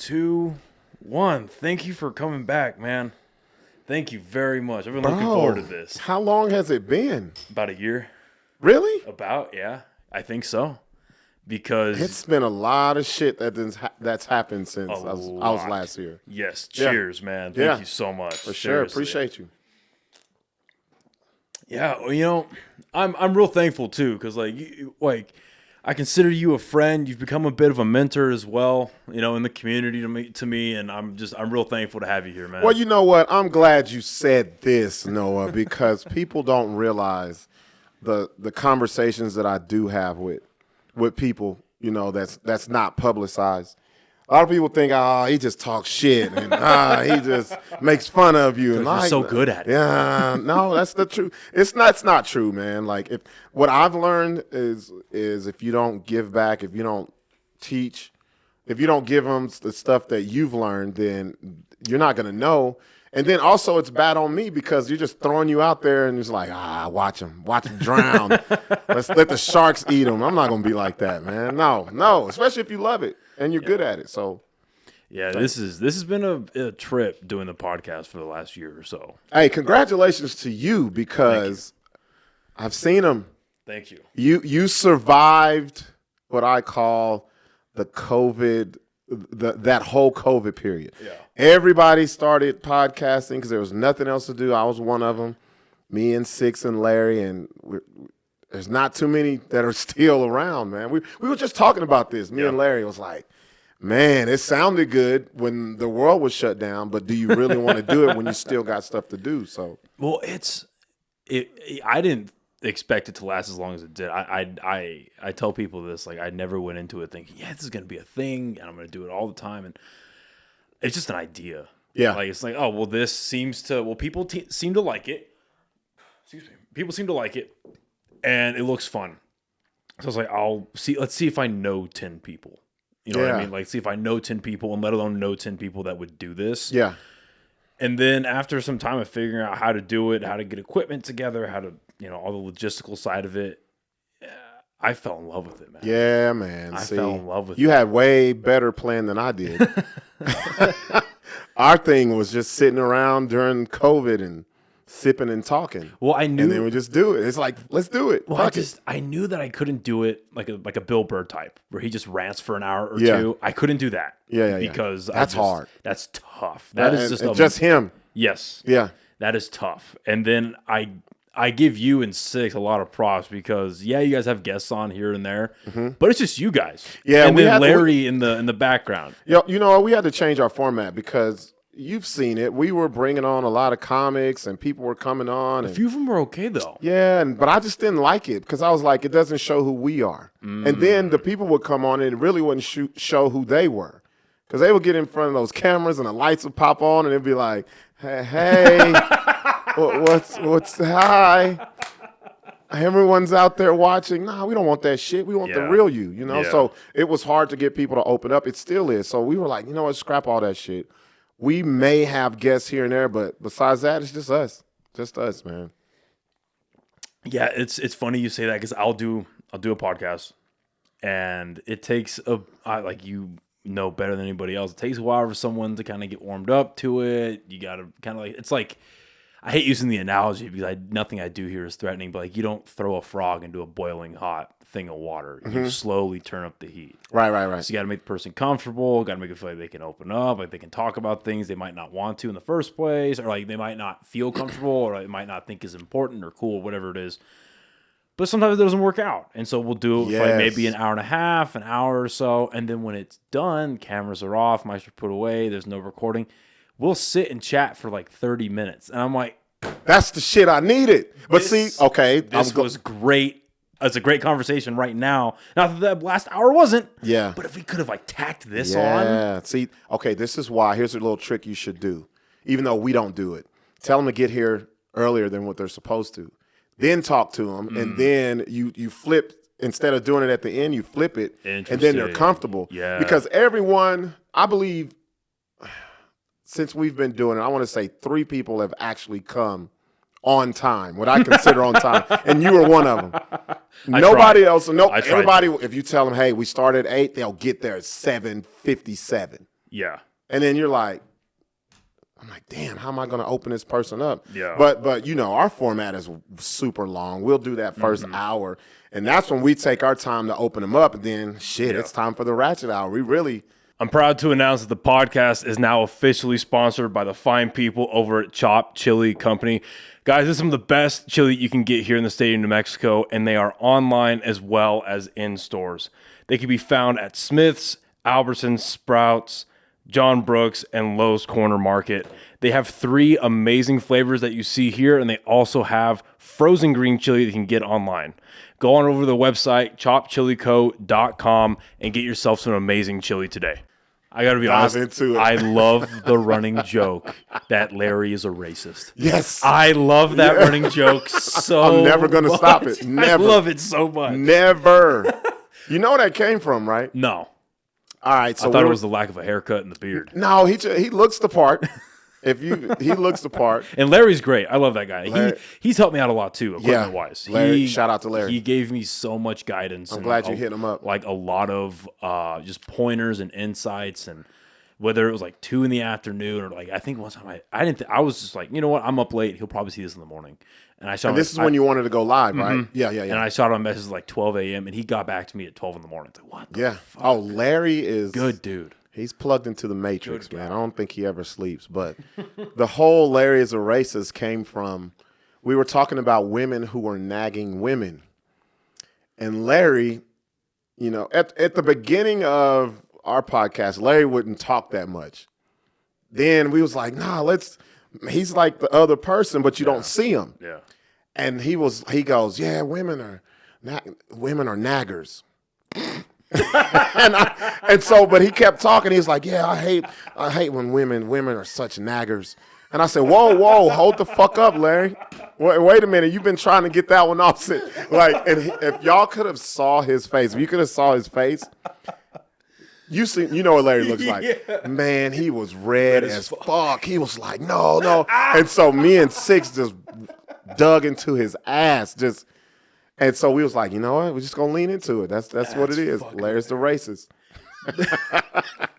2, 1. Thank you for coming back, man. Thank you very much. I've been looking forward to this. How long has it been? About a year. Really? Yeah. I think so. Because it's been a lot of shit that's happened since I was last here. Yes. Cheers, man. Thank you so much. For sure. Appreciate you. Yeah, you know, I'm real thankful too, because I consider you a friend. You've become a bit of a mentor as well, you know, in the community to me, and I'm real thankful to have you here, man. Well, you know what? I'm glad you said this, Noah, because people don't realize the conversations that I do have with people, you know, that's not publicized. A lot of people think, he just talks shit and he just makes fun of you. And you're so good at it. Yeah, no, that's the truth. It's not true, man. Like what I've learned is if you don't give back, if you don't teach, if you don't give them the stuff that you've learned, then you're not gonna know. And then also it's bad on me because you're just throwing you out there and it's like, watch them drown. Let's let the sharks eat them. I'm not going to be like that, man. No, especially if you love it and you're good at it. So, yeah, this has been a trip doing the podcast for the last year or so. Hey, congratulations to you because I've seen them. Thank you. You survived what I call the COVID, that whole COVID period. Yeah. Everybody started podcasting because there was nothing else to do. I was one of them. Me and Six and Larry, and there's not too many that are still around, man. We were just talking about this. Me and Larry was like, man, it sounded good when the world was shut down, but do you really want to do it when you still got stuff to do? So, well, I didn't expect it to last as long as it did. I tell people this, like I never went into it thinking, this is going to be a thing, and I'm going to do it all the time, and it's just an idea. Yeah. Like, it's like, this people seem to like it. Excuse me. People seem to like it, and it looks fun. So I was like, let's see if I know 10 people. You know what I mean? Like, see if I know 10 people, and let alone know 10 people that would do this. Yeah. And then after some time of figuring out how to do it, how to get equipment together, how to, all the logistical side of it, I fell in love with it, man. Yeah, man. I fell in love with it. You had way better plan than I did. Our thing was just sitting around during COVID and sipping and talking. Well, I knew. And then we just do it. It's like, let's do it. Well, I knew that I couldn't do it like a Bill Burr type where he just rants for an hour or two. I couldn't do that. Yeah. Because that's hard. That's tough. That is just him. Yes. Yeah. That is tough. And then I give you and Six a lot of props because you guys have guests on here and there, but it's just you guys. Yeah, and then Larry in the background. You know, we had to change our format because you've seen it. We were bringing on a lot of comics and people were coming on. A few of them were okay though. Yeah, but I just didn't like it because I was like, it doesn't show who we are. And then the people would come on and it really wouldn't show who they were because they would get in front of those cameras and the lights would pop on and it'd be like, hey. What's hi? Everyone's out there watching. Nah, we don't want that shit. We want the real you, you know? So it was hard to get people to open up. It still is. So we were like, you know what, scrap all that shit. We may have guests here and there, but besides that, it's just us. Just us, man. Yeah, it's funny you say that because I'll do a podcast and it takes better than anybody else. It takes a while for someone to kind of get warmed up to it. You got to kind of it's like, I hate using the analogy because nothing I do here is threatening, but like you don't throw a frog into a boiling hot thing of water. You slowly turn up the heat. Right. So you got to make the person comfortable, got to make it feel like they can open up, like they can talk about things they might not want to in the first place, or like they might not feel comfortable, or they might not think is important or cool, whatever it is. But sometimes it doesn't work out. And so we'll do it for like maybe an hour and a half, an hour or so. And then when it's done, cameras are off, mics are put away, there's no recording. We'll sit and chat for like 30 minutes. And I'm like, that's the shit I needed. But this was great. It's a great conversation right now. Not that the last hour wasn't. Yeah. But if we could have like tacked this on. Yeah. See, okay, this is why. Here's a little trick you should do. Even though we don't do it. Tell them to get here earlier than what they're supposed to. Then talk to them. And then you flip. Instead of doing it at the end, you flip it. And then they're comfortable. Yeah. Because everyone, I believe, since we've been doing it, I want to say 3 people have actually come on time, what I consider on time, and you were one of them. Nobody else, everybody, if you tell them, hey, we start at 8, they'll get there at 7:57. Yeah. And then you're like, I'm like, damn, how am I going to open this person up? Yeah. But you know, our format is super long. We'll do that first hour, and that's when we take our time to open them up. And then, it's time for the Ratchet Hour. We really... I'm proud to announce that the podcast is now officially sponsored by the fine people over at Chop Chili Company. Guys, this is some of the best chili you can get here in the state of New Mexico, and they are online as well as in stores. They can be found at Smith's, Albertsons, Sprouts, John Brooks, and Lowe's Corner Market. They have 3 amazing flavors that you see here, and they also have frozen green chili that you can get online. Go on over to the website, chopchilico.com, and get yourself some amazing chili today. I got to be honest, into it. I love the running joke that Larry is a racist. Yes. I love that running joke so I'm never going to stop it. Never. I love it so much. Never. You know where that came from, right? No. All right, so I thought it was the lack of a haircut and the beard. No, he looks the part. He looks the part. And Larry's great. I love that guy. He's helped me out a lot too, equipment wise. Larry, shout out to Larry. He gave me so much guidance. I'm glad you hit him up. Like a lot of just pointers and insights, and whether it was like 2 PM or like I think one time I was just like, you know what, I'm up late. He'll probably see this in the morning. And I shot. And this is when you wanted to go live, right? Yeah. And I shot on messages like 12 a.m. and he got back to me at 12 in the morning. It's like, what the fuck? Oh, Larry is good dude. He's plugged into the Matrix, man. I don't think he ever sleeps. But the whole Larry is a racist came from, we were talking about women who were nagging women. And Larry, you know, at the beginning of our podcast, Larry wouldn't talk that much. Then we was like, he's like the other person, but you don't see him. Yeah. And he goes, yeah, women are naggers. But he kept talking. He's like, yeah, I hate when women are such naggers. And I said, whoa, hold the fuck up, Larry. Wait a minute, you've been trying to get that one off. Like, and if y'all could have saw his face, if you could have saw his face, you know what Larry looks like. Yeah. Man, he was red as fuck. He was like, no. And so me and Six just dug into his ass, and so we was like, you know what? We're just gonna lean into it. That's what it is. Larry's the racist.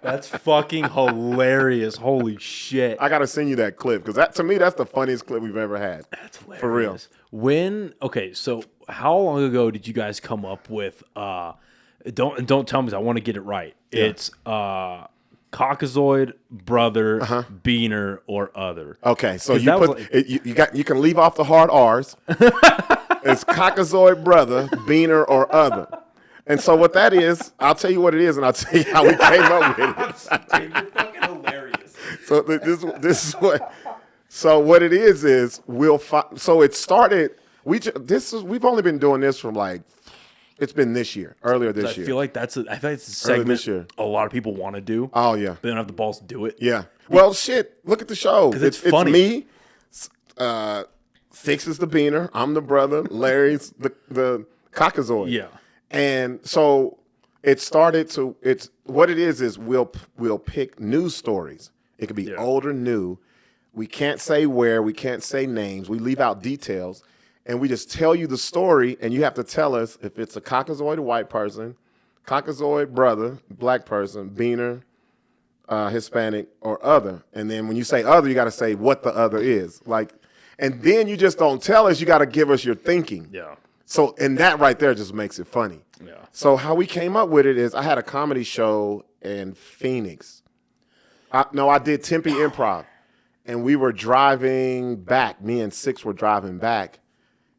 That's fucking hilarious. Holy shit. I gotta send you that clip because to me that's the funniest clip we've ever had. That's hilarious. For real. So how long ago did you guys come up with don't tell me, I want to get it right. Yeah. It's Caucasoid, brother, beaner, or other. Okay, so you can leave off the hard R's. It's Caucasoid, brother, beaner, or other. And so what that is, I'll tell you what it is, and I'll tell you how we came up with it. Dude, you're fucking hilarious. So this is what. So what it is so it started. We've only been doing this from like. It's been this year, earlier this year. I feel like it's a segment this year. A lot of people want to do. Oh, yeah. They don't have the balls to do it. Yeah. Well, shit, look at the show. It's funny. It's me, Six is the beaner, I'm the brother, Larry's the Caucasoid. Yeah. And so what it is we'll pick news stories. It could be old or new. We can't say where, we can't say names. We leave out details. And we just tell you the story, and you have to tell us if it's a Caucasoid white person, Caucasoid brother, black person, beaner, Hispanic, or other. And then when you say other, you got to say what the other is. And then you just don't tell us. You got to give us your thinking. Yeah. So, and that right there just makes it funny. Yeah. So how we came up with it is I had a comedy show in Phoenix. I did Tempe Improv, and we were driving back. Me and Six were driving back.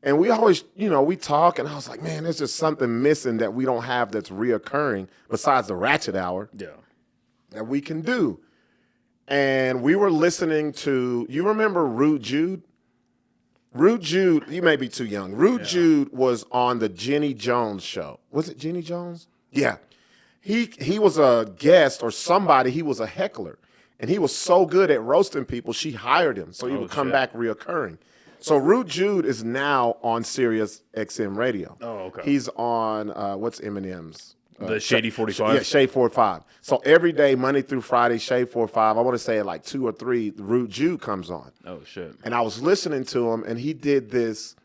And we always, we talk, and I was like, man, there's just something missing that we don't have that's reoccurring besides the Ratchet Hour that we can do. And we were listening to, you remember Rude Jude? Rude Jude, you may be too young. Rude Jude was on the Jenny Jones show. Was it Jenny Jones? Yeah. He was a guest or somebody. He was a heckler. And he was so good at roasting people, she hired him. So he would come back reoccurring. So Rude Jude is now on Sirius XM Radio. Oh, okay. He's on, what's Eminem's? The Shady 45? Yeah, Shade 45. So every day, Monday through Friday, Shade 45, I want to say at like 2 or 3, Rude Jude comes on. Oh, shit. And I was listening to him, and he did this.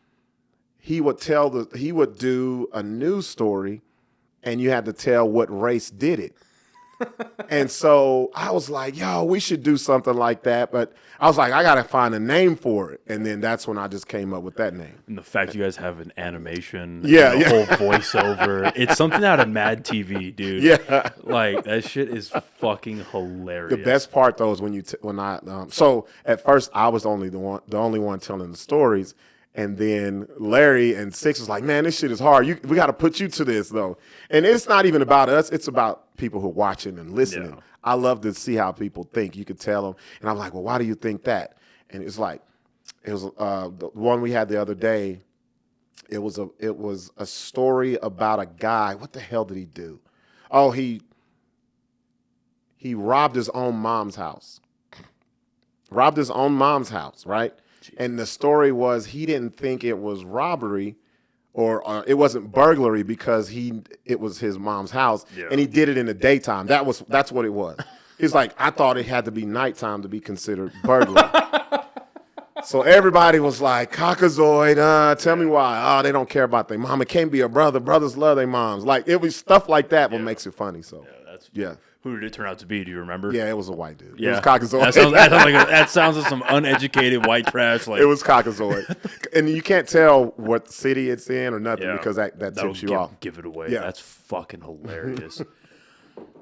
He would do a news story, and you had to tell what race did it. And so I was like, yo, we should do something like that. But I was like, I got to find a name for it. And then that's when I just came up with that name. And the fact you guys have an animation, Yeah, and a yeah. whole voiceover. It's something out of Mad TV, dude. Yeah. Like, that shit is fucking hilarious. The best part though is when I so at first I was the only one telling the stories, and then Larry and Six was like, man, this shit is hard. We got to put you to this though, and it's not even about us. It's about people who are watching and listening. Yeah. I love to see how people think. You could tell them, and I'm like, well, why do you think that? And it's like, it was the one we had the other day. It was a story about a guy. What the hell did he do? Oh, he robbed his own mom's house. Robbed his own mom's house, right? Jeez. And the story was he didn't think it was robbery or it wasn't burglary because it was his mom's house, and he did it in the daytime. That's what it was. He's like, I thought it had to be nighttime to be considered burglary. So everybody was like, Cockazoid, tell me why. Oh, they don't care about their mom. It can't be a brother. Brothers love their moms. Like, it was stuff like that what makes it funny. So, yeah. Who did it turn out to be? Do you remember? Yeah, it was a white dude. Yeah. It was Cockazoid. That sounds like some uneducated white trash. Like, it was Cockazoid. And you can't tell what city it's in or nothing because that tips you off. Give it away. Yeah. That's fucking hilarious.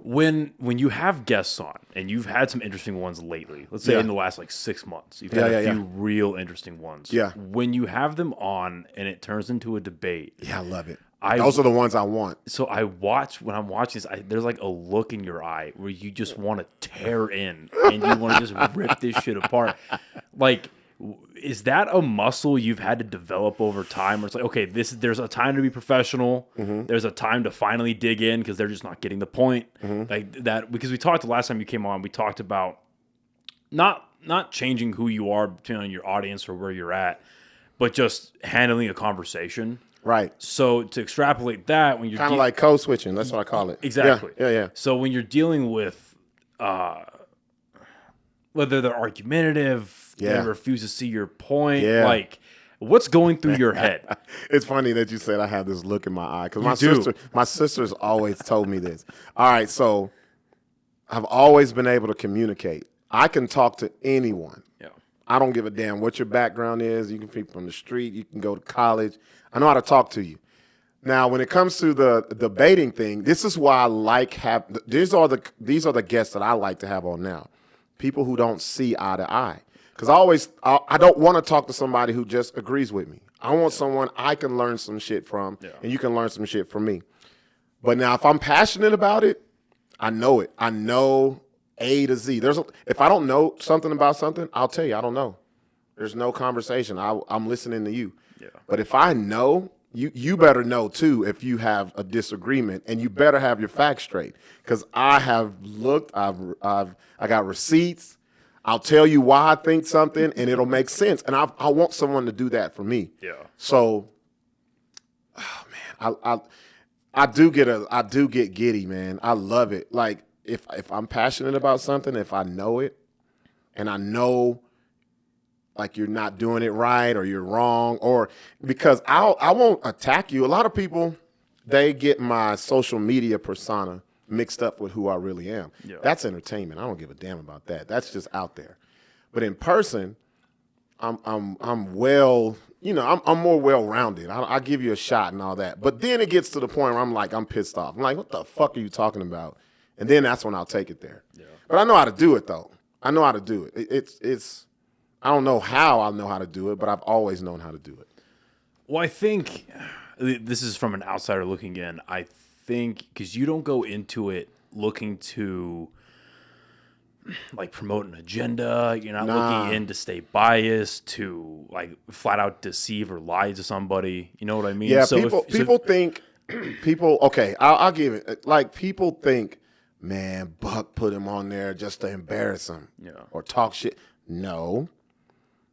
When you have guests on, and you've had some interesting ones lately, let's say in the last like 6 months, you've had a few real interesting ones. Yeah. When you have them on and it turns into a debate. Yeah, I love it. Those are the ones I want. So when I'm watching this, there's like a look in your eye where you just want to tear in and you want to just rip this shit apart. Like, is that a muscle you've had to develop over time? Where it's like, okay, there's a time to be professional. Mm-hmm. There's a time to finally dig in because they're just not getting the point. Mm-hmm. Like that, because we talked the last time you came on, we talked about not changing who you are depending on your audience or where you're at, but just handling a conversation. Right. So to extrapolate that, when you're kind of like code switching, that's what I call it. Exactly. Yeah. So when you're dealing with whether they're argumentative, they refuse to see your point, like what's going through your head? It's funny that you said I have this look in my eye because my sister's always told me this. All right, so I've always been able to communicate. I can talk to anyone. Yeah. I don't give a damn what your background is. You can be from the street. You can go to college. I know how to talk to you. Now, when it comes to the debating thing, this is why I like these are the guests that I like to have on now. People who don't see eye to eye. Because I don't want to talk to somebody who just agrees with me. I want someone I can learn some shit from, and you can learn some shit from me. But now, if I'm passionate about it, I know it. I know A to Z. If I don't know something about something, I'll tell you I don't know. There's no conversation. I'm listening to you. Yeah. But if I know, you better know too if you have a disagreement, and you better have your facts straight. Because I have looked, I got receipts. I'll tell you why I think something, and it'll make sense. And I want someone to do that for me. Yeah. So, oh man, I do get giddy, man. I love it. Like if I'm passionate about something, if I know it, and I know like you're not doing it right or you're wrong, or because I won't attack you. A lot of people, they get my social media persona mixed up with who I really am. Yeah. That's entertainment. I don't give a damn about that. That's just out there. But in person, I'm well, I'm more well-rounded. I give you a shot and all that. But then it gets to the point where I'm pissed off. I'm like, what the fuck are you talking about? And then that's when I'll take it there. Yeah. But I know how to do it though. I know how to do it. It's I don't know how I'll know how to do it, but I've always known how to do it. Well, I think this is from an outsider looking in. I think because you don't go into it looking to like promote an agenda. You're not looking in to stay biased, to like flat out deceive or lie to somebody. You know what I mean? Yeah, so people think okay, I'll give it. Like people think, man, Buck put him on there just to embarrass him or talk shit. No.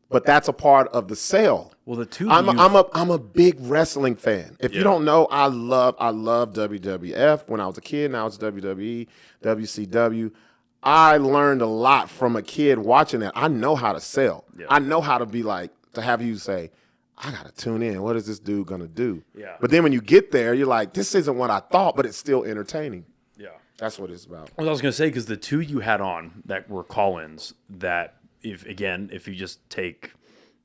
But that's a part of the sale. Well, the two I'm a big wrestling fan. If you don't know, I love WWF. When I was a kid, now it's WWE, WCW. I learned a lot from a kid watching that. I know how to sell. Yeah. I know how to be like, to have you say, I got to tune in. What is this dude going to do? Yeah. But then when you get there, you're like, this isn't what I thought, but it's still entertaining. Yeah. That's what it's about. What I was going to say, because the two you had on that were call-ins, that if you just take,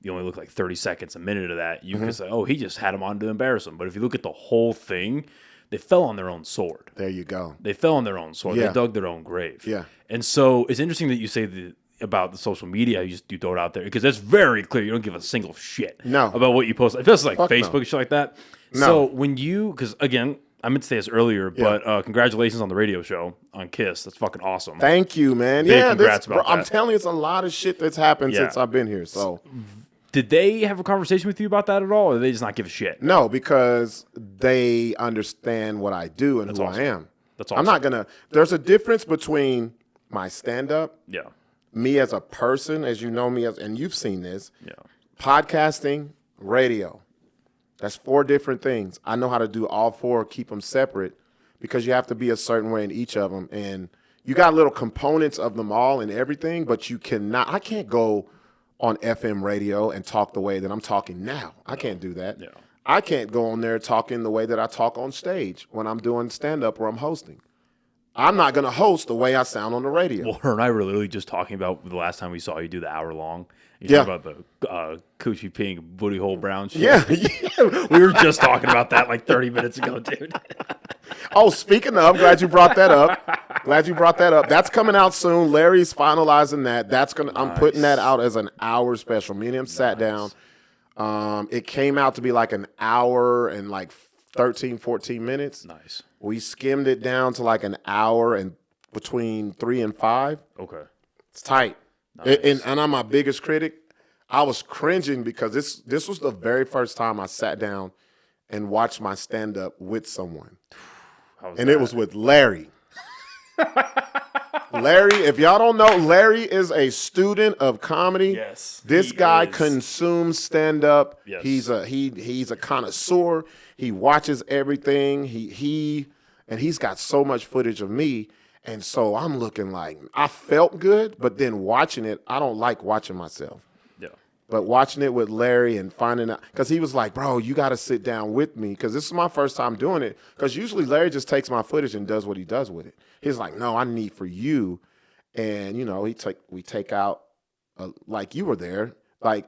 you only look like 30 seconds, a minute of that, you could say, oh, he just had him on to embarrass him. But if you look at the whole thing, they fell on their own sword. There you go. They fell on their own sword. Yeah. They dug their own grave. Yeah. And so it's interesting that you say about the social media, you throw it out there, because it's very clear you don't give a single shit about what you post. If it's like Facebook and shit like that. No. So when because again, I meant to say this earlier, but congratulations on the radio show on KISS. That's fucking awesome. Thank you, man. Big congrats about that. I'm telling you, it's a lot of shit that's happened since I've been here. So, did they have a conversation with you about that at all, or did they just not give a shit? No, because they understand what I do and who I am. That's awesome. I'm not gonna. There's a difference between my stand-up, me as a person, as you know me as, and you've seen this, podcasting, radio. That's 4 different things. I know how to do all 4, keep them separate, because you have to be a certain way in each of them. And you got little components of them all and everything, but you cannot, I can't go on FM radio and talk the way that I'm talking now. I can't do that. Yeah. I can't go on there talking the way that I talk on stage when I'm doing stand-up or I'm hosting. I'm not going to host the way I sound on the radio. Well, her and I were literally just talking about the last time we saw you do the hour-long. You talking about the coochie pink, booty hole brown shit. Yeah. We were just talking about that like 30 minutes ago, dude. Oh, speaking of, glad you brought that up. That's coming out soon. Larry's finalizing that. I'm putting that out as an hour special. Me and him sat down. It came out to be like an hour and like 13, 14 minutes. Nice. We skimmed it down to like an hour and between 3 and 5. Okay. It's tight. Nice. And I'm my biggest critic. I was cringing because this was the very first time I sat down and watched my stand-up with someone. It was with Larry. Larry, if y'all don't know, Larry is a student of comedy. Yes. This guy consumes stand-up. Yes. He's a connoisseur. He watches everything. And he's got so much footage of me. And so I'm looking like, I felt good, but then watching it, I don't like watching myself. Yeah. But watching it with Larry and finding out, because he was like, bro, you got to sit down with me, because this is my first time doing it. Because usually Larry just takes my footage and does what he does with it. He's like, no, I need for you. And, we take out, like you were there, like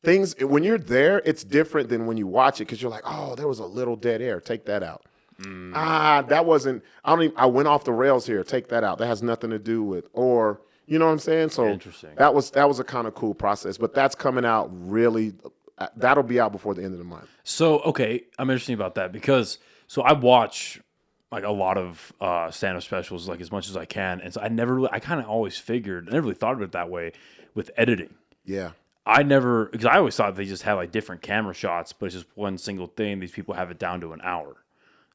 things, when you're there, it's different than when you watch it, because you're like, oh, there was a little dead air. Take that out. That wasn't, I went off the rails here. Take that out. That has nothing to do with, or, you know what I'm saying? So interesting. That was a kind of cool process, but that's coming out really, that'll be out before the end of the month. So, okay, I'm interested about that because, I watch like a lot of stand-up specials, like as much as I can. And so I kind of always figured, I never really thought of it that way with editing. Yeah. because I always thought they just had like different camera shots, but it's just one single thing. These people have it down to an hour.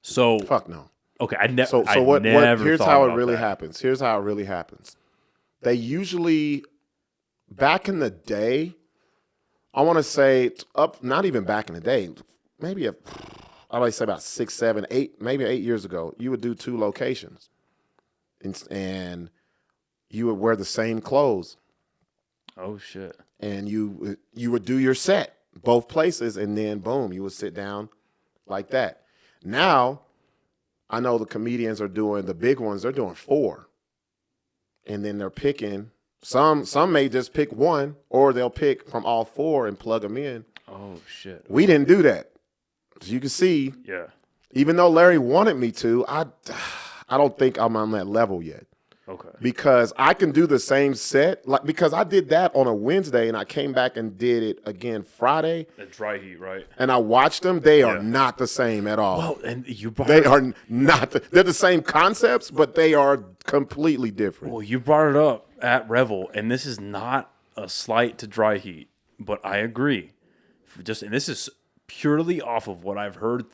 So fuck no. Okay, here's how it really happens. Here's how it really happens. They usually, back in the day, I want to say not even back in the day, maybe I would say about 6, 7, 8, maybe 8 years ago, you would do 2 locations, and you would wear the same clothes. Oh shit! And you would do your set both places, and then boom, you would sit down like that. Now, I know the comedians are doing, the big ones, they're doing 4. And then they're picking, some may just pick 1, or they'll pick from all 4 and plug them in. Oh, shit. We didn't do that. As you can see, even though Larry wanted me to, I don't think I'm on that level yet. Okay. Because I can do the same set, because I did that on a Wednesday and I came back and did it again Friday. At Dry Heat, right? And I watched them. They are not the same at all. Well, and are not. They're the same concepts, but they are completely different. Well, you brought it up at Revel, and this is not a slight to Dry Heat, but I agree. And this is purely off of what I've heard,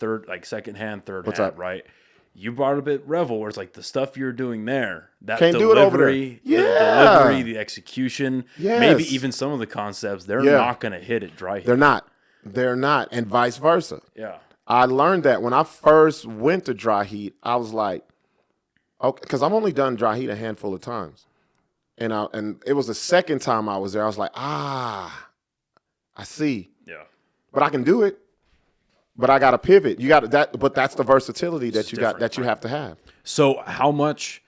secondhand, third-hand, up? Right? You brought up at Revel, where it's like the stuff you're doing there, that can't delivery, do it over there. The delivery, the execution, yes. Maybe even some of the concepts, they're not going to hit at Dry Heat. They're not, and vice versa. Yeah. I learned that when I first went to Dry Heat, I was like, okay, because I've only done Dry Heat a handful of times. And it was the second time I was there, I was like, I see. Yeah. But I can do it. But I got to pivot. You got that, but that's the versatility that you got, that you have to have. So how much,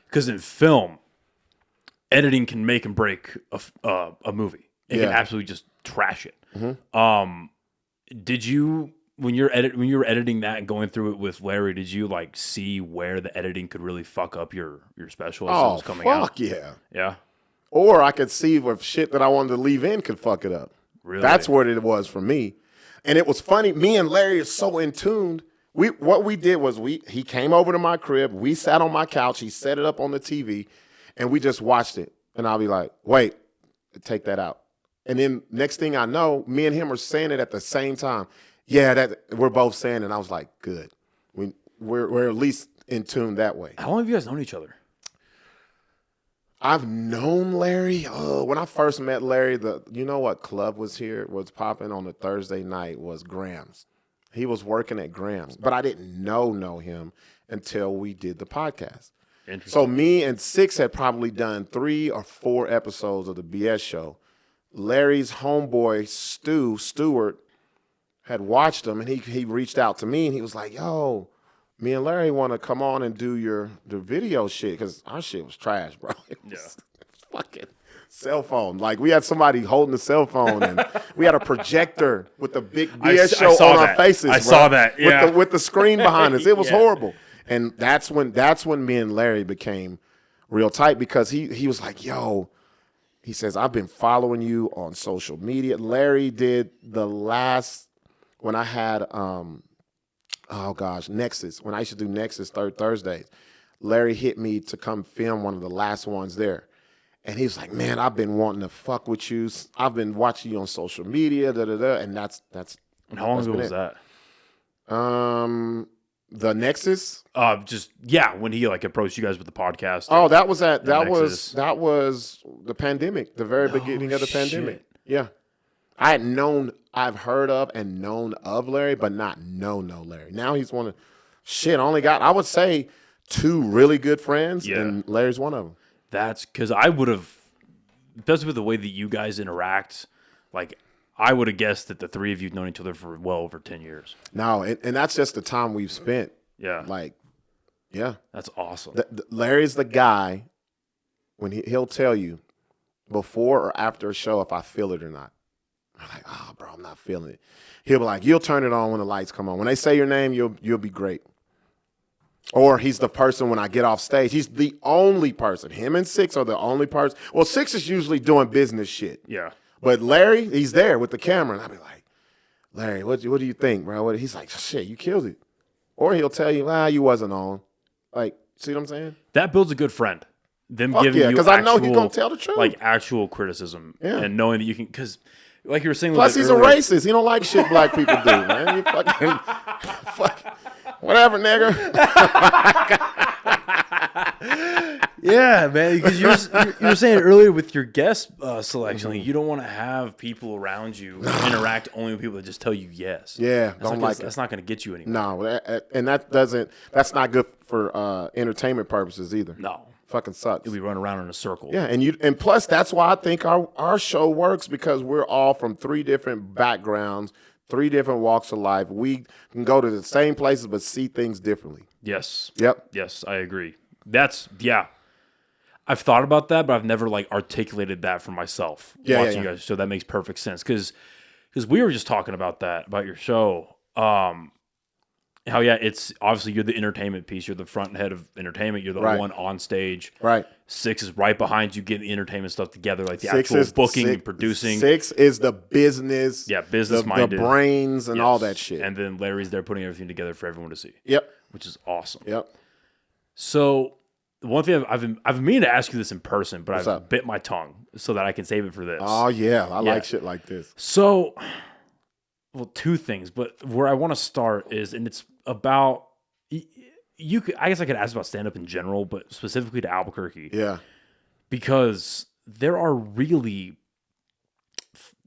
because in film, editing can make and break a movie. It can absolutely just trash it. Did you, when you were editing that and going through it with Larry, did you like see where the editing could really fuck up your special as it was coming out? Fuck yeah. Yeah. Or I could see if shit that I wanted to leave in could fuck it up. Really? That's what it was for me. And it was funny. Me and Larry are so in tune. What we did was he came over to my crib. We sat on my couch. He set it up on the TV, and we just watched it. And I'll be like, wait, take that out. And then next thing I know, me and him are saying it at the same time. Yeah, that we're both saying it. And I was like, good. We're at least in tune that way. How long have you guys known each other? I've known Larry. When I first met Larry, you know what club was popping on a Thursday night was Graham's. He was working at Graham's, but I didn't know him until we did the podcast. So me and Six had probably done 3 or 4 episodes of the BS show. Larry's homeboy, Stewart, had watched him, and he reached out to me, and he was like, yo, me and Larry want to come on and do the video shit, because our shit was trash, bro. It was fucking cell phone. Like, we had somebody holding the cell phone, and we had a projector with the big BS show on our faces. I saw that, yeah. With the screen behind us. It was horrible. And that's when me and Larry became real tight, because he was like, yo, he says, I've been following you on social media. Larry did the last, when I had, Nexus. When I used to do Nexus Thursdays, Larry hit me to come film one of the last ones there. And he was like, man, I've been wanting to fuck with you. I've been watching you on social media, And that's. And how long ago was that? The Nexus? When he like approached you guys with the podcast. Oh, that was the pandemic, the very beginning of the pandemic. Yeah. I've heard of and known of Larry, but not know Larry. Now he's one of, I only got, I would say, 2 really good friends, and Larry's one of them. That's because I would have, especially with the way that you guys interact, like I would have guessed that the 3 of you known each other for well over 10 years. No, and that's just the time we've spent. Yeah. That's awesome. Larry's the guy, when he'll tell you before or after a show if I feel it or not. I'm like, oh, bro, I'm not feeling it. He'll be like, you'll turn it on when the lights come on. When they say your name, you'll be great. Or he's the person when I get off stage. He's the only person. Him and Six are the only person. Well, Six is usually doing business shit. Yeah. But Larry, he's there with the camera. And I'll be like, Larry, what do you think, bro? He's like, shit, you killed it. Or he'll tell you, you wasn't on. Like, see what I'm saying? That builds a good friend. Them giving you because I know he's going to tell the truth. Like actual criticism. Yeah. And knowing that you can, because like you were saying. Plus, he's earlier, a racist. He don't like shit black people do, man. You fucking, whatever, nigga. Yeah, man. Because you were saying earlier with your guest selection, like, you don't want to have people around you interact only with people that just tell you yes. Yeah, that's not going to get you anywhere. No, and that's not good for entertainment purposes either. No. Fucking sucks. We run around in a circle. Yeah, and plus that's why I think our show works, because we're all from 3 different backgrounds, 3 different walks of life. We can go to the same places but see things differently. Yes. Yep. Yes, I agree. I've thought about that, but I've never like articulated that for myself watching you guys. So that makes perfect sense, because we were just talking about that, about your show. How it's obviously you're the entertainment piece. You're the front and head of entertainment. You're the one on stage. Right. Six is right behind you, getting the entertainment stuff together, like the actual booking and producing. 6 is the business. Yeah, business minded, the brains and all that shit. And then Larry's there putting everything together for everyone to see. Yep. Which is awesome. Yep. So one thing I've been meaning to ask you this in person, but I've bit my tongue so that I can save it for this. Oh yeah, I like shit like this. So, 2 things, but where I want to start is, and it's about you. I guess I could ask about stand up in general, but specifically to Albuquerque. Yeah, because there are really,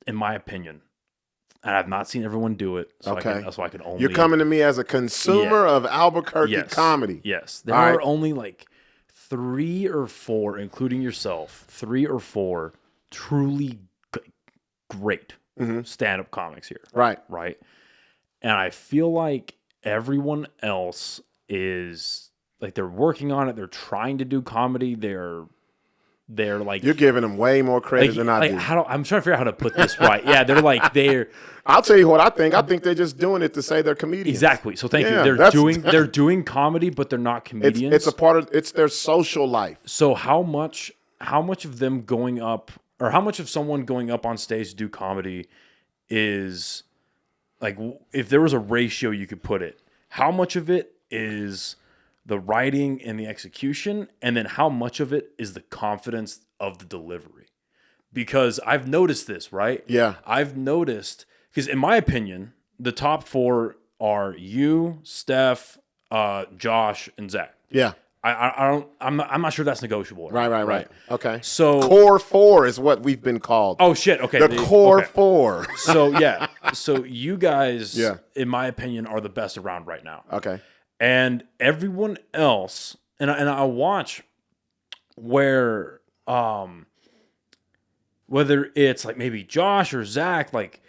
in my opinion, and I've not seen everyone do it. So I can only. You're coming to me as a consumer of Albuquerque comedy. Yes, there are only like 3 or 4, including yourself, 3 or 4 truly great stand-up comics here. Right. And I feel like everyone else is like they're working on it. They're trying to do comedy. They're like You're giving them way more credit than I do. I'm trying to figure out how to put this right. Yeah, they're. I'll tell you what I think. I think they're just doing it to say they're comedians. Exactly. So thank you. They're doing comedy, but they're not comedians. It's a part of it's their social life. So how much of them going up, or how much of someone going up on stage to do comedy is like, if there was a ratio you could put it, how much of it is the writing and the execution, and then how much of it is the confidence of the delivery? Because I've noticed this, right? Yeah. I've noticed, because in my opinion, the top 4 are you, Steph, Josh, and Zach. Yeah. I'm not sure that's negotiable. Right. Okay. So core 4 is what we've been called. Oh shit. Okay. The core 4. So yeah. So you guys, Yeah. in my opinion, are the best around right now. Okay. And everyone else, and I watch where whether it's like maybe Josh or Zach, like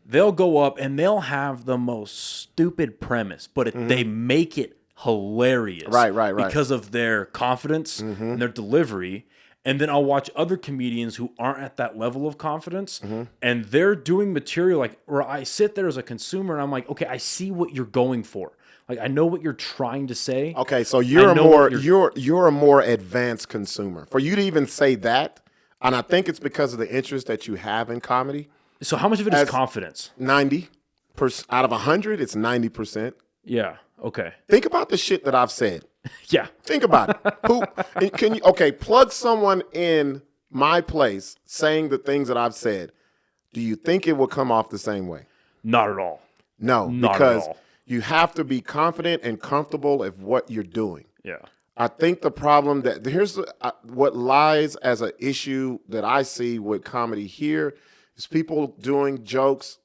they'll go up and they'll have the most stupid premise, but they make it hilarious. Right. Because of their confidence and their delivery. And then I'll watch other comedians who aren't at that level of confidence, and they're doing material like where I sit there as a consumer and I'm like, okay, I see what you're going for. Like I know what you're trying to say. Okay, so you're a more advanced consumer. For you to even say that, and I think it's because of the interest that you have in comedy. So how much of it is confidence? 90% out of 100, it's 90%. Yeah. Okay. Think about the shit that I've said. Yeah. Think about it. Plug someone in my place saying the things that I've said. Do you think it will come off the same way? Not at all. No, Not because at all. You have to be confident and comfortable of what you're doing. Yeah. I think the problem that here's what lies as an issue that I see with comedy here is people doing jokes,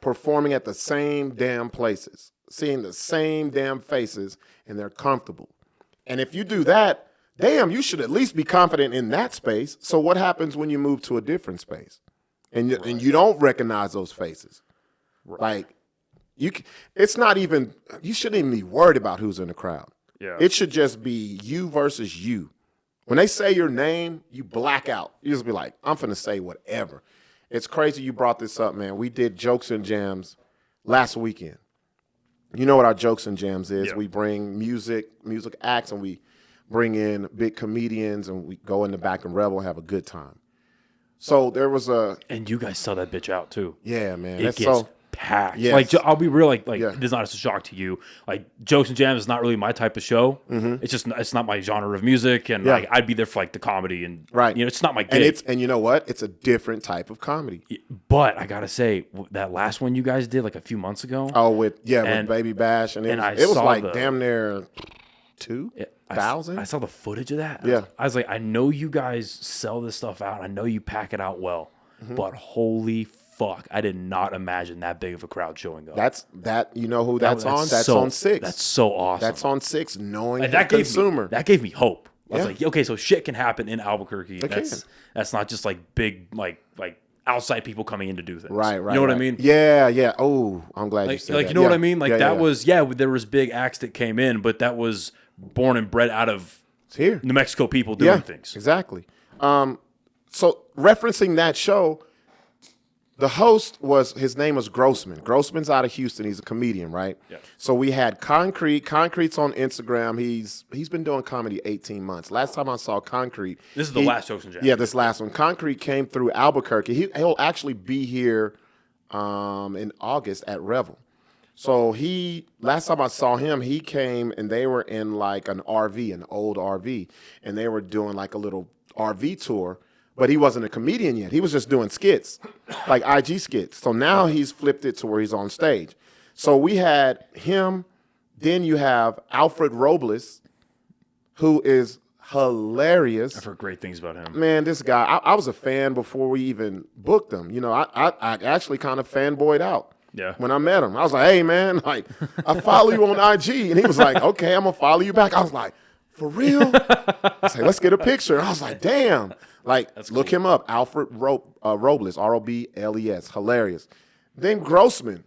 performing at the same damn places, seeing the same damn faces, and they're comfortable. And if you do that, damn, you should at least be confident in that space. So what happens when you move to a different space and you don't recognize those faces? Right. Like, it's not even, you shouldn't even be worried about who's in the crowd. Yeah. It should just be you versus you. When they say your name, you black out. You just be like, I'm finna say whatever. It's crazy you brought this up, man. We did Jokes and Jams last weekend. You know what our Jokes and Jams is. Yeah. We bring music acts, and we bring in big comedians, and we go in the back and revel and have a good time. So there was and you guys sell that bitch out too. Yeah, man. It gets packed. Yes. Like, I'll be real, like this is not a shock to you. Like, Jokes and Jams is not really my type of show. It's not my genre of music, and like I'd be there for like the comedy and it's not my gig. And you know what? It's a different type of comedy. But I gotta say, that last one you guys did like a few months ago. Oh, with Baby Bash, and it was like damn near 2,000. I saw the footage of that. Yeah, I was like, I know you guys sell this stuff out. I know you pack it out well, but holy fuck, I did not imagine that big of a crowd showing up. You know who that's on? That's on 6. That's so awesome. That's on 6, knowing that the consumer. That gave me hope. I was like, okay, so shit can happen in Albuquerque. That's not just like big, like outside people coming in to do things. Right. You know what I mean? Yeah. Oh, I'm glad you said that. You know what I mean? Like that was, there was big acts that came in, but that was born and bred out of New Mexico people doing things. Exactly. So referencing that show, the host his name was Grossman. Grossman's out of Houston. He's a comedian, right? Yeah. So we had Concrete. Concrete's on Instagram. He's been doing comedy 18 months. Last time I saw Concrete. This is the last Jokes and Jams. Yeah, this last one. Concrete came through Albuquerque. He'll actually be here in August at Revel. So last time I saw him, he came and they were in like an RV, an old RV, and they were doing like a little RV tour. But he wasn't a comedian yet. He was just doing skits, like IG skits. So now he's flipped it to where he's on stage. So we had him. Then you have Alfred Robles, who is hilarious. I've heard great things about him. Man, this guy, I was a fan before we even booked him. You know, I actually kind of fanboyed out. Yeah. When I met him, I was like, hey, man, like, I follow you on IG. And he was like, okay, I'm going to follow you back. I was like, for real? I was like, let's get a picture. I was like, damn. Like, look him up. Alfred Robles, Robles. Hilarious. Then Grossman.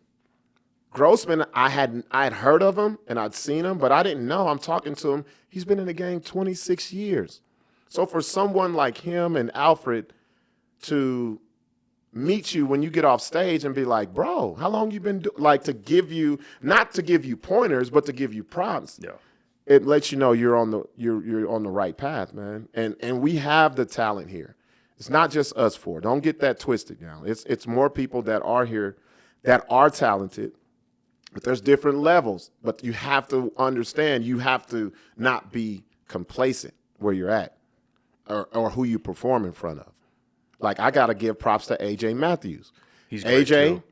Grossman, I had heard of him and I'd seen him, but I didn't know. I'm talking to him. He's been in the game 26 years. So for someone like him and Alfred to meet you when you get off stage and be like, bro, how long you been like, to give you, not to give you pointers, but to give you prompts. Yeah. It lets you know you're on the right path, man. And we have the talent here. It's not just us four. Don't get that twisted now. It's more people that are here that are talented, but there's different levels. But you have to understand, you have to not be complacent where you're at or who you perform in front of. Like, I got to give props to AJ Matthews. He's great too.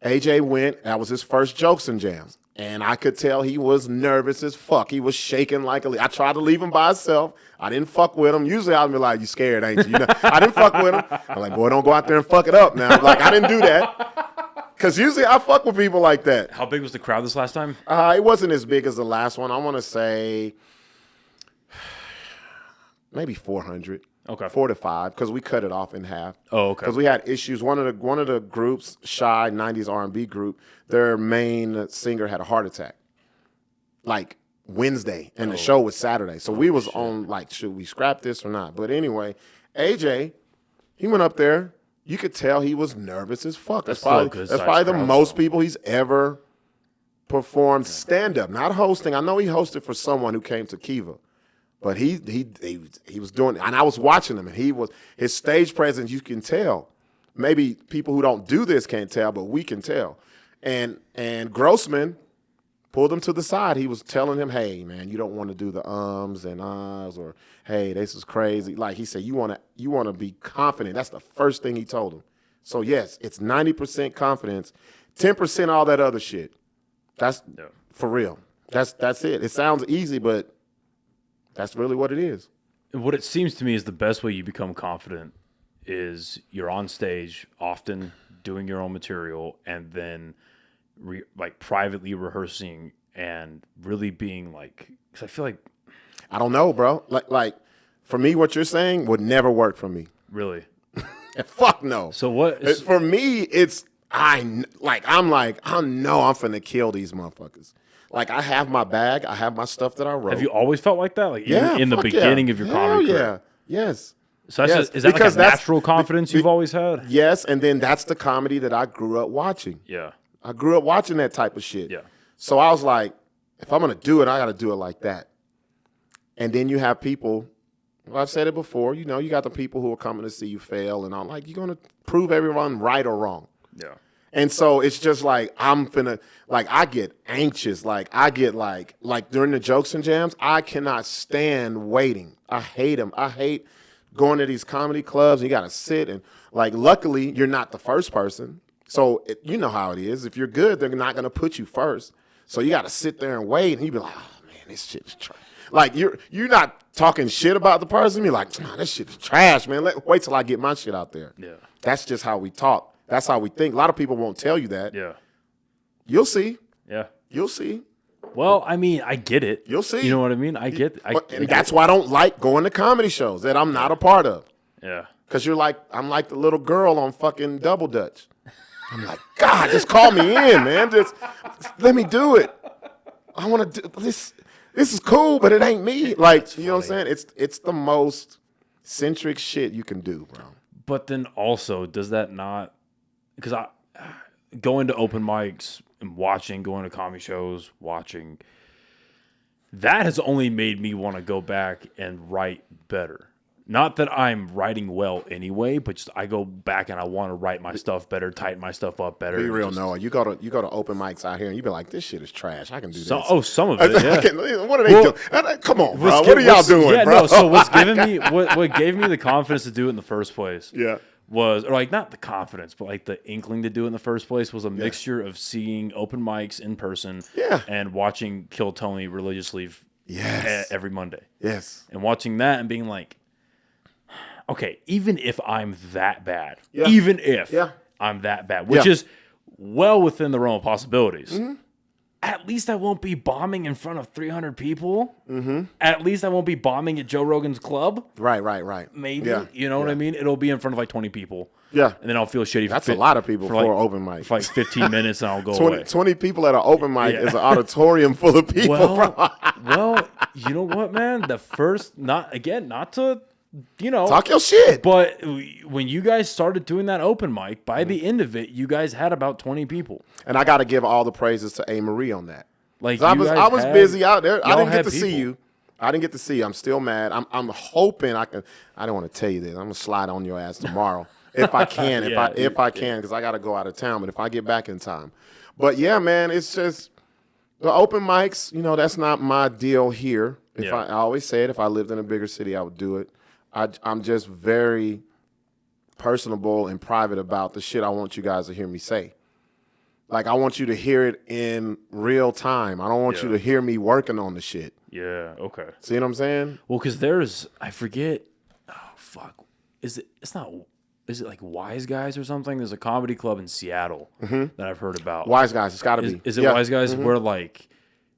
AJ went, that was his first Jokes and Jams. And I could tell he was nervous as fuck. He was shaking like a leaf. I tried to leave him by himself. I didn't fuck with him. Usually I'd be like, you scared, ain't you? I didn't fuck with him. I'm like, boy, don't go out there and fuck it up now. Like, I didn't do that. Because usually I fuck with people like that. How big was the crowd this last time? It wasn't as big as the last one. I want to say maybe 400. Okay. 4 to 5, because we cut it off in half. Oh, okay. Because we had issues. One of the groups, Shy 90s R&B group, their main singer had a heart attack, like Wednesday, and the show was Saturday. So we was on like, should we scrap this or not? But anyway, AJ, he went up there. You could tell he was nervous as fuck. That's probably the most people he's ever performed stand-up, not hosting. I know he hosted for someone who came to Kiva. But he was doing it, and I was watching him, and his stage presence, you can tell. Maybe people who don't do this can't tell, but we can tell. And Grossman pulled him to the side. He was telling him, hey, man, you don't want to do the ums and ahs, or hey, this is crazy. Like he said, you want to be confident. That's the first thing he told him. So yes, it's 90% confidence, 10% all that other shit. That's for real. That's it. It sounds easy, but that's really what it is. What it seems to me is the best way you become confident is you're on stage often doing your own material, and then like privately rehearsing and really being like, because I feel like, I don't know, bro. Like for me, what you're saying would never work for me. Really? Fuck no. So what? For me, I know I'm finna kill these motherfuckers. Like, I have my bag. I have my stuff that I wrote. Have you always felt like that? Like, in the beginning of your comedy career? Yes. So is that like a natural confidence you've always had? Yes, and then that's the comedy that I grew up watching. Yeah. I grew up watching that type of shit. Yeah. So I was like, if I'm going to do it, I got to do it like that. And then you have people, well, I've said it before, you got the people who are coming to see you fail, and I'm like, you're going to prove everyone right or wrong. Yeah. And so it's just like, I get anxious. I get like during the Jokes and Jams, I cannot stand waiting. I hate them. I hate going to these comedy clubs. And you got to sit and luckily you're not the first person. So you know how it is. If you're good, they're not going to put you first. So you got to sit there and wait, and you be like, oh man, this shit is trash. Like you're not talking shit about the person. You're like, nah, this shit is trash, man. Wait till I get my shit out there. Yeah. That's just how we talk. That's how we think. A lot of people won't tell you that. Yeah. You'll see. Yeah. You'll see. Well, I mean, I get it. You'll see. You know what I mean? I get it. And that's why I don't like going to comedy shows that I'm not a part of. Yeah. Because I'm like the little girl on fucking Double Dutch. I'm like, God, just call me in, man. Just let me do it. I want to do this. This is cool, but it ain't me. Like, you know what I'm saying? It's the most centric shit you can do, bro. But then also, does that not... Because I going to open mics and going to comedy shows, that has only made me want to go back and write better. Not that I'm writing well anyway, but just I go back and I want to write my stuff better, tighten my stuff up better. Be real, Noah. You go to open mics out here and you be like, this shit is trash. I can do this. Some of it. Yeah. What are they doing? Come on, bro. What are y'all doing, bro? No, so what's giving me what gave me the confidence to do it in the first place? Yeah. Was, or like not the confidence, but like the inkling to do it in the first place was a mixture of seeing open mics in person and watching Kill Tony religiously every Monday. Yes. And watching that and being like, okay, even if I'm that bad, I'm that bad, which is well within the realm of possibilities. Mm-hmm. at least I won't be bombing in front of 300 people. Mm-hmm. At least I won't be bombing at Joe Rogan's club. Right. Maybe. Yeah. You know what I mean? It'll be in front of like 20 people. Yeah. And then I'll feel shitty. That's a lot of people for an open mic. For like 15 minutes and I'll go away. 20 people at an open mic is an auditorium full of people. Well, you know what, man? The first, not to, talk your shit. But when you guys started doing that open mic, by the end of it, you guys had about 20 people. And I got to give all the praises to A. Marie on that. Like I was busy out there. I didn't get to see you. I didn't get to see you. I'm still mad. I'm hoping I can. I don't want to tell you this. I'm gonna slide on your ass tomorrow if I can. If I can, because I got to go out of town. But if I get back in time, but yeah, man, it's just the open mics. That's not my deal here. I always say it. If I lived in a bigger city, I would do it. I'm just very personable and private about the shit I want you guys to hear me say. Like, I want you to hear it in real time. I don't want you to hear me working on the shit. Yeah, okay. See what I'm saying? Well, because I forget, is it like Wise Guys or something? There's a comedy club in Seattle that I've heard about. Wise Guys, it's got to be. Is it Wise Guys where like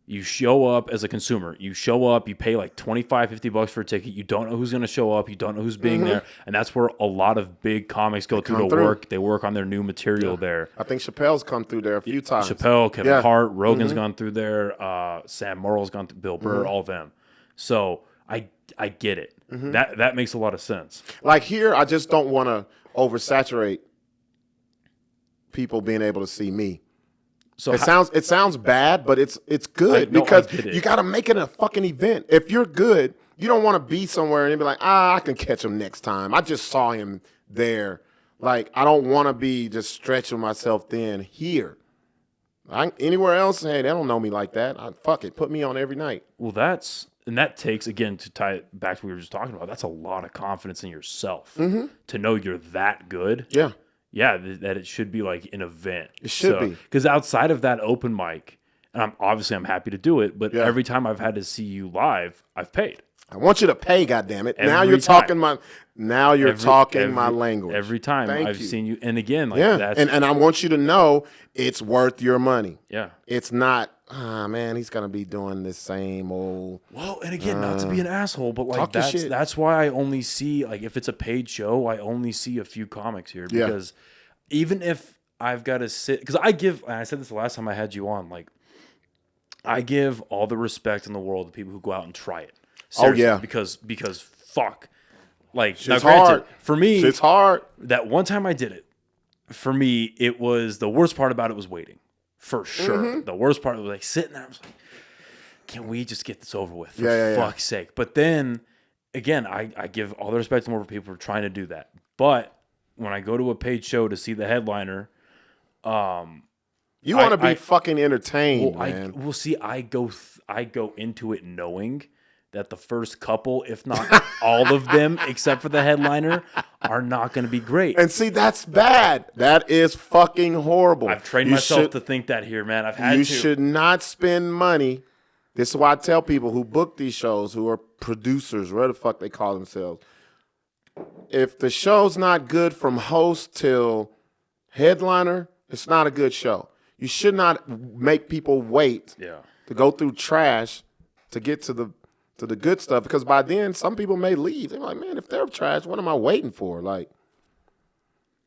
you show up as a consumer, you pay like $25-$50 for a ticket, you don't know who's going to show up, you don't know who's being there, and that's where a lot of big comics go through to work. They work on their new material there. I think Chappelle's come through there a few times. Chappelle, Kevin Hart, Rogan's gone through there, Sam Morrill's gone through, Bill Burr, all of them. So I get it. That makes a lot of sense. Like here, I just don't want to oversaturate people being able to see me. So it sounds bad, but it's good because you got to make it a fucking event. If you're good, you don't want to be somewhere and be like, I can catch him next time. I just saw him there. Like, I don't want to be just stretching myself thin here. Anywhere else, hey, they don't know me like that. Fuck it, put me on every night. Well, that takes, again, to tie it back to what we were just talking about, that's a lot of confidence in yourself to know you're that good. Yeah. Yeah, that it should be like an event. It should be. Because outside of that open mic, and I'm happy to do it, but every time I've had to see you live, I've paid. I want you to pay, goddammit. Now you're talking my language. Every time I've seen you. And again, like that's and I want you to know it's worth your money. Yeah. It's not, man, he's gonna be doing the same old. Well, and again, not to be an asshole, but like that's why I only see, like, if it's a paid show, I only see a few comics here, because even if I've got to sit, because I said this the last time I had you on, like, I give all the respect in the world to people who go out and try it. Seriously, because fuck, like, shit's hard for me. It's hard. That one time I did it, for me, it was the worst part about it was waiting, for sure. The worst part was like sitting there. I was like, can we just get this over with for fuck's sake? But then again, I give all the respect to more people for trying to do that. But when I go to a paid show to see the headliner, you want to be fucking entertained, man. I go into it knowing that the first couple, if not all of them, except for the headliner, are not going to be great. And see, that's bad. That is fucking horrible. I've trained myself to think that here, man. You should not spend money. This is why I tell people who book these shows, who are producers, whatever the fuck they call themselves, if the show's not good from host till headliner, it's not a good show. You should not make people wait to go through trash to get to the good stuff, because by then some people may leave. They're like, man, if they're trash, what am I waiting for? Like,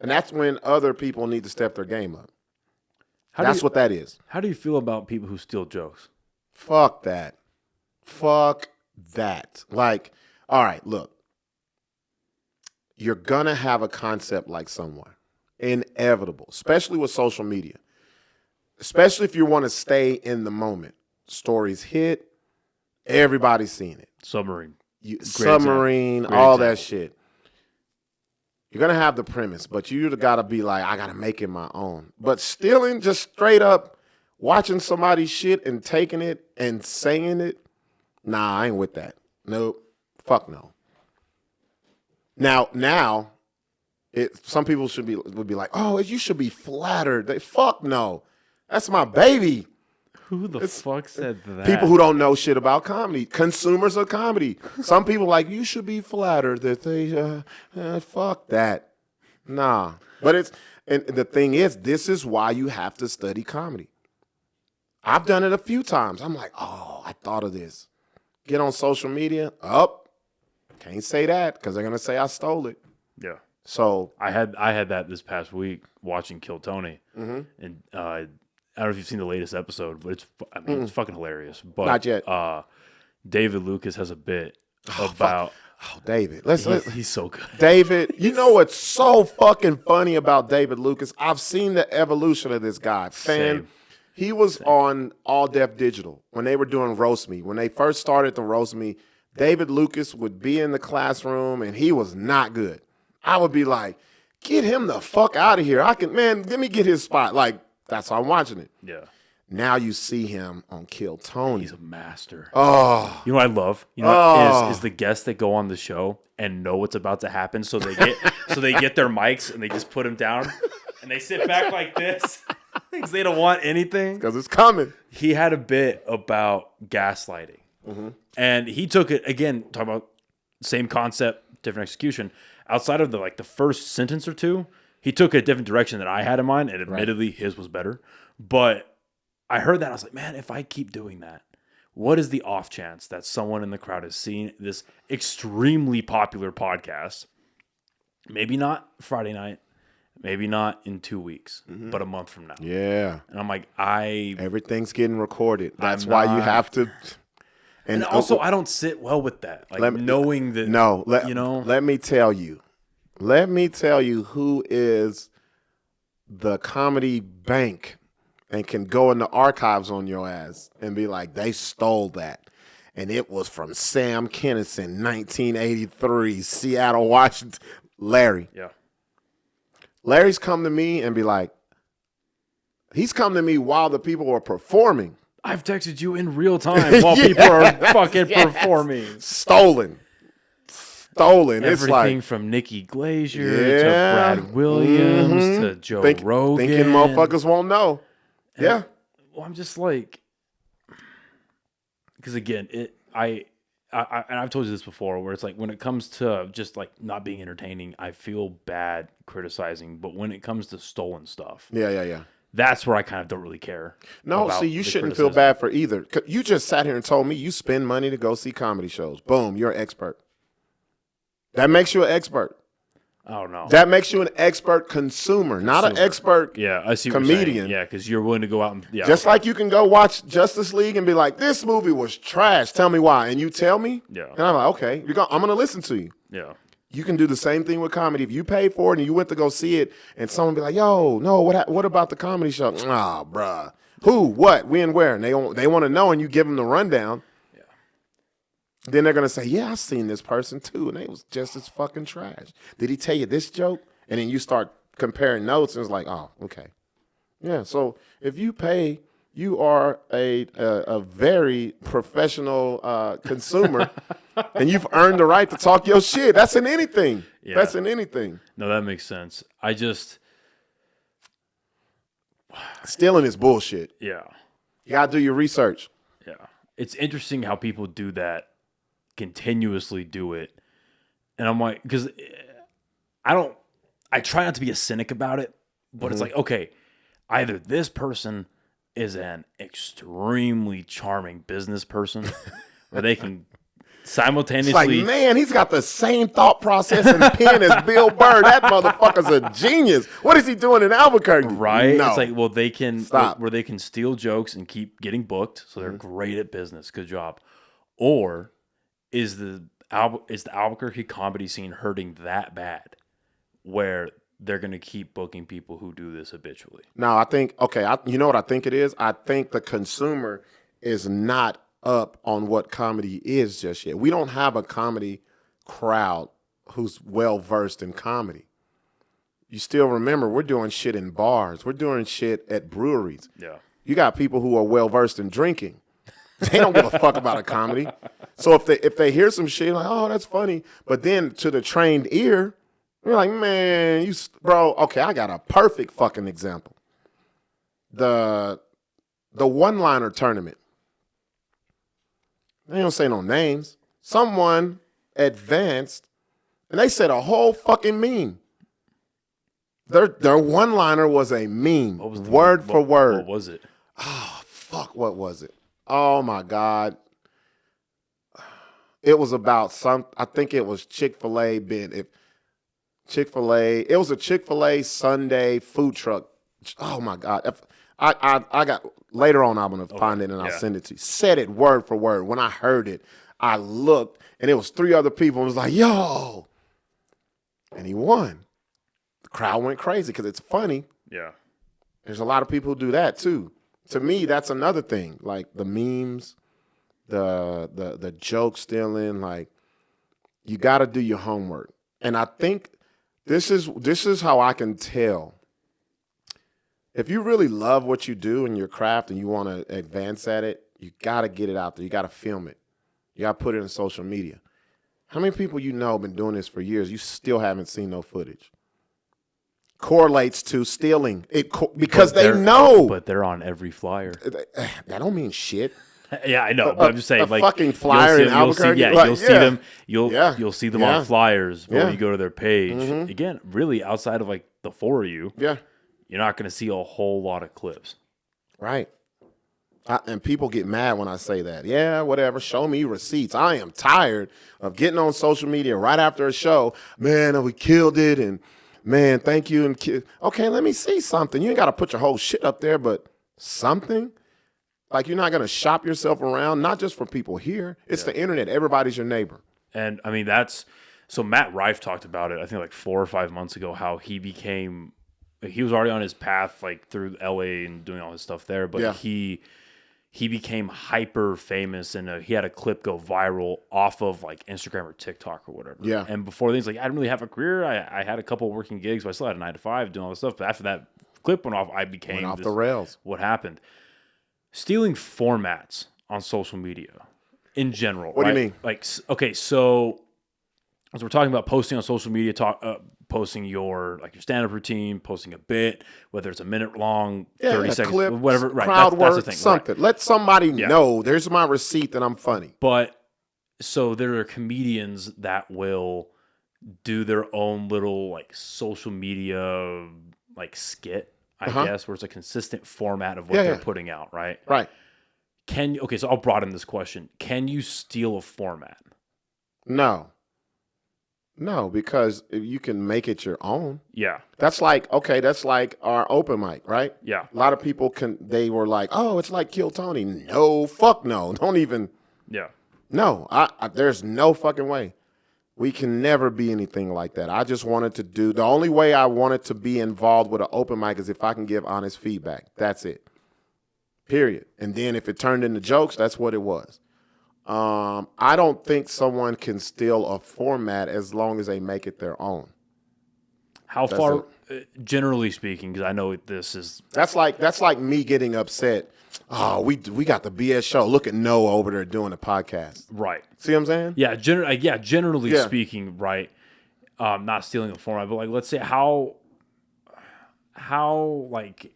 and that's when other people need to step their game up. That's what that is. How do you feel about people who steal jokes? Fuck that. Fuck that. Like, all right, look. You're going to have a concept like someone. Inevitable. Especially with social media. Especially if you want to stay in the moment. Stories hit. Everybody's seen it. Submarine, all that shit. You're going to have the premise, but you got to be like, I got to make it my own. But stealing, just straight up watching somebody's shit and taking it and saying it, nah, I ain't with that. Nope. Fuck no. Now, some people would be like, oh, you should be flattered. Fuck no. That's my baby. Who the fuck said that? People who don't know shit about comedy. Consumers of comedy. Some people like, you should be flattered that they, fuck that. Nah. And the thing is, this is why you have to study comedy. I've done it a few times. I'm like, oh, I thought of this. Get on social media. Can't say that because they're going to say I stole it. Yeah. So I had that this past week watching Kill Tony. And I don't know if you've seen the latest episode, but it's fucking hilarious. But not yet. David Lucas has a bit about... David. He's so good. David, you know what's so fucking funny about David Lucas? I've seen the evolution of this guy. Same. He was on All Def Digital when they were doing Roast Me. When they first started the Roast Me, David Lucas would be in the classroom and he was not good. I would be like, get him the fuck out of here. Let me get his spot. Like, that's how I'm watching it. Yeah. Now you see him on Kill Tony. He's a master. Oh. You know what I love? You know is the guests that go on the show and know what's about to happen, so they get their mics and they just put them down and they sit back like this because they don't want anything. Because it's coming. He had a bit about gaslighting. And he took it, again, talking about same concept, different execution. Outside of the first sentence or two, he took a different direction than I had in mind, and admittedly his was better. But I heard that, I was like, man, if I keep doing that, what is the off chance that someone in the crowd has seen this extremely popular podcast? Maybe not Friday night, maybe not in 2 weeks, but a month from now. Yeah. And I'm like, everything's getting recorded. That's why you have to. And also, I don't sit well with that. Knowing that. No, let me tell you. Let me tell you who is the comedy bank and can go in the archives on your ass and be like, they stole that. And it was from Sam Kinison, 1983, Seattle, Washington. Larry. Yeah. Larry's come to me and be like, he's come to me while the people were performing. I've texted you in real time while people are fucking performing. Stolen. Everything It's like from Nikki Glazier to Brad Williams to Joe Rogan. Thinking motherfuckers won't know. And, well, I'm just like, because again, and I've told you this before, where it's like when it comes to just like not being entertaining, I feel bad criticizing, but when it comes to stolen stuff, that's where I kind of don't really care. No, see, you shouldn't feel bad for either. You just sat here and told me you spend money to go see comedy shows. Boom, you're an expert. That makes you an expert. I don't know. That makes you an expert consumer, not an expert I see comedian. Yeah, because you're willing to go out and just like you can go watch Justice League and be like, this movie was trash. Tell me why. And you tell me. Yeah. And I'm like, okay, I'm going to listen to you. Yeah. You can do the same thing with comedy. If you paid for it and you went to go see it and someone be like, yo, no, what about the comedy show? Ah, bruh. Who, what, when, where? And they want to know and you give them the rundown. Yeah. Then they're going to say, yeah, I seen this person too. And they was just as fucking trash. Did he tell you this joke? And then you start comparing notes and it's like, oh, okay. Yeah, so if you pay, you are a very professional consumer and you've earned the right to talk your shit. That's in anything. Yeah. That's in anything. No, that makes sense. Stealing is bullshit. Yeah. You got to do your research. Yeah. It's interesting how people do that, continuously do it. And I'm like, because I try not to be a cynic about it, but it's like, okay, either this person is an extremely charming business person where they can simultaneously. It's like, man, he's got the same thought process and pen as Bill Burr. That motherfucker's a genius. What is he doing in Albuquerque? Right? No. It's like, well, they can steal jokes and keep getting booked, so they're great at business. Good job. Or is the Albuquerque comedy scene hurting that bad where they're going to keep booking people who do this habitually? No, I think, you know what I think it is? I think the consumer is not up on what comedy is just yet. We don't have a comedy crowd who's well-versed in comedy. You still remember, we're doing shit in bars. We're doing shit at breweries. Yeah. You got people who are well-versed in drinking. They don't give a fuck about a comedy. So if they hear some shit, like, oh, that's funny. But then to the trained ear, you're like, man, bro, okay, I got a perfect fucking example. The one-liner tournament. They don't say no names. Someone advanced, and they said a whole fucking meme. Their one-liner was a meme, word for word. What was it? Oh, fuck, what was it? Oh my God. It was about I think it was Chick-fil-A it was a Chick-fil-A Sunday food truck. Oh my God. I got, later on I'm going to find it and I'll send it to you. Said it word for word. When I heard it, I looked and it was 3 other people and was like, yo. And he won. The crowd went crazy because it's funny. Yeah. There's a lot of people who do that too. To me, that's another thing. Like the memes, the joke stealing, like you got to do your homework. And I think this is how I can tell. If you really love what you do in your craft and you want to advance at it, you got to get it out there. You got to film it. You got to put it in social media. How many people you know have been doing this for years, you still haven't seen no footage? Correlates to stealing because they know. But they're on every flyer. That don't mean shit. Yeah, I know. But I'm just saying, a like fucking flyer in Albuquerque. You'll see them. You'll see them on flyers. But when you go to their page, again, really outside of like the 4 of you, you're not going to see a whole lot of clips. Right. And people get mad when I say that. Yeah, whatever. Show me receipts. I am tired of getting on social media right after a show. Man, we killed it, and man, thank you. And okay, let me see something. You ain't got to put your whole shit up there, but something. Like you're not going to shop yourself around, not just for people here. It's the internet. Everybody's your neighbor. And I mean, so Matt Rife talked about it, I think like 4 or 5 months ago, how he was already on his path like through LA and doing all his stuff there, but he became hyper famous and he had a clip go viral off of like Instagram or TikTok or whatever. Yeah. And before things like I didn't really have a career. I had a couple of working gigs, but I still had a 9 to 5 doing all this stuff. But after that clip went off, I became went off the rails. What happened? Stealing formats on social media in general. What do you mean? Like, okay, so as we're talking about posting on social media, posting your stand-up routine, posting a bit, whether it's a minute long, 30 seconds, clip, whatever. Right, crowd work, that's the thing. Something. Right. Let somebody know. There's my receipt that I'm funny. But so there are comedians that will do their own little like social media like skit. I guess, where it's a consistent format of what they're putting out, right? Right. So I'll broaden this question. Can you steal a format? No, because you can make it your own. Yeah. That's like our open mic, right? Yeah. A lot of people they were like, oh, it's like Kill Tony. No, fuck no. Don't even. Yeah. No, there's no fucking way. We can never be anything like that. I just wanted to the only way I wanted to be involved with an open mic is if I can give honest feedback. That's it. Period. And then if it turned into jokes, that's what it was. I don't think someone can steal a format as long as they make it their own. How far, generally speaking, because I know this is... That's like me getting upset. Oh, we got the BS show. Look at Noah over there doing a podcast. Right. See what I'm saying? Yeah, generally speaking, right. Not stealing the format, but like, let's say how like...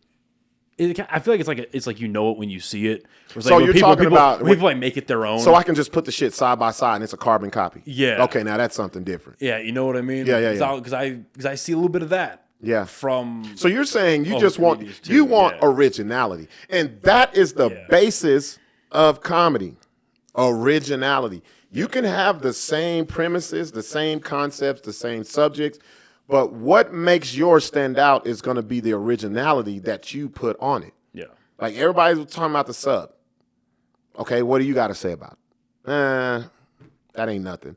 I feel like it's like you know it when you see it. So you're talking about people like make it their own. So I can just put the shit side by side and it's a carbon copy. Yeah. Okay, now that's something different. Yeah, you know what I mean? Yeah. Because I see a little bit of that. Yeah. From so you're saying you just want originality, and that is the basis of comedy. Originality. You can have the same premises, the same concepts, the same subjects, but what makes yours stand out is going to be the originality that you put on it. Yeah. Like everybody's talking about the sub. Okay, what do you got to say about it? That ain't nothing.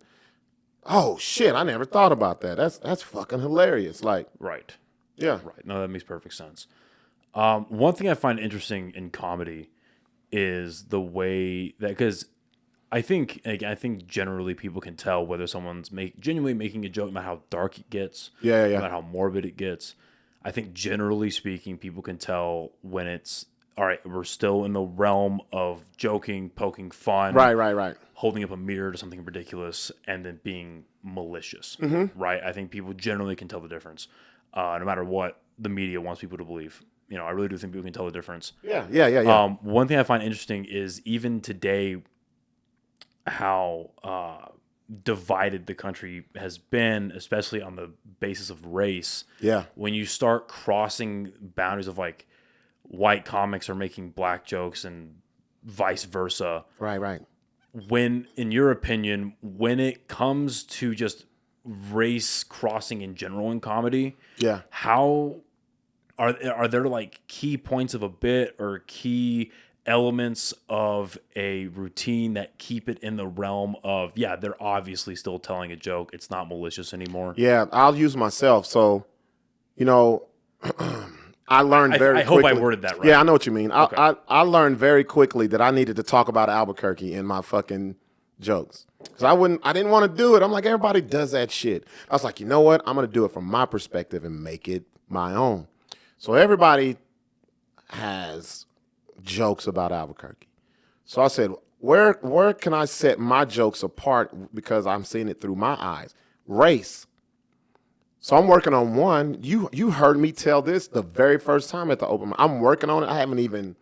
Oh shit, I never thought about that. That's fucking hilarious. Like, right. Yeah. Right. No, that makes perfect sense. One thing I find interesting in comedy is the way that, because I think generally people can tell whether someone's genuinely making a joke, about how dark it gets, about how morbid it gets. I think generally speaking, people can tell when it's all right. We're still in the realm of joking, poking fun, right, holding up a mirror to something ridiculous, and then being malicious, right? I think people generally can tell the difference, no matter what the media wants people to believe. You know, I really do think people can tell the difference. Yeah. One thing I find interesting is even today, how divided the country has been, especially on the basis of race. Yeah. When you start crossing boundaries of like white comics are making black jokes and vice versa. Right. When, in your opinion, when it comes to just race crossing in general in comedy, how are there like key points of a bit or key elements of a routine that keep it in the realm of, yeah, they're obviously still telling a joke, it's not malicious anymore? Yeah, I'll use myself. So, you know, I learned very quickly. I hope I worded that right. Yeah, I know what you mean. Okay. I learned very quickly that I needed to talk about Albuquerque in my fucking jokes. Because I didn't want to do it. I'm like, everybody does that shit. I was like, you know what? I'm going to do it from my perspective and make it my own. So everybody has jokes about Albuquerque. So I said, where can I set my jokes apart because I'm seeing it through my eyes? Race. So I'm working on one. You heard me tell this the very first time at the open mic. I'm working on it. I haven't even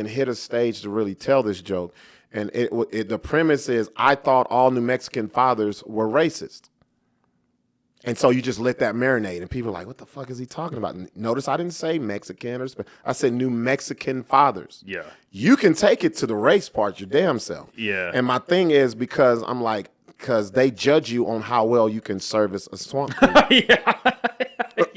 hit a stage to really tell this joke. And the premise is I thought all New Mexican fathers were racist. And so you just let that marinate, and people are like, what the fuck is he talking about? And notice I didn't say Mexican or Spanish. I said New Mexican fathers. Yeah. You can take it to the race part your damn self. Yeah. And my thing is because they judge you on how well you can service a swamp cooler. Yeah.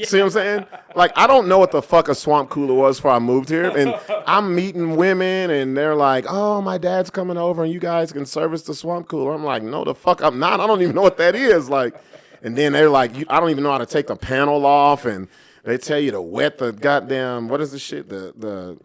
See what I'm saying? Like, I don't know what the fuck a swamp cooler was before I moved here. And I'm meeting women, and they're like, oh, my dad's coming over, and you guys can service the swamp cooler. I'm like, no, the fuck I'm not. I don't even know what that is. Like, and then they're like, I don't even know how to take the panel off, and they tell you to wet the goddamn, what is the shit? The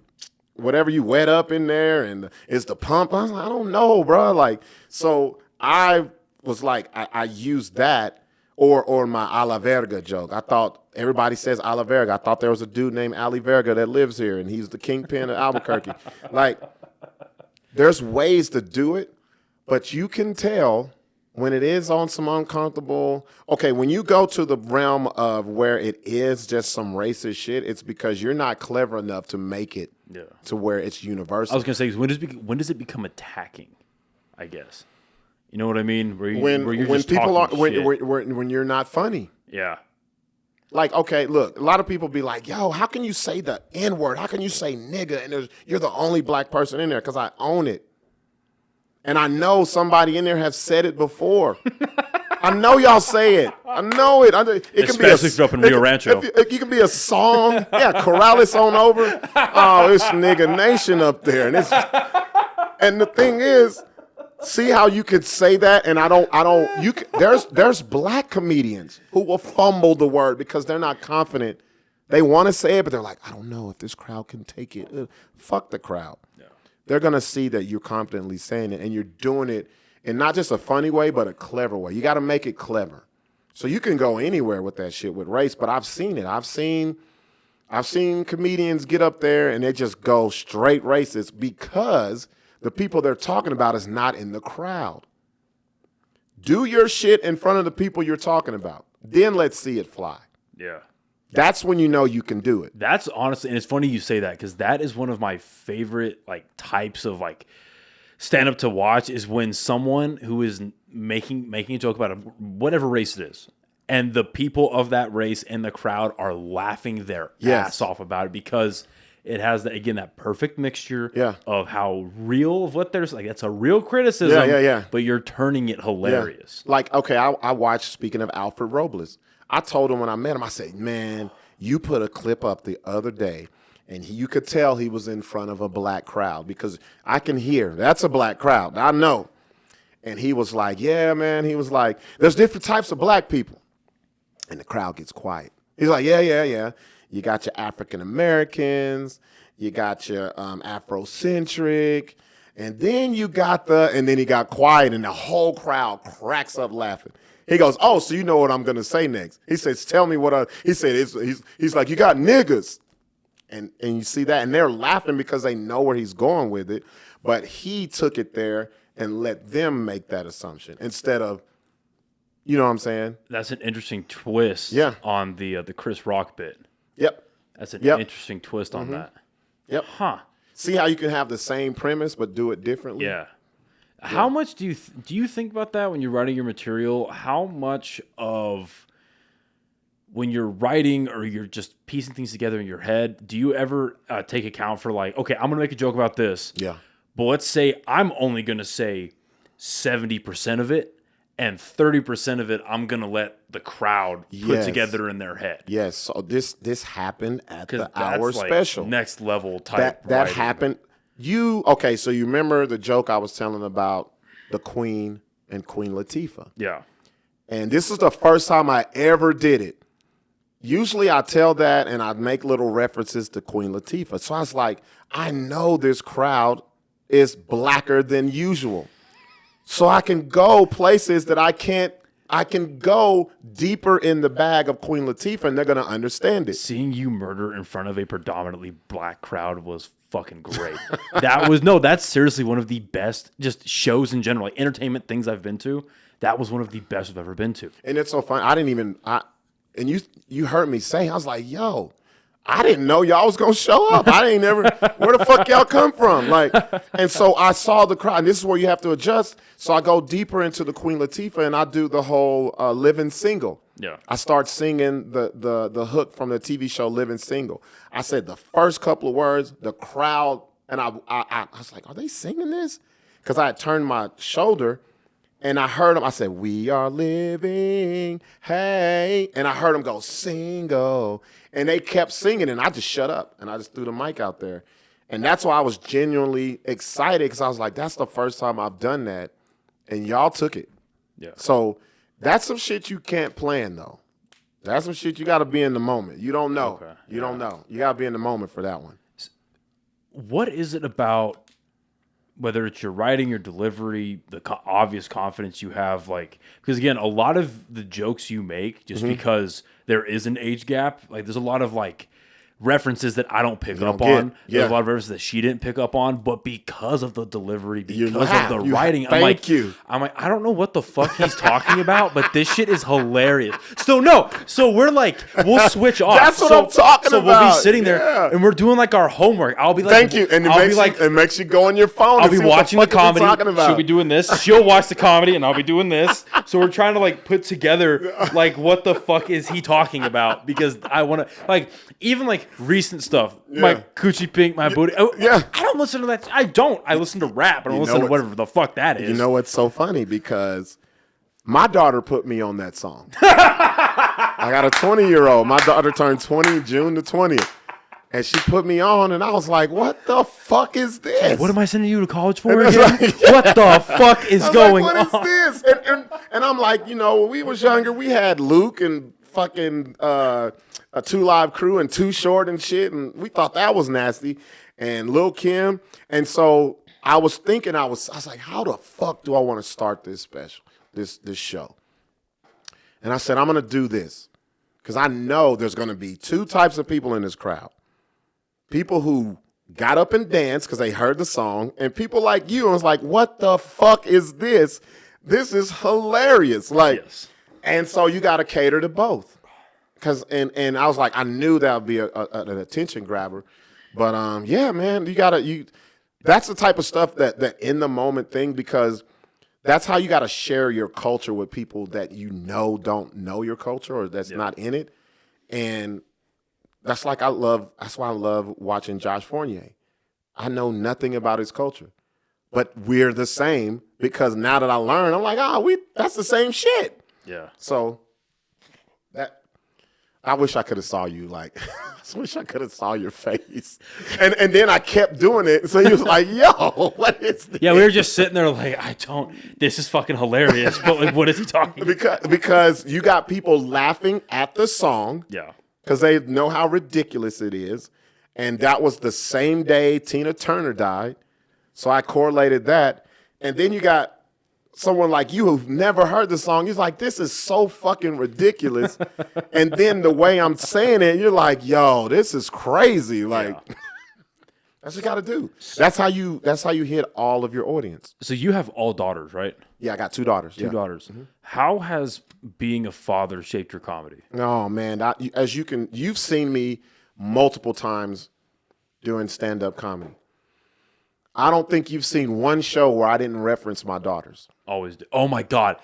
whatever you wet up in there, and it's the pump. I was like, I don't know, bro. Like, so I was like, I used that, or my a la verga joke. I thought everybody says a la verga. I thought there was a dude named Ali Verga that lives here, and he's the kingpin of Albuquerque. Like, there's ways to do it, but you can tell when it is on some uncomfortable, okay, when you go to the realm of where it is just some racist shit, it's because you're not clever enough to make it to where it's universal. I was going to say, when does it become attacking, I guess? You know what I mean? When you're not funny. Yeah. Like, okay, look, a lot of people be like, yo, how can you say the N-word? How can you say nigga? And you're the only black person in there, because I own it. And I know somebody in there has said it before. I know y'all say it. I know it. It can be especially if you're up in Rio Rancho. You can be a song. Yeah, Corrales on over. Oh, it's nigga nation up there. And the thing is, see how you could say that, and there's black comedians who will fumble the word because they're not confident. They want to say it, but they're like, I don't know if this crowd can take it. Fuck the crowd. Yeah. They're going to see that you're confidently saying it, and you're doing it in not just a funny way, but a clever way. You got to make it clever. So you can go anywhere with that shit with race, but I've seen it. I've seen comedians get up there and they just go straight racist because the people they're talking about is not in the crowd. Do your shit in front of the people you're talking about. Then let's see it fly. Yeah. That's when you know you can do it. That's honestly, and it's funny you say that because that is one of my favorite types of stand up to watch is when someone who is making a joke about whatever race it is, and the people of that race and the crowd are laughing their ass off about it because it has that perfect mixture of how real of what there's that's a real criticism. Yeah. But you're turning it hilarious. Yeah. Okay, I watched, speaking of Alfred Robles, I told him when I met him, I said, man, you put a clip up the other day and you could tell he was in front of a black crowd because I can hear that's a black crowd. I know. And he was like, yeah, man. He was like, there's different types of black people. And the crowd gets quiet. He's like, yeah. You got your African Americans, you got your Afrocentric, and then you got and then he got quiet and the whole crowd cracks up laughing. He goes, oh, so you know what I'm going to say next. He says, tell me what he said, he's like, you got niggas. And you see that, and they're laughing because they know where he's going with it, but he took it there and let them make that assumption instead of, you know what I'm saying? That's an interesting twist on the Chris Rock bit. Yep. That's an interesting twist on that. Yep. Huh. See how you can have the same premise but do it differently? Yeah. How much do you think about that when you're writing your material? How much of when you're writing or you're just piecing things together in your head, do you ever take account for like, okay, I'm going to make a joke about this. Yeah. But let's say I'm only going to say 70% of it, and 30% of it I'm going to let the crowd put together in their head. Yes. So this happened at the that's hour like special. Next level type That happened. So you remember the joke I was telling about the Queen and Queen Latifah? Yeah. And this is the first time I ever did it. Usually I tell that and I make little references to Queen Latifah. So I was like, I know this crowd is blacker than usual. So I can go places that I can go deeper in the bag of Queen Latifah and they're going to understand it. Seeing you murder in front of a predominantly black crowd was fucking great. That's seriously one of the best just shows in general, like entertainment things I've been to. That was one of the best I've ever been to. And it's so funny. And you heard me say, I was like, yo, I didn't know y'all was gonna show up. I didn't ever. Where the fuck y'all come from? Like, and so I saw the crowd. And this is where you have to adjust. So I go deeper into the Queen Latifah, and I do the whole Living Single. Yeah. I start singing the hook from the TV show Living Single. I said the first couple of words, the crowd, and I was like, are they singing this? Because I had turned my shoulder. And I heard him, I said, we are living, hey. And I heard him go, single. And they kept singing, and I just shut up. And I just threw the mic out there. And that's why I was genuinely excited, because I was like, that's the first time I've done that. And y'all took it. Yeah. So that's some shit you can't plan, though. That's some shit you got to be in the moment. You don't know. Okay. You don't know. You got to be in the moment for that one. What is it about, whether it's your writing, your delivery, the obvious confidence you have, like, because again, a lot of the jokes you make, just because there is an age gap, like there's a lot of like references that I don't pick up on. Yeah. There's a lot of references that she didn't pick up on, but because of the delivery, because of the You writing, laugh. Thank you. I'm like, I don't know what the fuck he's talking about, but this shit is hilarious. So we're like, we'll switch off. That's what I'm talking so about. We'll be sitting there and we're doing like our homework. I'll be like, Thank you. And it makes you go on your phone. I'll be watching the comedy. She'll She'll be doing this. She'll watch the comedy, and I'll be doing this. So we're trying to like put together like what the fuck is he talking about? Because I want to like even like recent stuff. My coochie pink, my booty. I don't listen to that. I don't. I listen to rap. I don't listen to whatever the fuck that is. You know what's so funny? Because my daughter put me on that song. I got a 20-year-old. My daughter turned 20 June the 20th. And she put me on, and I was like, what the fuck is this? What am I sending you to college for again? What the fuck is going on? What is this? And I'm like, you know, when we was younger, we had Luke and fucking a 2 Live Crew and Too Short and shit, and we thought that was nasty. And Lil Kim. And so I was thinking, I was like, how the fuck do I want to start this special, this show? And I said, I'm going to do this. Because I know there's going to be 2 types of people in this crowd. People who got up and danced because they heard the song, and people like you, and was like, what the fuck is this? This is hilarious. Like, and so you got to cater to both. And I was like, I knew that would be an attention grabber. But yeah, man, that's the type of stuff that in the moment thing, because that's how you got to share your culture with people that you know don't know your culture or that's not in it. And that's why I love watching Josh Fournier. I know nothing about his culture, but we're the same, because now that I learn, I'm like, that's the same shit. Yeah. So I wish I could have saw you, like, I wish I could have saw your face. And then I kept doing it. So he was like, yo, what is this? Yeah, we were just sitting there like, this is fucking hilarious. But like, what is he talking about? Because you got people laughing at the song. Yeah. Because they know how ridiculous it is. And that was the same day Tina Turner died. So I correlated that. And then you got someone like you who've never heard the song. He's like, this is so fucking ridiculous. And then the way I'm saying it, you're like, yo, this is crazy. Like, that's what you got to do. That's how you hit all of your audience. So you have all daughters, right? Yeah, I got 2 daughters. Two daughters. Mm-hmm. How has being a father shaped your comedy? Oh man, you've seen me multiple times doing stand-up comedy. I don't think you've seen one show where I didn't reference my daughters. Always do. Oh my God.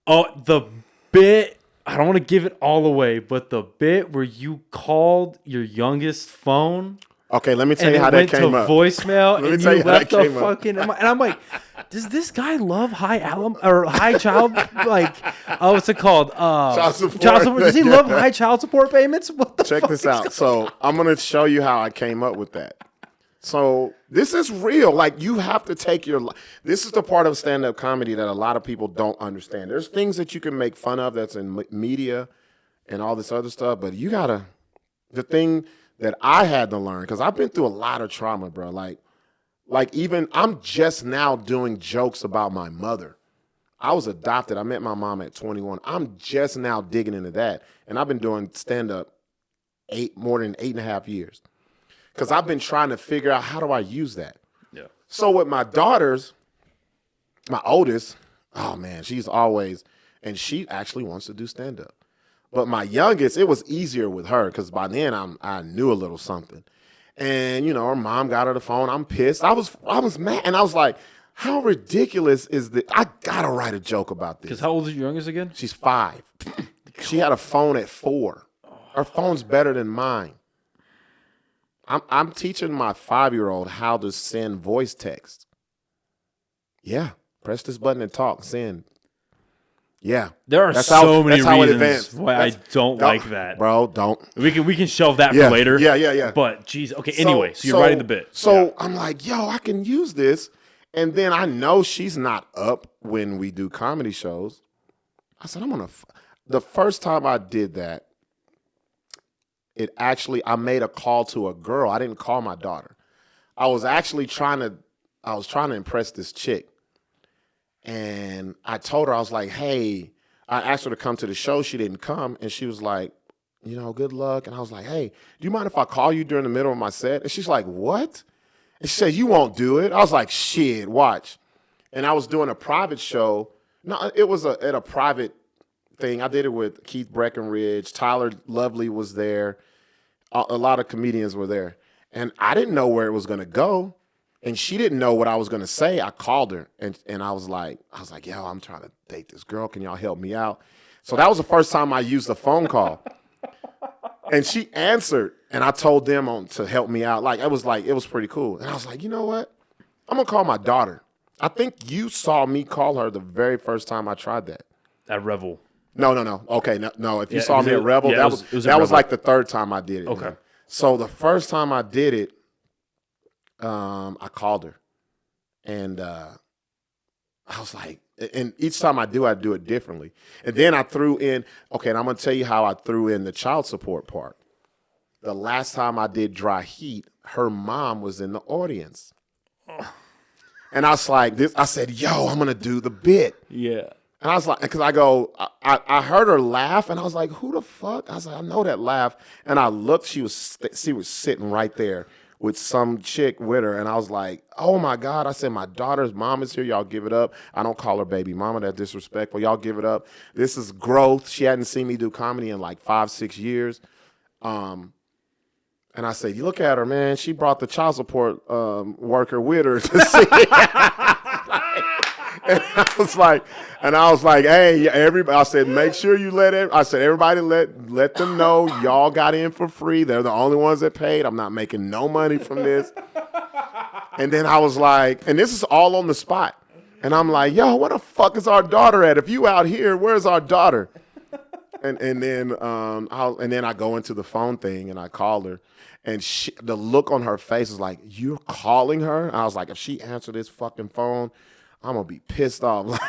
Oh, the bit I don't want to give it all away, but the bit where you called your youngest phone. Okay, let me tell And you how it that went came to up. voicemail, Let me and tell you you how that left a came up. fucking. And I'm like, does this guy love high child like? Oh, what's it called? Child support. Child support. Does he love high child support payments? What the Check fuck this is out. going So I'm gonna show you how I came up with that. So this is real. Like you have to take your. This is the part of stand-up comedy that a lot of people don't understand. There's things that you can make fun of that's in media and all this other stuff, but you gotta. The thing that I had to learn because I've been through a lot of trauma, bro. Like even I'm just now doing jokes about my mother. I was adopted. I met my mom at 21. I'm just now digging into that, and I've been doing stand-up more than 8.5 years. Because I've been trying to figure out how do I use that. Yeah. So with my daughters, my oldest, oh man, she's always, and she actually wants to do stand-up. But my youngest, it was easier with her because by then I knew a little something. And you know, her mom got her the phone. I'm pissed. I was mad, and I was like, how ridiculous is this? I gotta write a joke about this. Because how old is your youngest again? She's 5. She had a phone at 4. Her phone's better than mine. I'm teaching my 5-year-old how to send voice text. Yeah. Press this button and talk. Send. Yeah. There are many reasons why I don't like that. Bro, don't. We can shelve that for later. Yeah. But geez, okay. Anyway, so you're writing the bit. So I'm like, yo, I can use this. And then I know she's not up when we do comedy shows. I said, the first time I did that, I made a call to a girl. I didn't call my daughter. I was trying to impress this chick. And I told her, I was like, hey, I asked her to come to the show. She didn't come. And she was like, you know, good luck. And I was like, hey, do you mind if I call you during the middle of my set? And she's like, what? And she said, you won't do it. I was like, shit, watch. And I was doing a private show. No, it was at a private thing. I did it with Keith Breckenridge. Tyler Lovely was there. A lot of comedians were there. And I didn't know where it was going to go. And she didn't know what I was going to say. I called her and I was like, yo, I'm trying to date this girl. Can y'all help me out? So that was the first time I used a phone call. And she answered and I told them to help me out. It was pretty cool. And I was like, you know what? I'm going to call my daughter. I think you saw me call her the very first time I tried that. At Revel. No. Okay, no. If you saw me at Rebel, that was like the third time I did it. Okay. Man. So the first time I did it, I called her, and I was like, and each time I do it differently. And then I threw in, okay, and I'm gonna tell you how I threw in the child support part. The last time I did Dry Heat, her mom was in the audience, and I was like, I said, yo, I'm gonna do the bit. Yeah. And I was like, because I heard her laugh, and I was like, who the fuck? I was like, I know that laugh. And I looked, she was sitting right there with some chick with her. And I was like, oh my God. I said, my daughter's mom is here. Y'all give it up. I don't call her baby mama. That's disrespectful. Y'all give it up. This is growth. She hadn't seen me do comedy in like 5-6 years. And I said, you look at her, man. She brought the child support worker with her to see. And I was like, hey, everybody. I said, make sure you everybody let them know y'all got in for free. They're the only ones that paid. I'm not making no money from this. And then I was like, and this is all on the spot. And I'm like, yo, where the fuck is our daughter at? If you out here, where's our daughter? And then I go into the phone thing and I call her. And the look on her face is like, you're calling her? And I was like, if she answered this fucking phone, I'm going to be pissed off.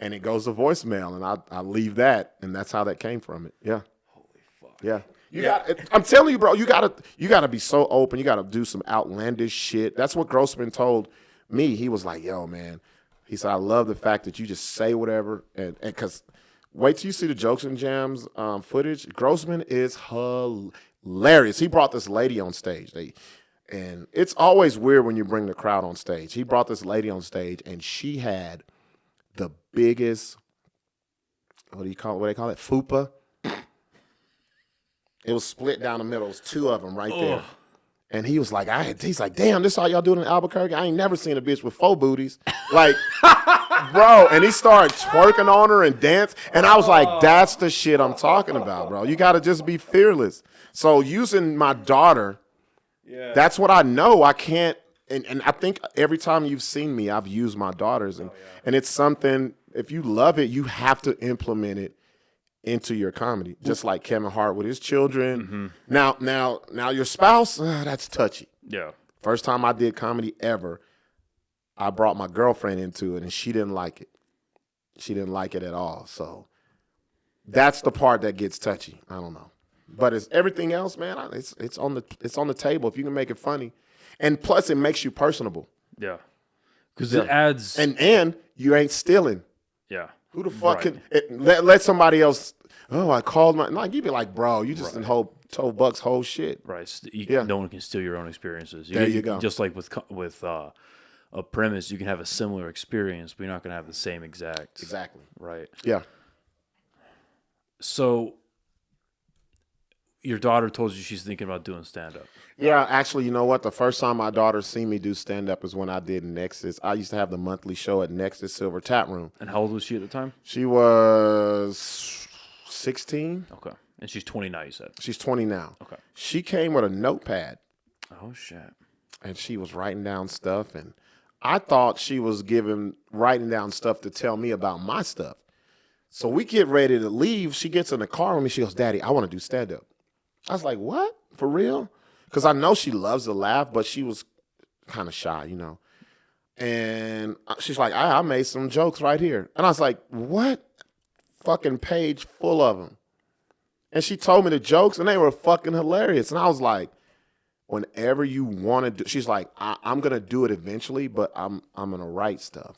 And it goes to voicemail, and I leave that, and that's how that came from it. Yeah. Holy fuck. Yeah. I'm telling you, bro, you gotta be so open. You got to do some outlandish shit. That's what Grossman told me. He was like, yo, man. He said, I love the fact that you just say whatever. And because wait till you see the Jokes and Jams footage. Grossman is hilarious. He brought this lady on stage. And it's always weird when you bring the crowd on stage. He brought this lady on stage, and she had the biggest, what they call it? Fupa. It was split down the middle. It was 2 of them right there. And he was like, he's like, damn, this all y'all doing in Albuquerque? I ain't never seen a bitch with 4 booties. Like, bro, and he started twerking on her and dance. And I was like, that's the shit I'm talking about, bro. You got to just be fearless. So using my daughter, that's what I know. I can't. And I think every time you've seen me, I've used my daughters. And it's something, if you love it, you have to implement it into your comedy. Just like Kevin Hart with his children. Now your spouse, that's touchy. Yeah. First time I did comedy ever, I brought my girlfriend into it, and she didn't like it. She didn't like it at all. So that's the part that gets touchy. I don't know. But it's everything else, man. It's on the table if you can make it funny. And plus, it makes you personable. Yeah, because it adds and you ain't stealing. Yeah, who the fuck can let somebody else? Oh, I called my. Like you be like, bro, you just told Buck's whole shit. Right. No one can steal your own experiences. There you go. Just like with a premise, you can have a similar experience, but you're not going to have the same exact. Exactly. Right. Yeah. So, your daughter told you she's thinking about doing stand-up. Yeah, actually, you know what? The first time my daughter seen me do stand-up is when I did Nexus. I used to have the monthly show at Nexus Silver Tap Room. And how old was she at the time? She was 16. Okay. And she's 20 now, you said? She's 20 now. Okay. She came with a notepad. Oh, shit. And she was writing down stuff. And I thought she was writing down stuff to tell me about my stuff. So we get ready to leave. She gets in the car with me. She goes, Daddy, I want to do stand-up. I was like, what? For real? Because I know she loves to laugh, but she was kind of shy, you know. And she's like, I made some jokes right here. And I was like, what? Fucking page full of them. And she told me the jokes, and they were fucking hilarious. And I was like, whenever you want to do, she's like, I'm going to do it eventually, but I'm going to write stuff.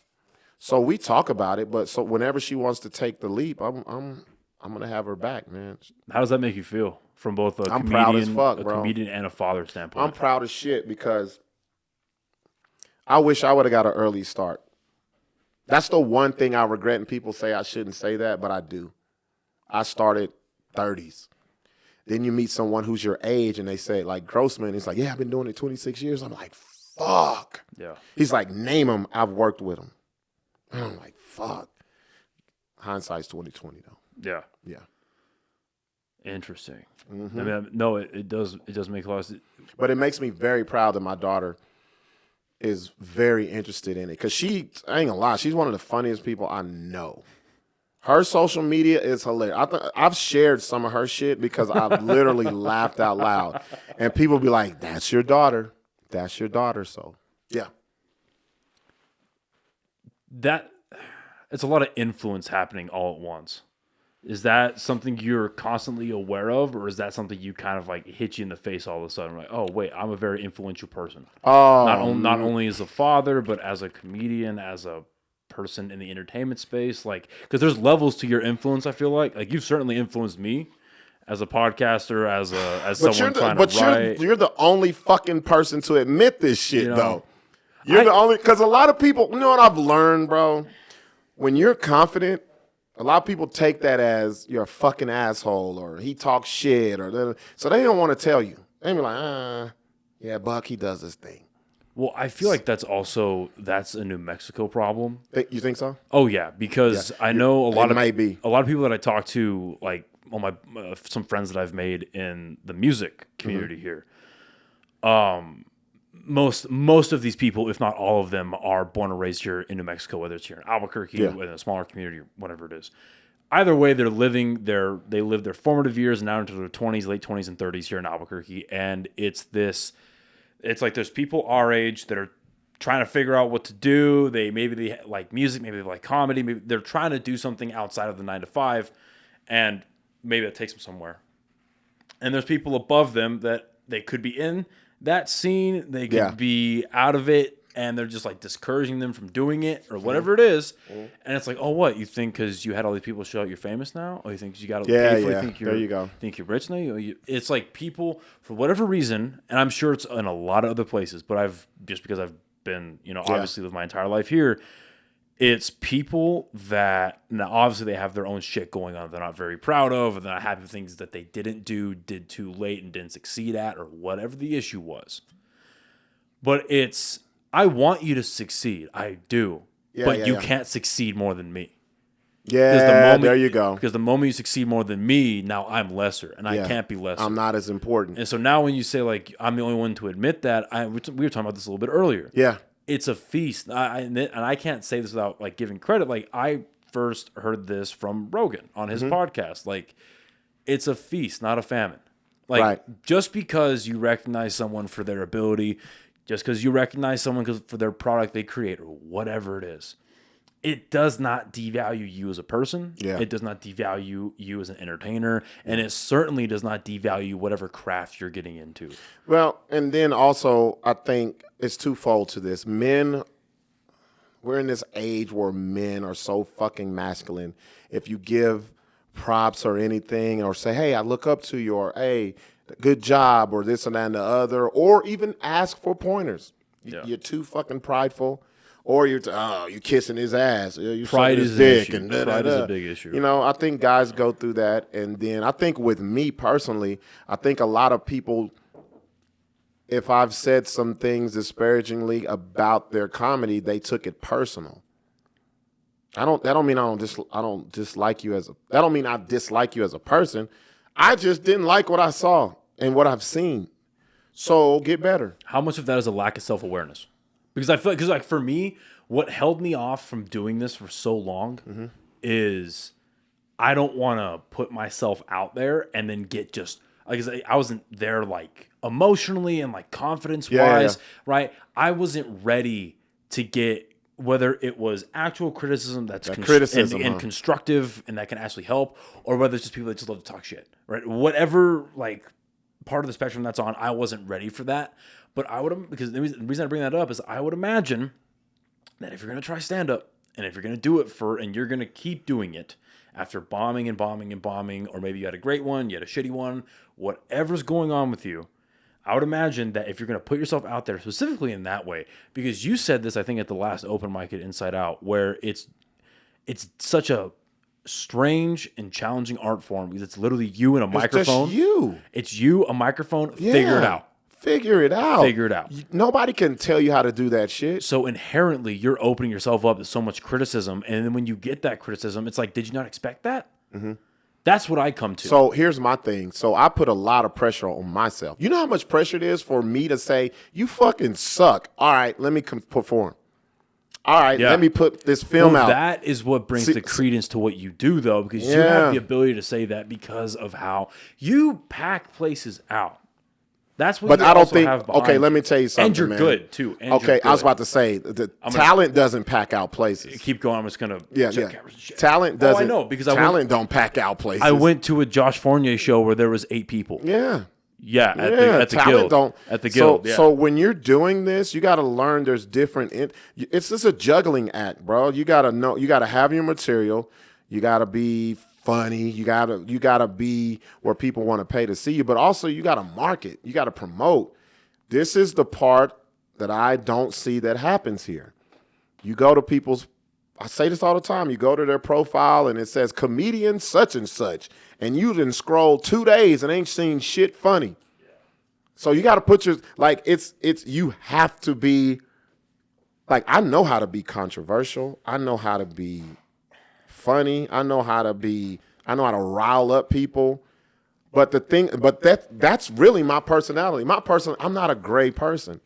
So we talk about it, but so whenever she wants to take the leap, I'm going to have her back, man. How does that make you feel? From both a comedian and a father standpoint. I'm proud as shit because I wish I would have got an early start. That's the one thing I regret, and people say I shouldn't say that, but I do. I started 30s. Then you meet someone who's your age, and they say, like Grossman, he's like, yeah, I've been doing it 26 years. I'm like, fuck. Yeah. He's like, name them. I've worked with them. And I'm like, fuck. Hindsight's 20/20 though. Yeah. Yeah. Interesting. Mm-hmm. I mean, no, it does make a lot of sense. But it makes me very proud that my daughter is very interested in it. Because I ain't gonna lie, she's one of the funniest people I know. Her social media is hilarious. I've shared some of her shit because I've literally laughed out loud. And people be like, that's your daughter. That's your daughter. So, yeah. It's a lot of influence happening all at once. Is that something you're constantly aware of, or is that something you kind of like hit you in the face all of a sudden? Like, oh wait, I'm a very influential person. Not only as a father, but as a comedian, as a person in the entertainment space. Like, because there's levels to your influence. I feel like you've certainly influenced me as a podcaster, as someone trying to write. You're the only fucking person to admit this shit, though. You're the only, because a lot of people, you know what I've learned, bro? When you're confident, a lot of people take that as you're a fucking asshole or he talks shit so they don't want to tell you. They be like, yeah, Buck, he does this thing. Well, I feel like that's a New Mexico problem. You think so? Oh yeah, because I know a lot of people that I talk to, like some friends that I've made in the music community here. Most of these people, if not all of them, are born and raised here in New Mexico, whether it's here in Albuquerque, in a smaller community, or whatever it is. Either way, they lived their formative years now into their 20s, late 20s and 30s here in Albuquerque. And it's like there's people our age that are trying to figure out what to do. Maybe they like music, maybe they like comedy, maybe they're trying to do something outside of the 9 to 5, and maybe that takes them somewhere. And there's people above them that they could be in that scene, they could be out of it, and they're just like discouraging them from doing it or whatever it is. And it's like, oh, what? You think because you had all these people show out you're famous now? Or you think you got to pay for it? There you go. Think you're rich now? It's like people, for whatever reason, and I'm sure it's in a lot of other places, but because I've been, obviously lived my entire life here, it's people that, now obviously they have their own shit going on they're not very proud of, or they're not happy with things that they didn't do, did too late, and didn't succeed at, or whatever the issue was. But I want you to succeed. I do. but you can't succeed more than me. Yeah, there you go. Because the moment you succeed more than me, now I'm lesser, and I can't be lesser. I'm not as important. And so now when you say, like, I'm the only one to admit that, we were talking about this a little bit earlier. Yeah. It's a feast. And I can't say this without, like, giving credit. Like, I first heard this from Rogan on his podcast. Like, it's a feast, not a famine. Like, just because you recognize someone for their ability, just because you recognize someone for their product they create, or whatever it is, it does not devalue you as a person. Yeah. It does not devalue you as an entertainer. And it certainly does not devalue whatever craft you're getting into. Well, and then also, I think it's twofold to this. Men, we're in this age where men are so fucking masculine. If you give props or anything, or say, hey, I look up to you, or hey, good job, or this and that and the other, or even ask for pointers. You're too fucking prideful. Or you're kissing his ass. You're Pride is his dick. Pride is a big issue. You know, I think guys go through that. And then I think with me personally, I think a lot of people, if I've said some things disparagingly about their comedy, they took it personal. That don't mean I don't dislike you as a, that don't mean I dislike you as a person. I just didn't like what I saw and what I've seen. So get better. How much of that is a lack of self-awareness? Because I feel like for me, what held me off from doing this for so long is I don't want to put myself out there and then get just, like, I wasn't there, like, emotionally and, like, confidence-wise, right? I wasn't ready to get, whether it was actual criticism that's and constructive and that can actually help, or whether it's just people that just love to talk shit, right? Whatever, like, part of the spectrum that's on, I wasn't ready for that. But I would, because the reason I bring that up is I would imagine that if you're going to try stand-up, and if you're going to do it and you're going to keep doing it after bombing and bombing and bombing, or maybe you had a great one, you had a shitty one, whatever's going on with you, I would imagine that if you're going to put yourself out there specifically in that way, because you said this, I think, at the last open mic at Inside Out, where it's such a strange and challenging art form, because it's literally you and a microphone. It's you, a microphone, figure it out. Figure it out. Figure it out. Nobody can tell you how to do that shit. So inherently, you're opening yourself up to so much criticism. And then when you get that criticism, it's like, did you not expect that? Mm-hmm. That's what I come to. So here's my thing. So I put a lot of pressure on myself. You know how much pressure it is for me to say, you fucking suck. All right, let me perform. All right, let me put this film out. That is what brings the credence to what you do, though, because you have the ability to say that because of how you pack places out. That's what. But I don't think. Okay, let me tell you something. And you're good too. Okay, I was about to say talent doesn't pack out places. Keep going. I'm just gonna. Talent doesn't. I know, because talent don't pack out places. I went to a Josh Fournier show where there was 8 people. Yeah, at the Guild. At the Guild. So when you're doing this, you got to learn there's different. It's just a juggling act, bro. You got to know. You got to have your material. You got to be funny. You gotta be where people want to pay to see you, but also you gotta market. You gotta promote. This is the part that I don't see that happens here. You go to people's, I say this all the time, you go to their profile and it says comedian such and such, and you didn't scroll 2 days and ain't seen shit funny. So you gotta put your, like, it's you have to be, like, I know how to be controversial. I know how to be funny. I know how to rile up people. But that's really my personality. I'm not a gray person.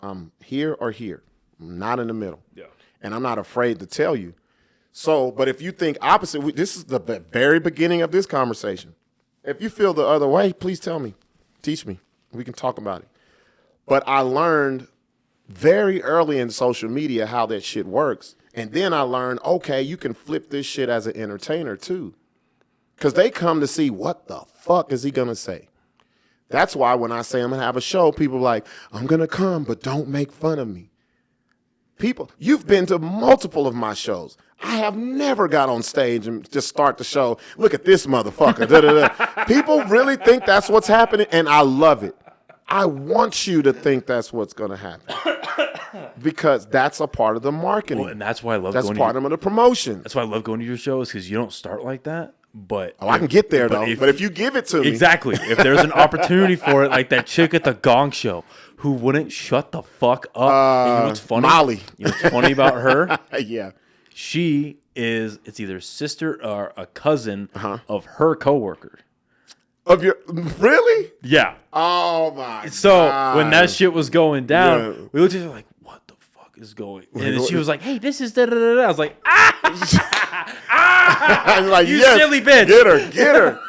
I'm here or here. I'm not in the middle. Yeah. And I'm not afraid to tell you. So, but if you think opposite, this is the very beginning of this conversation. If you feel the other way, please tell me. Teach me. We can talk about it. But I learned very early in social media how that shit works. And then I learned, okay, you can flip this shit as an entertainer too. Because they come to see, what the fuck is he going to say? That's why when I say I'm going to have a show, people are like, I'm going to come, but don't make fun of me. People, you've been to multiple of my shows. I have never got on stage and just start the show. Look at this motherfucker. Da, da, da. People really think that's what's happening, and I love it. I want you to think that's what's going to happen. Because that's a part of the marketing. Well, and that's why I love going to the promotion. That's why I love going to your shows, because you don't start like that. But I can get there though. But if you give it to me, exactly, if there's an opportunity for it, like that chick at the Gong Show who wouldn't shut the fuck up. And you know what's funny? Molly. You know what's funny about her? Yeah. She is. It's either sister or a cousin of her coworker. Of your really? Yeah. Oh my. So God. when that shit was going down, Yeah. we looked at her like, "What the fuck is going?" And then she was like, "Hey, this is da da da da." I was like, I'm like, you yes, silly bitch. Get her.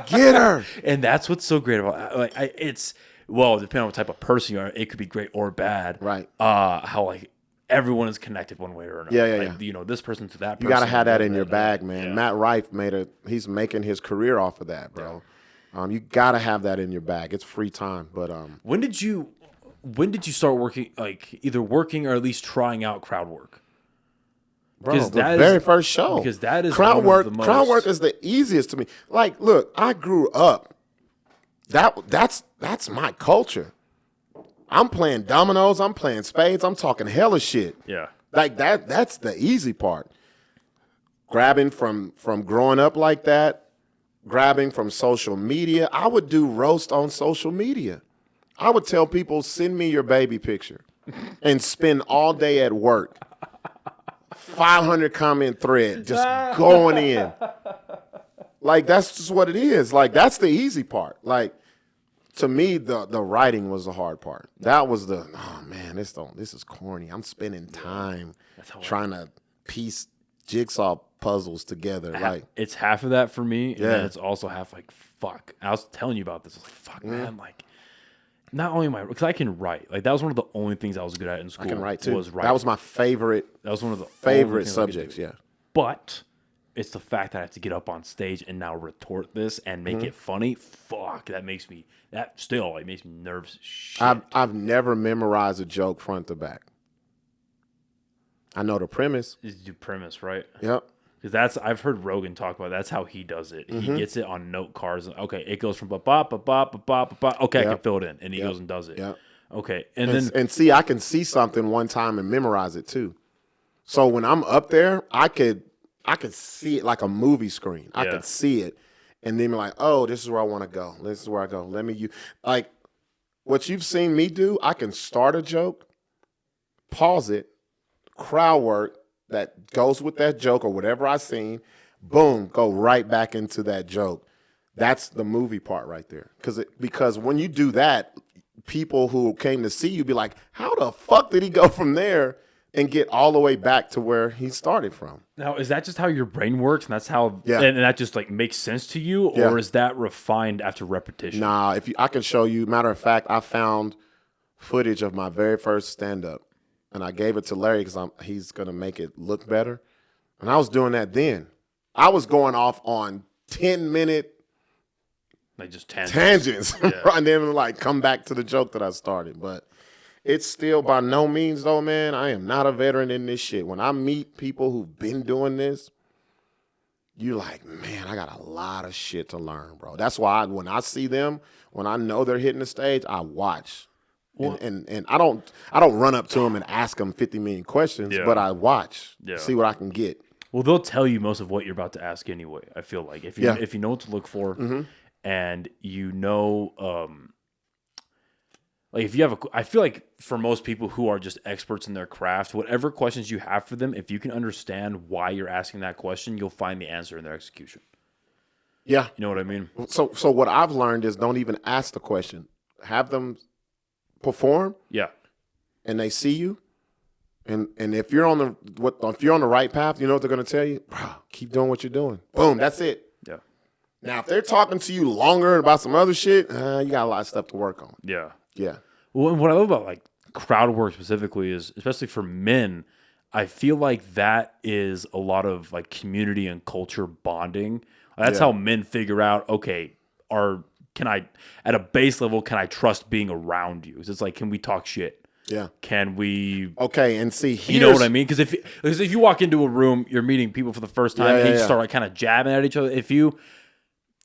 Get her. And that's what's so great about like it's well, depending on what type of person you are, it could be great or bad. Right. How like everyone is connected one way or another. Yeah. Like, you know, this person to that person. You got to have that in your bag, man. Yeah. Matt Rife he's making his career off of that, bro. You got to have that in your bag. It's free time. But when did you start working, like either working or at least trying out crowd work? bro, the very first show. Because that is crowd one work. of the most... Crowd work is the easiest to me. Like, look, I grew up. That's my culture. I'm playing dominoes. I'm playing spades. I'm talking hella shit. Yeah. Like that. That's the easy part. Grabbing from growing up like that. Grabbing from social media. I would do roast on social media. I would tell people, send me your baby picture, and spend all day at work. 500 comment thread, just going in. Like, that's just what it is. Like, that's the easy part. Like, to me, the writing was the hard part. That was the, oh man, this is corny. I'm spending time trying to piece jigsaw puzzles together. Like, it's half of that for me, and Yeah. then it's also half like, fuck. I was telling you about this. I was like, fuck, man, like, not only because I can write. Like, that was one of the only things I was good at in school. I can write too. Was writing. That was my favorite. That was one of the favorite only things I could subjects. do. Yeah. But it's the fact that I have to get up on stage and now retort this and make it funny. Fuck, that makes me makes me nervous as shit. I've never memorized a joke front to back. I know the premise. Is the premise, right? Yep. Because I've heard Rogan talk about that's how he does it. He gets it on note cards. Okay, it goes from ba ba ba ba ba ba ba ba. Okay, I can fill it in, and he goes and does it. Yep. Okay, And see, I can see something one time and memorize it too. So when I'm up there, I could see it like a movie screen. I could see it, and then be like, oh, this is where I want to go. This is where I go. Like what you've seen me do. I can start a joke, pause it, crowd work that goes with that joke or whatever I seen, boom, go right back into that joke. That's the movie part right there. Because when you do that, people who came to see you be like, how the fuck did he go from there and get all the way back to where he started from? now is that just how your brain works, and that's how, Yeah. and that just like makes sense to you, or Yeah. is that refined after repetition? Nah, I can show you. Matter of fact, I found footage of my very first stand-up, and I gave it to Larry because he's going to make it look better. And I was doing that then. I was going off on 10-minute Like just tangents. tangents. And then like come back to the joke that I started. But it's still by no means though, man. I am not a veteran in this shit. When I meet people who've been doing this, you like, man, I got a lot of shit to learn, bro. That's why when I see them, when I know they're hitting the stage, I watch. And I don't run up to them and ask them 50 million questions, but I watch, see what I can get. Well, they'll tell you most of what you're about to ask anyway. I feel like if you know what to look for, and you know, like if you have I feel like for most people who are just experts in their craft, whatever questions you have for them, if you can understand why you're asking that question, you'll find the answer in their execution. Yeah. You know what I mean? So what I've learned is don't even ask the question. Have them perform. Yeah. And they see you. And if you're on the right path, you know what they're gonna tell you? Bro, keep doing what you're doing. Boom, that's it. Yeah. Now if they're talking to you longer about some other shit, you got a lot of stuff to work on. Yeah. Yeah. Well, and what I love about like crowd work specifically is, especially for men, I feel like that is a lot of like community and culture bonding. That's how men figure out, okay, at a base level, can I trust being around you? It's like, can we talk shit? Yeah. Can we? Okay, and see, You know what I mean? Because if you walk into a room, you're meeting people for the first time, and you start like kind of jabbing at each other. If you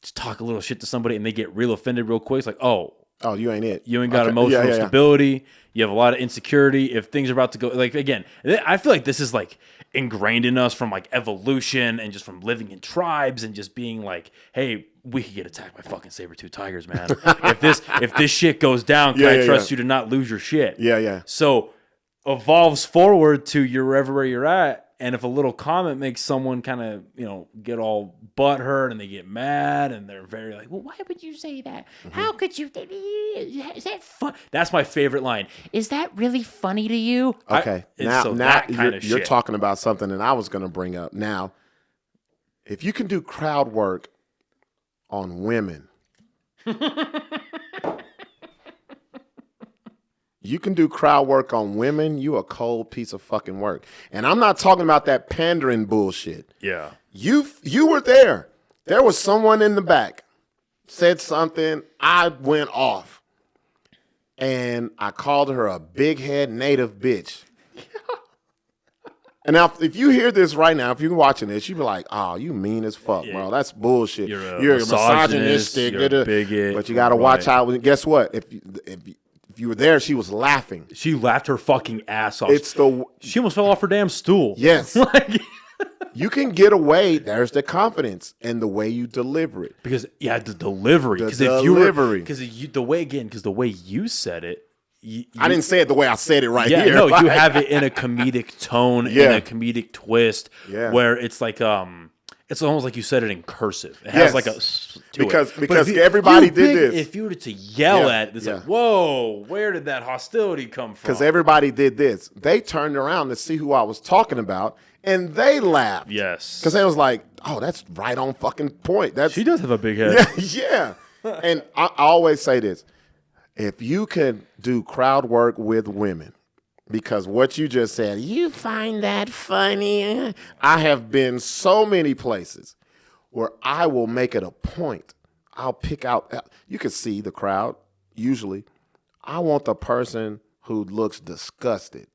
just talk a little shit to somebody and they get real offended real quick, it's like, oh, you ain't it. you ain't got emotional stability. You have a lot of insecurity. If things are about to go, like, again, I feel like this is like, ingrained in us from like evolution and just from living in tribes and just being like, hey, we could get attacked by fucking saber-tooth tigers, man. if this shit goes down, can I trust you to not lose your shit? Yeah. So evolves forward to wherever you're at. And if a little comment makes someone kind of, get all butthurt and they get mad and they're very like, well, why would you say that? How could you? Is that fun? That's my favorite line. Is that really funny to you? Okay. Now you're talking about something that I was going to bring up. Now, if you can do crowd work on women, you can do crowd work on women, you a cold piece of fucking work. And I'm not talking about that pandering bullshit. Yeah. You were there. There was someone in the back, said something, I went off. And I called her a big head native bitch. And now, if you hear this right now, if you're watching this, you be like, oh, you mean as fuck, bro. That's bullshit. You're a misogynistic. You're a bigot. But you got to watch out. Guess what? If you were there, she was laughing. She laughed her fucking ass off. She almost fell off her damn stool. Yes. You can get away. There's the confidence and the way you deliver it. Because the delivery. Because the way you said it. I didn't say it the way I said it here. No, you have it in a comedic tone, in a comedic twist, where it's like it's almost like you said it in cursive. It has like a because everybody did this. If you were to yell at it, it's like, whoa, where did that hostility come from? Because everybody did this. They turned around to see who I was talking about, and they laughed. Yes. Because they was like, oh, that's right on fucking point. She does have a big head. Yeah. And I always say this. If you can do crowd work with women, because what you just said, you find that funny. I have been so many places where I will make it a point. I'll pick out, you can see the crowd, usually. I want the person who looks disgusted.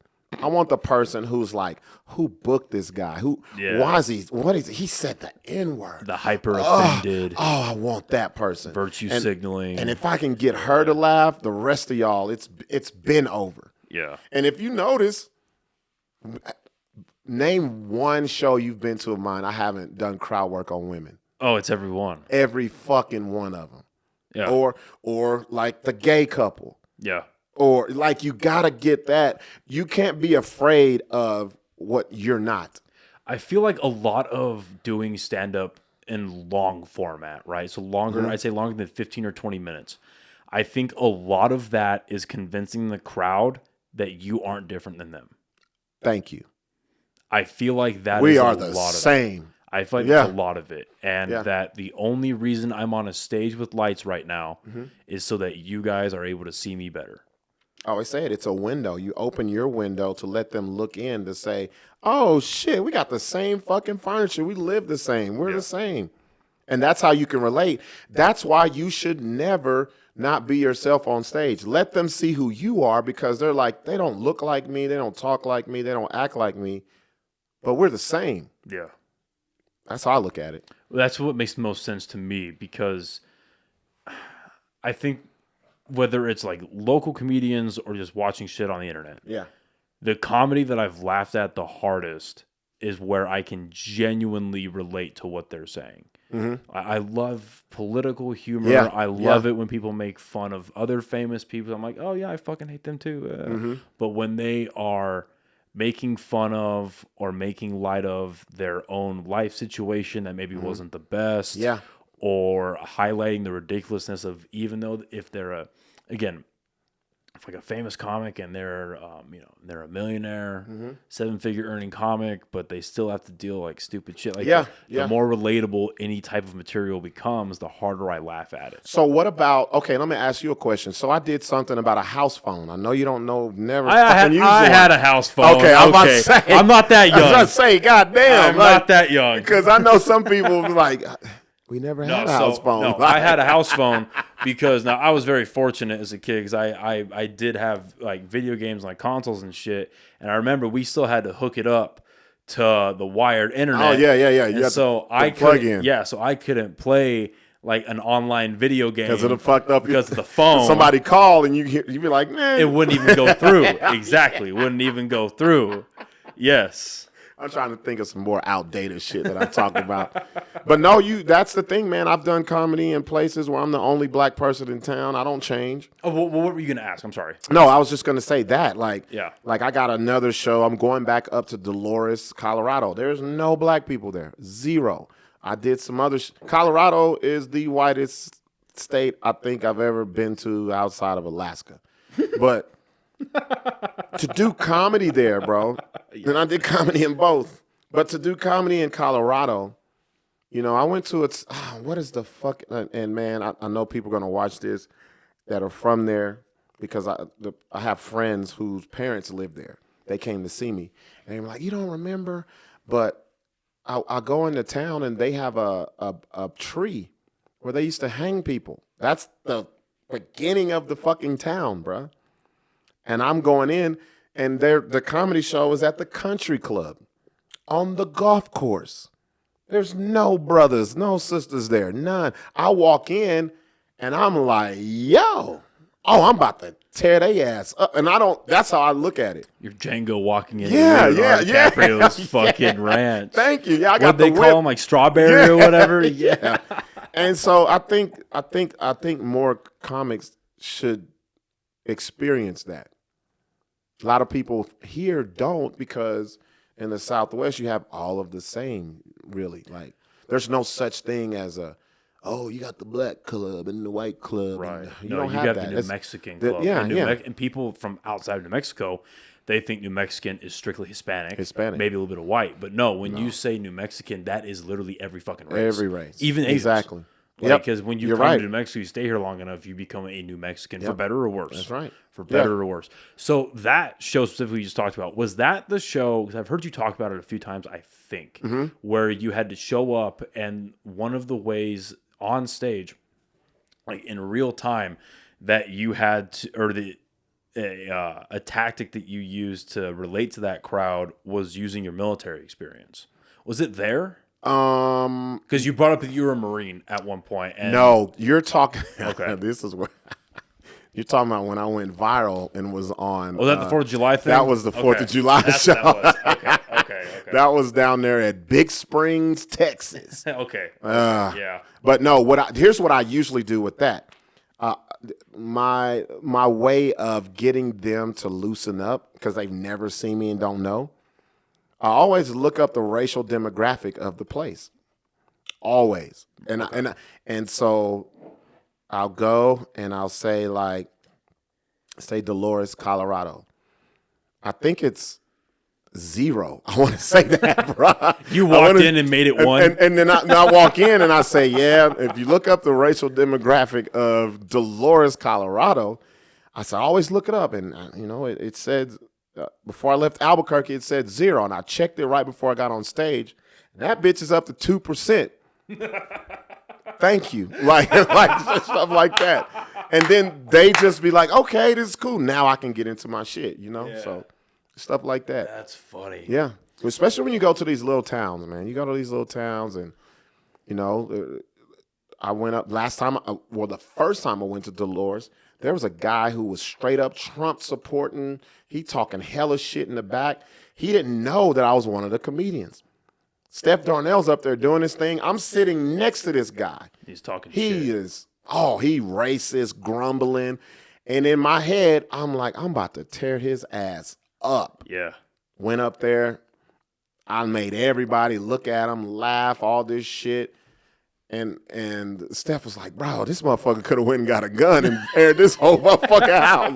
I want the person who's like, who booked this guy? Why is he said the N-word. The hyper offended. Oh, I want that person. Virtue signaling. And if I can get her to laugh, the rest of y'all, it's been over. Yeah. And if you notice, name one show you've been to of mine I haven't done crowd work on women. Oh, it's every one. Every fucking one of them. Yeah. Or like the gay couple. Yeah. Or like you gotta get that. You can't be afraid of what you're not. I feel like a lot of doing stand-up in long format, right? So longer, I'd say longer than 15 or 20 minutes. I think a lot of that is convincing the crowd that you aren't different than them. Thank you. I feel like that we is are a the lot same. of it. I feel like that's a lot of it. And that the only reason I'm on a stage with lights right now is so that you guys are able to see me better. I always say it's a window. You open your window to let them look in to say, oh, shit, we got the same fucking furniture. We live the same. We're the same. And that's how you can relate. That's why you should never not be yourself on stage. Let them see who you are because they're like, they don't look like me. They don't talk like me. They don't act like me. But we're the same. Yeah. That's how I look at it. Well, that's what makes the most sense to me because I think whether it's like local comedians or just watching shit on the internet. Yeah. The comedy that I've laughed at the hardest is where I can genuinely relate to what they're saying. I love political humor. Yeah. I love it when people make fun of other famous people. I'm like, oh yeah, I fucking hate them too. But when they are making fun of or making light of their own life situation that maybe wasn't the best. Yeah. Or highlighting the ridiculousness of even though if they're if like a famous comic and they're they're a millionaire, 7-figure earning comic, but they still have to deal like stupid shit. Like the more relatable any type of material becomes, the harder I laugh at it. So what about? Okay, let me ask you a question. So I did something about a house phone. I know you don't know. Never. I had a house phone. Okay, I'm about to say. I'm not that young. I was about to say, goddamn, I'm not that young because I know some people be like. We never had a house phone. No, I had a house phone because now I was very fortunate as a kid because I did have like video games like consoles and shit, and I remember we still had to hook it up to the wired internet. Oh yeah. And so I couldn't. Yeah, so I couldn't play like an online video game because it'll fucked up because of the phone. Somebody call and you'd be like, nah. It wouldn't even go through. Exactly, wouldn't even go through. Yes. I'm trying to think of some more outdated shit that I'm talking about. But no, that's the thing, man. I've done comedy in places where I'm the only black person in town. I don't change. Oh, well, what were you going to ask? I'm sorry. No, I was just going to say that. Like Yeah. like I got another show. I'm going back up to Dolores, Colorado. There's no black people there. Zero. I did some other Colorado is the whitest state I think I've ever been to outside of Alaska. But to do comedy there, bro, and I did comedy in both, but to do comedy in Colorado, you know, I went to what is the fuck? And man, I know people are going to watch this that are from there because I have friends whose parents live there. They came to see me, and they were like, you don't remember? But I go into town, and they have a tree where they used to hang people. That's the beginning of the fucking town, bro. And I'm going in, and the comedy show is at the country club on the golf course. There's no brothers, no sisters there, none. I walk in, and I'm like, yo, I'm about to tear their ass up. And that's how I look at it. You're Django walking in DiCaprio's fucking ranch. Thank you. Yeah, I What got they call them, like strawberry or whatever? Yeah. And so I think more comics should experience that. A lot of people here don't because in the Southwest you have all of the same, really. Like there's no such thing as you got the black club and the white club. Right. You No, don't you have got that. the New Mexican club. Yeah, and people from outside of New Mexico, they think New Mexican is strictly Hispanic. Maybe a little bit of white. But no, when you say New Mexican, that is literally every fucking race. Every race. Even Asians. Exactly. Because when you come to New Mexico, you stay here long enough, you become a New Mexican for better or worse. That's right. For better or worse. So that show specifically you just talked about, was that the show, because I've heard you talk about it a few times, I think, where you had to show up and one of the ways on stage, like in real time, that you had to, or a tactic that you used to relate to that crowd was using your military experience. Was it there? Because you brought up that you were a Marine at one point. And no, you're talking. Okay. This is what you're talking about when I went viral and was on. Was that the 4th of July thing? That was the 4th of July show. Okay. That was down there at Big Springs, Texas. Okay. Yeah. But no, here's what I usually do with that. My way of getting them to loosen up because they've never seen me and don't know. I always look up the racial demographic of the place. Always. And so I'll go and I'll say Dolores, Colorado. I think it's 0. I want to say that, bro. You walked in and made it 1. And then I walk in and I say, yeah, if you look up the racial demographic of Dolores, Colorado, I said, always look it up. And, it said, before I left Albuquerque, it said 0. And I checked it right before I got on stage. And that bitch is up to 2%. Thank you. Like stuff like that. And then they just be like, okay, this is cool. Now I can get into my shit, Yeah. So stuff like that. That's funny. Yeah. Especially when you go to these little towns, man. You go to these little towns and, I went up the first time I went to Dolores, there was a guy who was straight up Trump supporting. He talking hella shit in the back. He didn't know that I was one of the comedians. Steph Darnell's up there doing his thing. I'm sitting next to this guy. He's talking shit. He racist, grumbling. And in my head, I'm like, I'm about to tear his ass up. Yeah. Went up there. I made everybody look at him, laugh, all this shit. And Steph was like, bro, this motherfucker could have went and got a gun and aired this whole motherfucker out.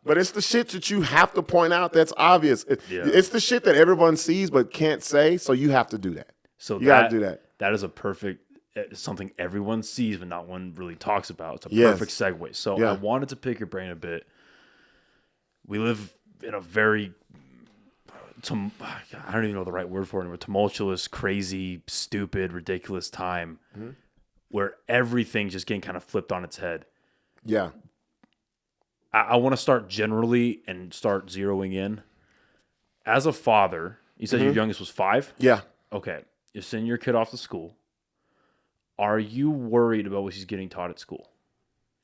But it's the shit that you have to point out that's obvious. It's the shit that everyone sees but can't say, so you have to do that. So you got to do that. That is a perfect, something everyone sees but not one really talks about. It's a perfect segue. So I wanted to pick your brain a bit. We live in a very, I don't even know the right word for it anymore, tumultuous, crazy, stupid, ridiculous time where everything's just getting kind of flipped on its head. Yeah. I want to start generally and start zeroing in. As a father, you said your youngest was 5? Yeah. Okay. You're sending your kid off to school. Are you worried about what she's getting taught at school?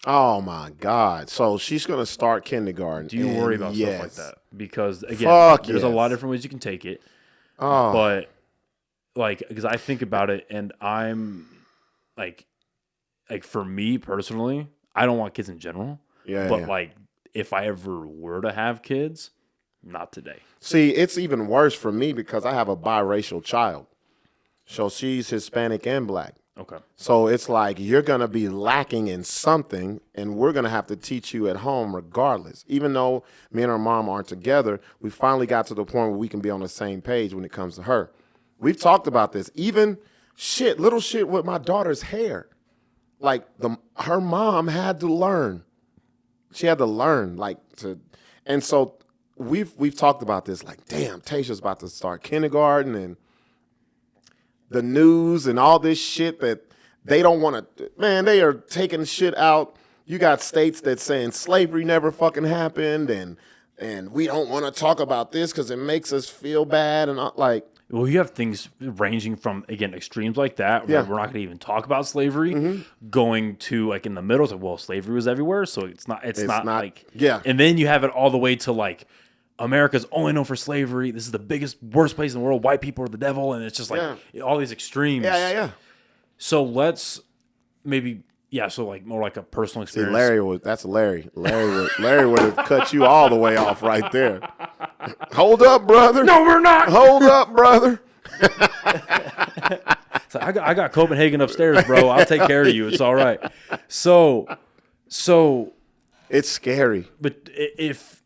Oh, my God. So she's going to start kindergarten. Do you worry about stuff like that? Because, again, there's a lot of different ways you can take it. Oh. But like, because I think about it, and I'm like for me personally, I don't want kids in general. Yeah. But like, if I ever were to have kids, not today. See, it's even worse for me because I have a biracial child. So she's Hispanic and black. Okay. So it's like you're going to be lacking in something, and we're going to have to teach you at home regardless. Even though me and her mom aren't together, we finally got to the point where we can be on the same page when it comes to her. We've talked about this. Even little shit with my daughter's hair. Like her mom had to learn. She had to learn and so we've talked about this. Like, damn, Tasha's about to start kindergarten and the news and all this shit that they don't want to, man, they are taking shit out. You got states that saying slavery never fucking happened and we don't want to talk about this because it makes us feel bad and like. Well, you have things ranging from, again, extremes like that, where we're not going to even talk about slavery, going to like in the middle, it's like, well, slavery was everywhere, so it's not like, and then you have it all the way to like, America's only known for slavery. This is the worst place in the world. White people are the devil. And it's just like all these extremes. Yeah. So let's maybe, so like more like a personal experience. See, that's Larry. Larry would have cut you all the way off right there. Hold up, brother. No, we're not. Hold up, brother. So I got Copenhagen upstairs, bro. I'll take care of you. It's all right. So it's scary. But if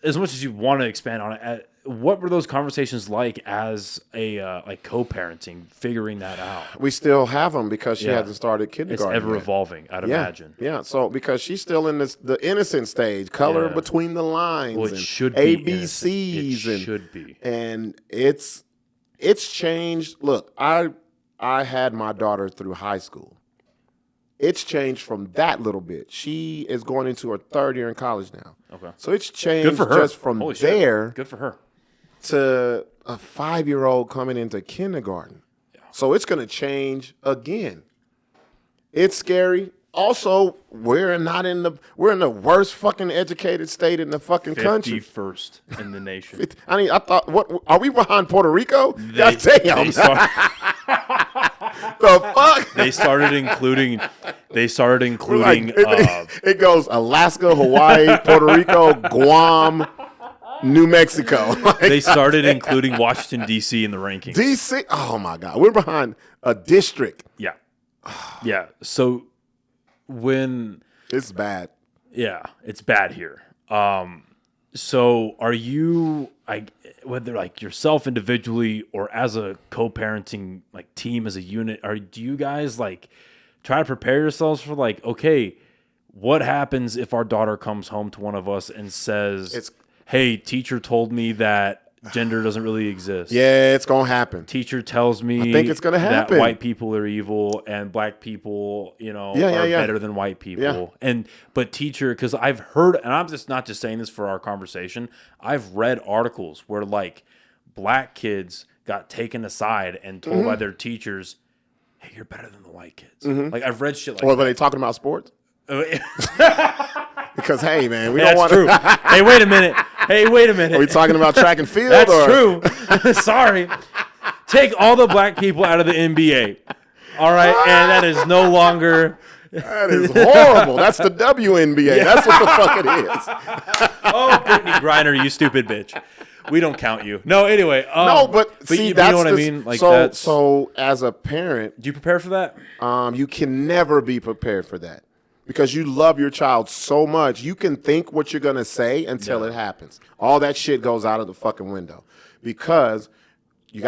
as much as you want to expand on it, what were those conversations like as a like co-parenting, figuring that out? We still have them because she hasn't started kindergarten. It's ever evolving, I'd imagine. Yeah. So because she's still in the innocent stage, color between the lines, well, it and should be ABCs, it should be, and it's changed. Look, I had my daughter through high school. It's changed from that little bit. She is going into her third year in college now. Okay. So it's changed Good for her. just from there. Good for her. To a 5-year-old coming into kindergarten. Yeah. So it's going to change again. It's scary. Also, we're in the worst fucking educated state in the fucking country. 51st in the nation. I mean, I thought, what are we behind Puerto Rico? God damn. The fuck? They started including. Like, it goes Alaska, Hawaii, Puerto Rico, Guam, New Mexico. Like, they started including Washington D.C. in the rankings. D.C. Oh my God, we're behind a district. Yeah, yeah. So when it's bad. Yeah, it's bad here. So are you, whether like yourself individually or as a co-parenting like team as a unit, do you guys like try to prepare yourselves for like, okay, what happens if our daughter comes home to one of us and says, hey, teacher told me that gender doesn't really exist. Yeah, it's going to happen. Teacher tells me I think it's gonna happen. That white people are evil and black people, are better than white people. Yeah. But teacher, because I've heard, and I'm just not just saying this for our conversation, I've read articles where like black kids got taken aside and told by their teachers, hey, you're better than the white kids. Like I've read shit like that. Were they talking about sports? Because, hey, man, we don't want to. That's true. Hey, wait a minute. Are we talking about track and field? That's true. Sorry. Take all the black people out of the NBA. All right? And that is no longer. That is horrible. That's the WNBA. Yeah. That's what the fuck it is. Oh, Brittany Griner, you stupid bitch. We don't count you. No, anyway. No, but see, you know what I mean? Like so as a parent. Do you prepare for that? You can never be prepared for that. Because you love your child so much, you can think what you're going to say until it happens. All that shit goes out of the fucking window. Because you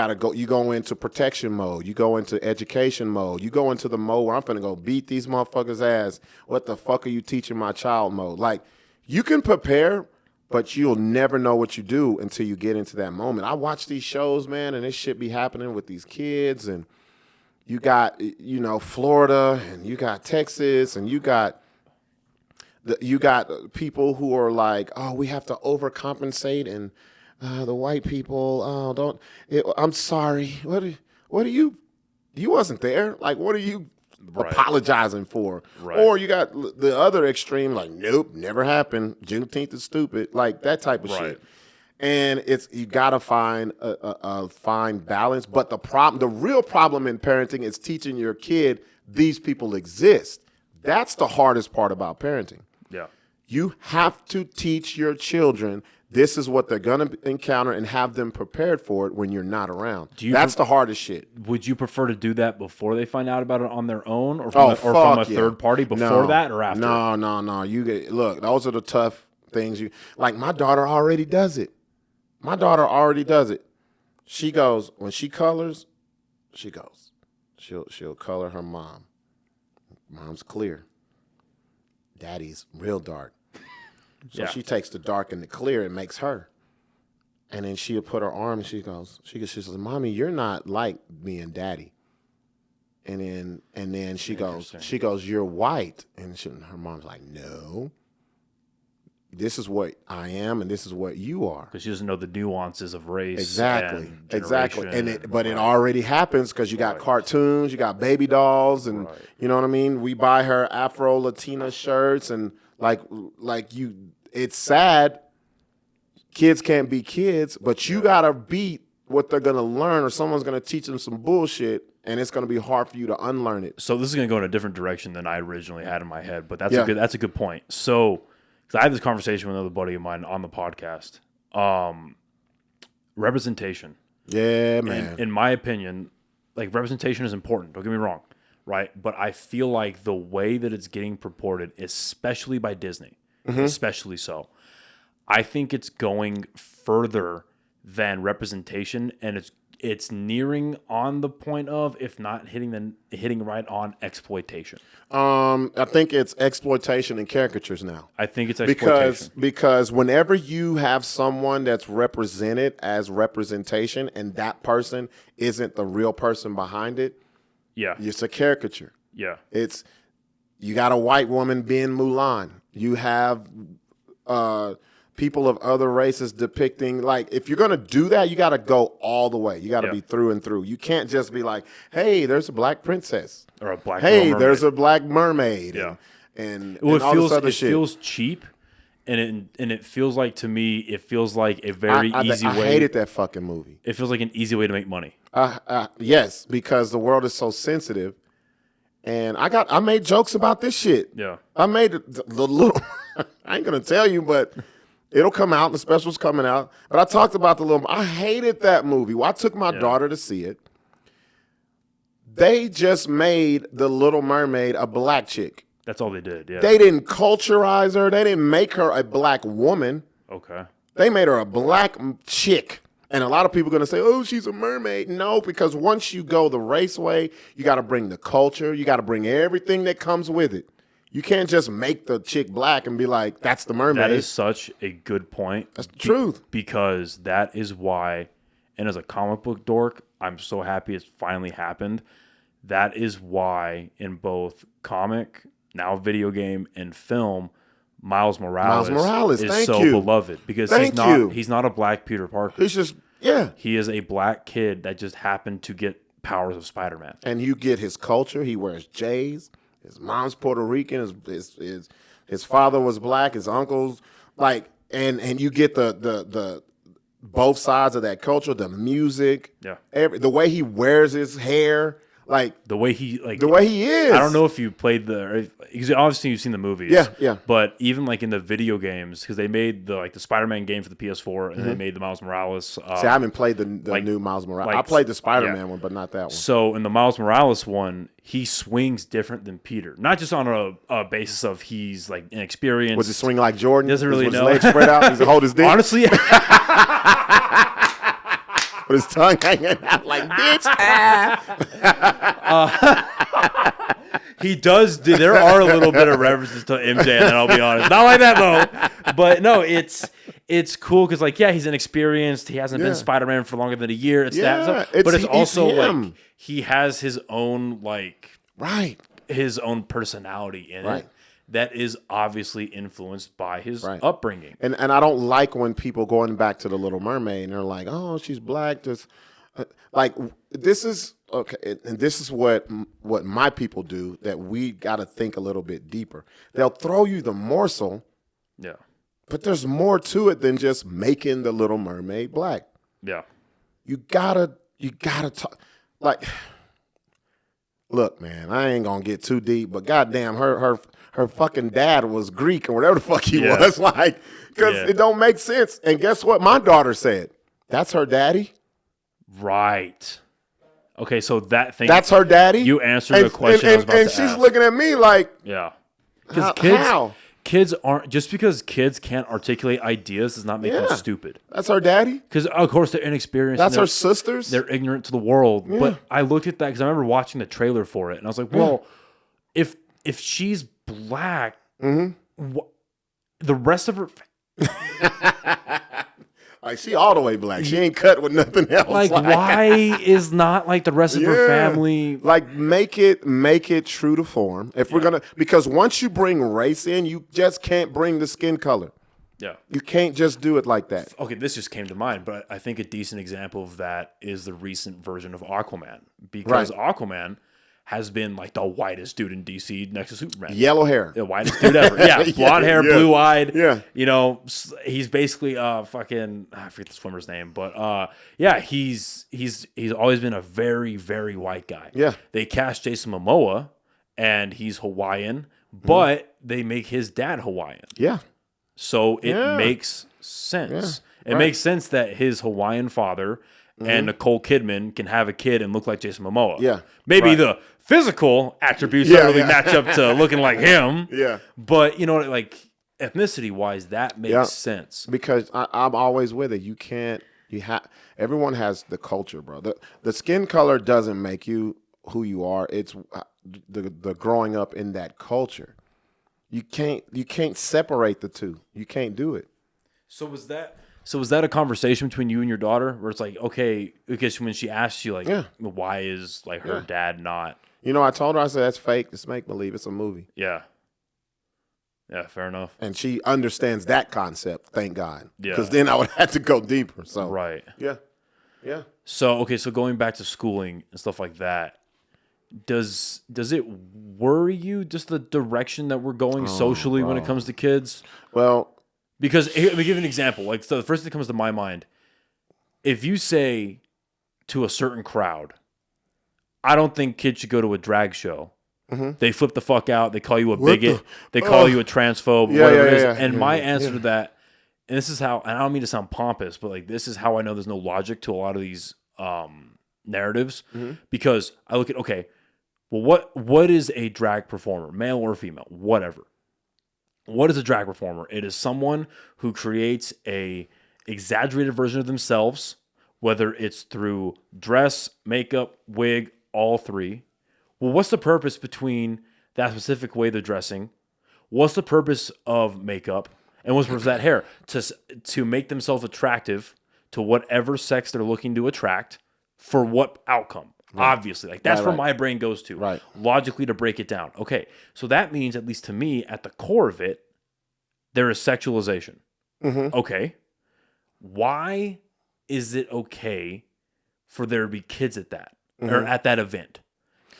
go into protection mode. You go into education mode. You go into the mode where I'm going to go beat these motherfuckers' ass. What the fuck are you teaching my child mode? Like, you can prepare, but you'll never know what you do until you get into that moment. I watch these shows, man, and this shit be happening with these kids, and you got, Florida, and you got Texas, and you got people who are like, oh, we have to overcompensate, and the white people, I'm sorry. What are you wasn't there. Like, what are you apologizing for? Right. Or you got the other extreme, like, nope, never happened. Juneteenth is stupid. Like, that type of shit. And you gotta find a fine balance. But the real problem in parenting is teaching your kid these people exist. That's the hardest part about parenting. Yeah. You have to teach your children this is what they're gonna encounter and have them prepared for it when you're not around. That's the hardest shit. Would you prefer to do that before they find out about it on their own, or from, from a third party before that, or after? No. Look, those are the tough things. Like my daughter already does it. She goes when she colors. She'll color her mom. Mom's clear. Daddy's real dark. So she takes the dark and the clear and makes her. And then she'll put her arm and she says, Mommy, you're not like me and Daddy. And then she goes, you're white. And her mom's like, no. This is what I am and this is what you are. Because she doesn't know the nuances of race. Exactly. But it already happens because you got cartoons, you got baby dolls, and you know what I mean? We buy her Afro Latina shirts and it's sad. Kids can't be kids, but you gotta beat what they're gonna learn, or someone's gonna teach them some bullshit, and it's gonna be hard for you to unlearn it. So this is gonna go in a different direction than I originally had in my head, but that's a good point. So, because I had this conversation with another buddy of mine on the podcast, representation. Yeah, man. In my opinion, like representation is important. Don't get me wrong, right? But I feel like the way that it's getting purported, especially by Disney, especially so. I think it's going further than representation, and it's nearing on the point of, if not hitting right on exploitation. I think it's exploitation and caricatures now. I think it's exploitation because whenever you have someone that's represented as representation, and that person isn't the real person behind it, it's a caricature. Yeah, you got a white woman being Mulan. You have people of other races depicting, like, if you're going to do that, you got to go all the way. You got to be through and through. You can't just be like, hey, there's a black princess. Or a black there's a black mermaid. Yeah. And all this other shit. It feels cheap, and it feels like, to me, it feels like a very easy way. I hated that fucking movie. It feels like an easy way to make money. Yes, because the world is so sensitive. And I made jokes about this shit. Yeah. I made the little, I ain't going to tell you, but it'll come out. The special's coming out. But I talked about the little, I hated that movie. Well, I took my daughter to see it. They just made the Little Mermaid a black chick. That's all they did, yeah. They didn't culturize her. They didn't make her a black woman. Okay. They made her a black chick. And a lot of people are going to say, oh, she's a mermaid. No, because once you go the race way, you got to bring the culture. You got to bring everything that comes with it. You can't just make the chick black and be like, that's the mermaid. That is such a good point. That's the truth. Because that is why, and as a comic book dork, I'm so happy it's finally happened. That is why in both comic, now video game, and film, Miles Morales is so beloved. Because he's not a black Peter Parker. He's just, he is a black kid that just happened to get powers of Spider-Man. And you get his culture. He wears J's. His mom's Puerto Rican. His father was black. His uncles, like, and you get the both sides of that culture. The music, the way he wears his hair, like the way he is. I don't know if you played because obviously you've seen the movies. Yeah. But even like in the video games, because they made the Spider-Man game for the PS4, and they made the Miles Morales. See, I haven't played the new Miles Morales. I played the Spider-Man one, but not that one. So in the Miles Morales one, he swings different than Peter, not just on a basis of he's like inexperienced. Was he swing like Jordan? Doesn't really know. His legs spread out. Does he hold his dick? Honestly. With his tongue hanging out like, bitch. He does. There are a little bit of references to MJ, and I'll be honest. Not like that, though. But no, it's cool because, he's inexperienced. He hasn't been Spider-Man for longer than a year. It's that stuff. But it's also like he has his own, his own personality in it. That is obviously influenced by his upbringing. And I don't like when people going back to the Little Mermaid and they're like, oh, she's black. This is okay. And this is what my people do, that we got to think a little bit deeper. They'll throw you the morsel. Yeah. But there's more to it than just making the Little Mermaid black. Yeah. You gotta talk. Like, look, man, I ain't gonna get too deep, but goddamn, her fucking dad was Greek or whatever the fuck he was. Like, because it don't make sense. And guess what? My daughter said, "That's her daddy." Right. Okay, so that's her daddy. You answered the question I was about to ask. And she's looking at me like, yeah. Because kids aren't, just because kids can't articulate ideas does not make them stupid. That's her daddy. Because of course they're inexperienced. That's her sisters. They're ignorant to the world. Yeah. But I looked at that because I remember watching the trailer for it, and I was like, well, if she's black, the rest of her. Like, she all the way black. She ain't cut with nothing else. Like why is not like the rest of her family? Like, make it true to form. If we're gonna, because once you bring race in, you just can't bring the skin color. Yeah, you can't just do it like that. Okay, this just came to mind, but I think a decent example of that is the recent version of Aquaman, because Aquaman has been like the whitest dude in DC next to Superman. Yellow hair. The whitest dude ever. Yeah, blonde hair, blue-eyed. Yeah. You know, he's basically fucking, I forget the swimmer's name, but yeah, he's always been a very, very white guy. Yeah. They cast Jason Momoa, and he's Hawaiian, but they make his dad Hawaiian. Yeah. So it makes sense. Yeah. It makes sense that his Hawaiian father and Nicole Kidman can have a kid and look like Jason Momoa. Yeah. Maybe the physical attributes don't really match up to looking like him. Yeah. But, you know, like ethnicity wise, that makes sense. Because I'm always with it. Everyone has the culture, bro. The skin color doesn't make you who you are. It's the growing up in that culture. You can't separate the two. You can't do it. So was that a conversation between you and your daughter where it's like, okay, because when she asked you, like, why is like her dad not? You know, I told her, I said, that's fake. It's make believe. It's a movie. Yeah. Yeah, fair enough. And she understands that concept, thank God. Yeah. Because then I would have to go deeper. So right. Yeah. Yeah. So so going back to schooling and stuff like that, does it worry you just the direction that we're going socially when it comes to kids? Well, because let me give you an example. Like, so the first thing that comes to my mind, if you say to a certain crowd, I don't think kids should go to a drag show. They flip the fuck out. They call you a bigot. They call you a transphobe. Whatever it is. And my answer to that, and this is how, and I don't mean to sound pompous, but like this is how I know there's no logic to a lot of these narratives, because I look at, okay, well, what is a drag performer, male or female, whatever? What is a drag performer? It is someone who creates a exaggerated version of themselves, whether it's through dress, makeup, wig, all three. Well, what's the purpose between that specific way they're dressing? What's the purpose of makeup? And what's the purpose of that hair? To make themselves attractive to whatever sex they're looking to attract, for what outcome? Right. Obviously. Like, that's where my brain goes to. Right. Logically, to break it down. Okay, so that means, at least to me, at the core of it, there is sexualization. Okay. Why is it okay for there to be kids at that, or at that event?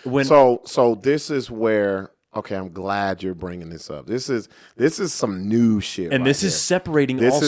So this is where, okay, I'm glad you're bringing this up. This is some new shit, and this is separating. This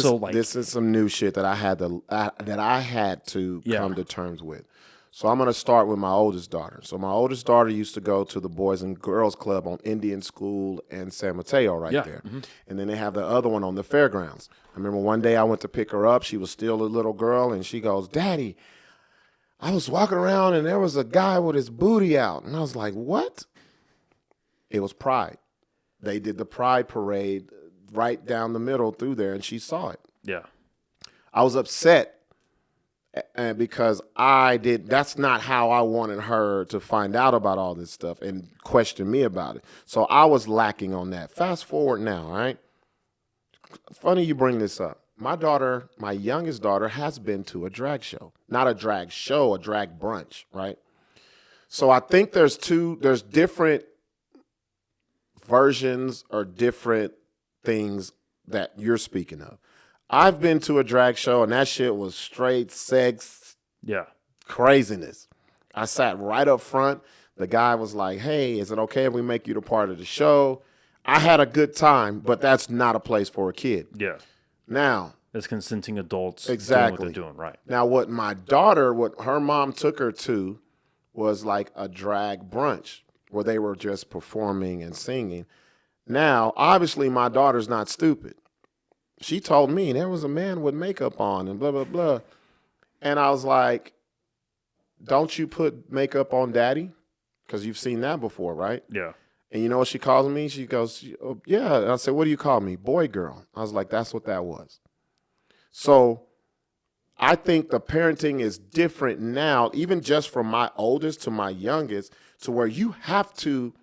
Yeah. I was upset, and because that's not how I wanted her to find out about all this stuff and question me about it. So I was lacking on that. Fast forward now, all right? Funny you bring this up. My youngest daughter, has been to a drag show. Not a drag show, a drag brunch, right? So I think there's different versions or different things that you're speaking of. I've been to a drag show, and that shit was straight sex craziness. I sat right up front. The guy was like, "Hey, is it okay if we make you the part of the show?" I had a good time, but that's not a place for a kid. Yeah. Now, as consenting adults exactly doing what they're doing, right? Now, what my daughter, what her mom took her to was like a drag brunch where they were just performing and singing. Now, obviously, my daughter's not stupid. She told me there was a man with makeup on and blah, blah, blah. And I was like, don't you put makeup on daddy? Because you've seen that before, right? Yeah. And you know what she calls me? She goes, oh, yeah. And I said, what do you call me? Boy, girl. I was like, that's what that was. So I think the parenting is different now, even just from my oldest to my youngest, to where you have to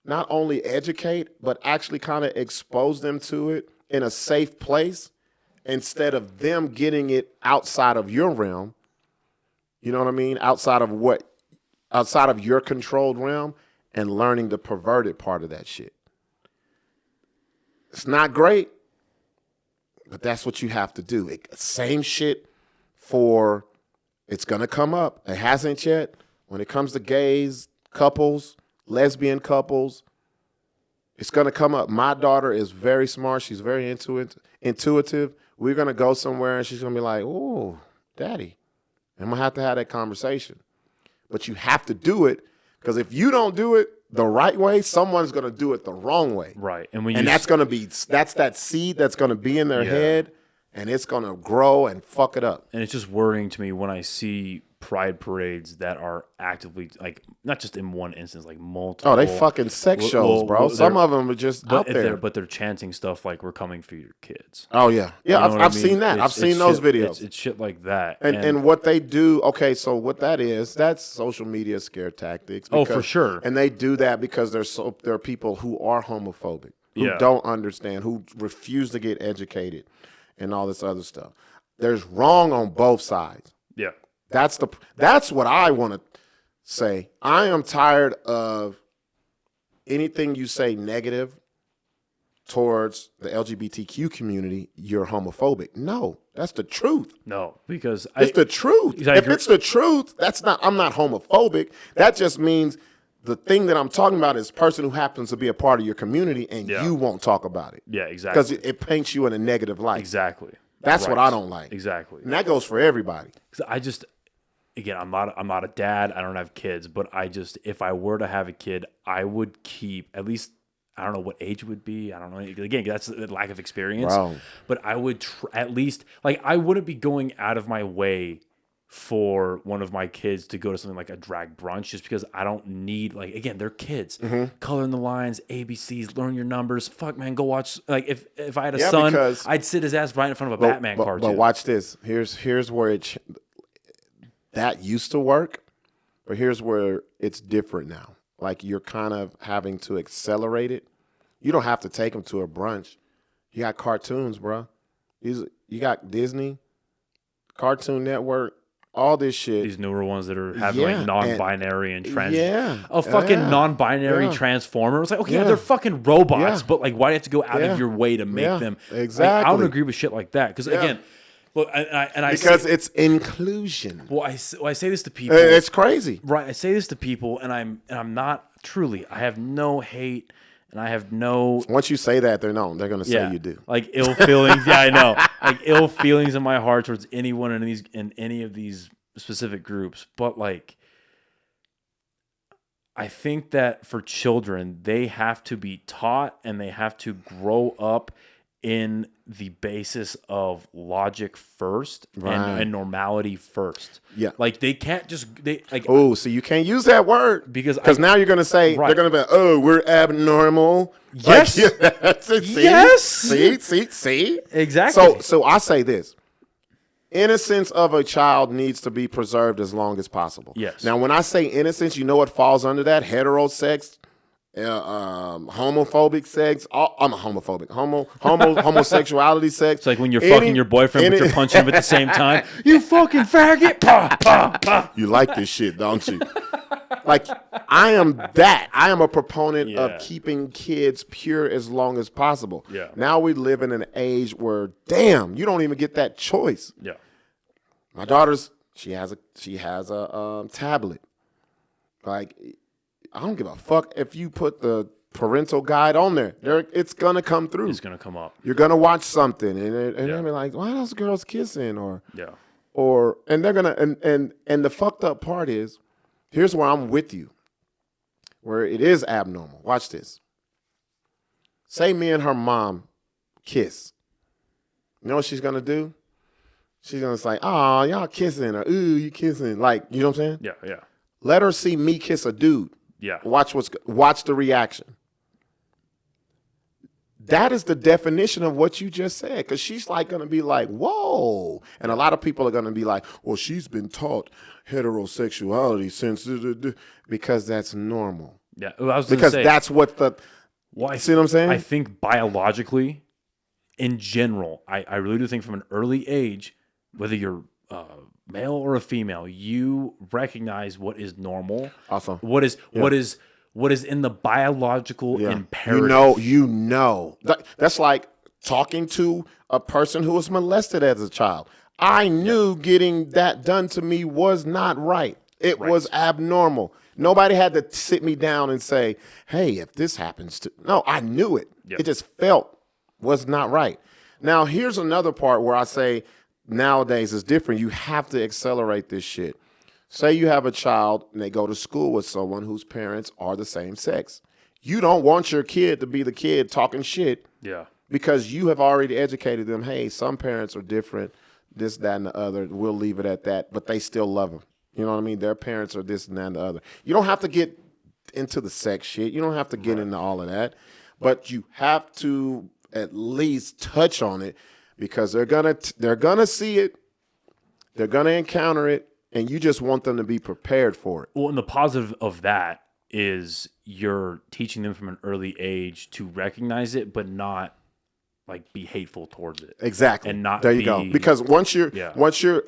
not only educate, but actually kind of expose them to it in a safe place instead of them getting it outside of your realm. You know what I mean? Outside of your controlled realm and learning the perverted part of that shit. It's not great, but that's what you have to do. Same shit for, it's going to come up. It hasn't yet. When it comes to gays, couples, lesbian couples, it's going to come up. My daughter is very smart. She's very intuitive. We're going to go somewhere and she's going to be like, oh, daddy. I'm going to have that conversation. But you have to do it because if you don't do it the right way, someone's going to do it the wrong way. Right. And that's going to be, that's that seed that's going to be in their head and it's going to grow and fuck it up. And it's just worrying to me when I see pride parades that are actively, like, not just in one instance, like multiple. Oh, they fucking sex shows, bro. Some of them are just out there. But they're chanting stuff like, we're coming for your kids. Oh, yeah. Yeah, you know I've seen that. I've seen those videos. It's shit like that. And what they do, okay, so what that is, that's social media scare tactics. Because, for sure. And they do that because there are people who are homophobic, who don't understand, who refuse to get educated and all this other stuff. There's wrong on both sides. Yeah. That's what I want to say. I am tired of anything you say negative towards the LGBTQ community, you're homophobic. No, that's the truth. No, because it's the truth. If it's the truth, I'm not homophobic. That just means the thing that I'm talking about is a person who happens to be a part of your community and you won't talk about it. Yeah, exactly. Because it paints you in a negative light. Exactly. That's what I don't like. Exactly. And that goes for everybody. Again, I'm not a dad. I don't have kids, but if I were to have a kid, I would keep at least, I don't know what age it would be. I don't know. Again, that's the lack of experience. Wow. But I would at least, like, I wouldn't be going out of my way for one of my kids to go to something like a drag brunch just because I don't need, like, again, they're kids. Color in the lines, ABCs, learn your numbers. Fuck, man, go watch. Like, if I had a son, I'd sit his ass right in front of a Batman cartoon. But watch this. Here's where that used to work, but here's where it's different now. Like, you're kind of having to accelerate it. You don't have to take them to a brunch. You got cartoons, bro. You got Disney, Cartoon Network, all this shit. These newer ones that are having like non-binary and trans. A fucking non-binary transformer. It's like, okay, they're fucking robots, but like, why do you have to go out of your way to make them? Exactly. Like, I don't agree with shit like that because again. Look, because it's inclusion. Well, I say this to people. It's crazy, right? I say this to people, and I'm not truly. I have no hate, and I have no. Once you say that, they're going to say you do. Like ill feelings. Yeah, I know. Like ill feelings in my heart towards anyone in any of these specific groups. But like, I think that for children, they have to be taught and they have to grow up in the basis of logic first and normality first. Yeah. Like they can't just oh, so you can't use that word because now you're gonna say they're gonna be we're abnormal. Yes. Like, see. Exactly. So I say this. Innocence of a child needs to be preserved as long as possible. Yes. Now when I say innocence, you know what falls under that? Heterosex, homophobic sex. I'm a homophobic. Homosexuality sex. It's like when you're fucking your boyfriend, but you're punching him at the same time. You fucking faggot. Pah, pah, pah. You like this shit, don't you? Like, I am that. I am a proponent of keeping kids pure as long as possible. Yeah. Now we live in an age where, damn, you don't even get that choice. Yeah. My daughter's, she has a tablet. Like, I don't give a fuck if you put the parental guide on there. It's gonna come through. It's gonna come up. You're gonna watch something, and they'll be like, "Why are those girls kissing?" And they're gonna and the fucked up part is, here's where I'm with you, where it is abnormal. Watch this. Say me and her mom kiss. You know what she's gonna do? She's gonna say, "Oh, y'all kissing," or "Ooh, you kissing." Like, you know what I'm saying? Yeah. Let her see me kiss a dude. Yeah. Watch the reaction. That is the definition of what you just said, because she's like going to be like, whoa. And a lot of people are going to be like, well, she's been taught heterosexuality since, because that's normal. Yeah. I was because say, that's what see what I'm saying? I think biologically, in general, I really do think from an early age, whether you're male or a female, you recognize what is normal. Awesome. What is in the biological imperative. You know. That's like talking to a person who was molested as a child. I knew getting that done to me was not right. It was abnormal. Nobody had to sit me down and say, hey, if this happens to... No, I knew it. Yep. It just felt was not right. Now, here's another part where I say nowadays it's different. You have to accelerate this shit. Say you have a child and they go to school with someone whose parents are the same sex. You don't want your kid to be the kid talking shit. Yeah. Because you have already educated them, hey, some parents are different, this, that, and the other. We'll leave it at that, but they still love them. You know what I mean? Their parents are this and that and the other. You don't have to get into the sex shit. You don't have to get into all of that. But you have to at least touch on it, because they're gonna see it. They're gonna encounter it. And you just want them to be prepared for it. Well, and the positive of that is you're teaching them from an early age to recognize it, but not like be hateful towards it. Exactly. And not there you go. Because once you're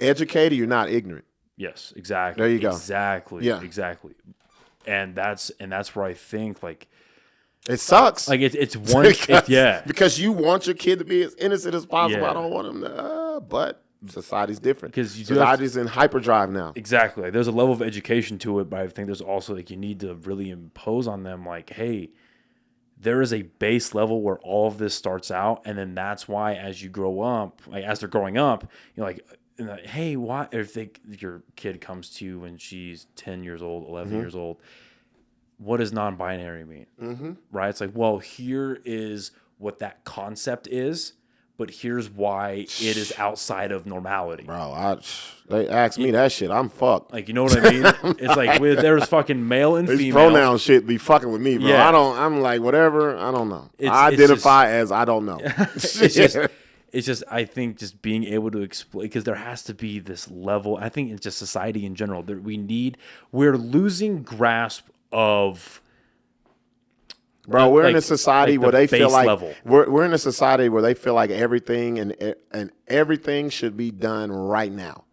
educated, you're not ignorant. Yes, exactly. There you go. Exactly. Yeah. Exactly. And that's where I think like it sucks. Like it's one because you want your kid to be as innocent as possible. Yeah. I don't want him to but society's different. Because society's in hyperdrive now. Exactly. Like, there's a level of education to it, but I think there's also like you need to really impose on them like, hey, there is a base level where all of this starts out, and then that's why as you grow up, like as they're growing up, you're like, hey, why if your kid comes to you and she's 10 years old, 11 years old, what does non-binary mean? Mm-hmm. Right? It's like, well, here is what that concept is. But here's why it is outside of normality. Bro, they ask me that shit. I'm fucked. Like, you know what I mean? It's like there's fucking male and female. This pronoun shit be fucking with me, bro. Yeah. I'm like, whatever. I don't know. I identify as I don't know. It's just, I think just being able to explain, because there has to be this level. I think it's just society in general that we're losing grasp of. Bro, we're in a society where they feel like level. We're in a society where they feel like everything and everything should be done right now,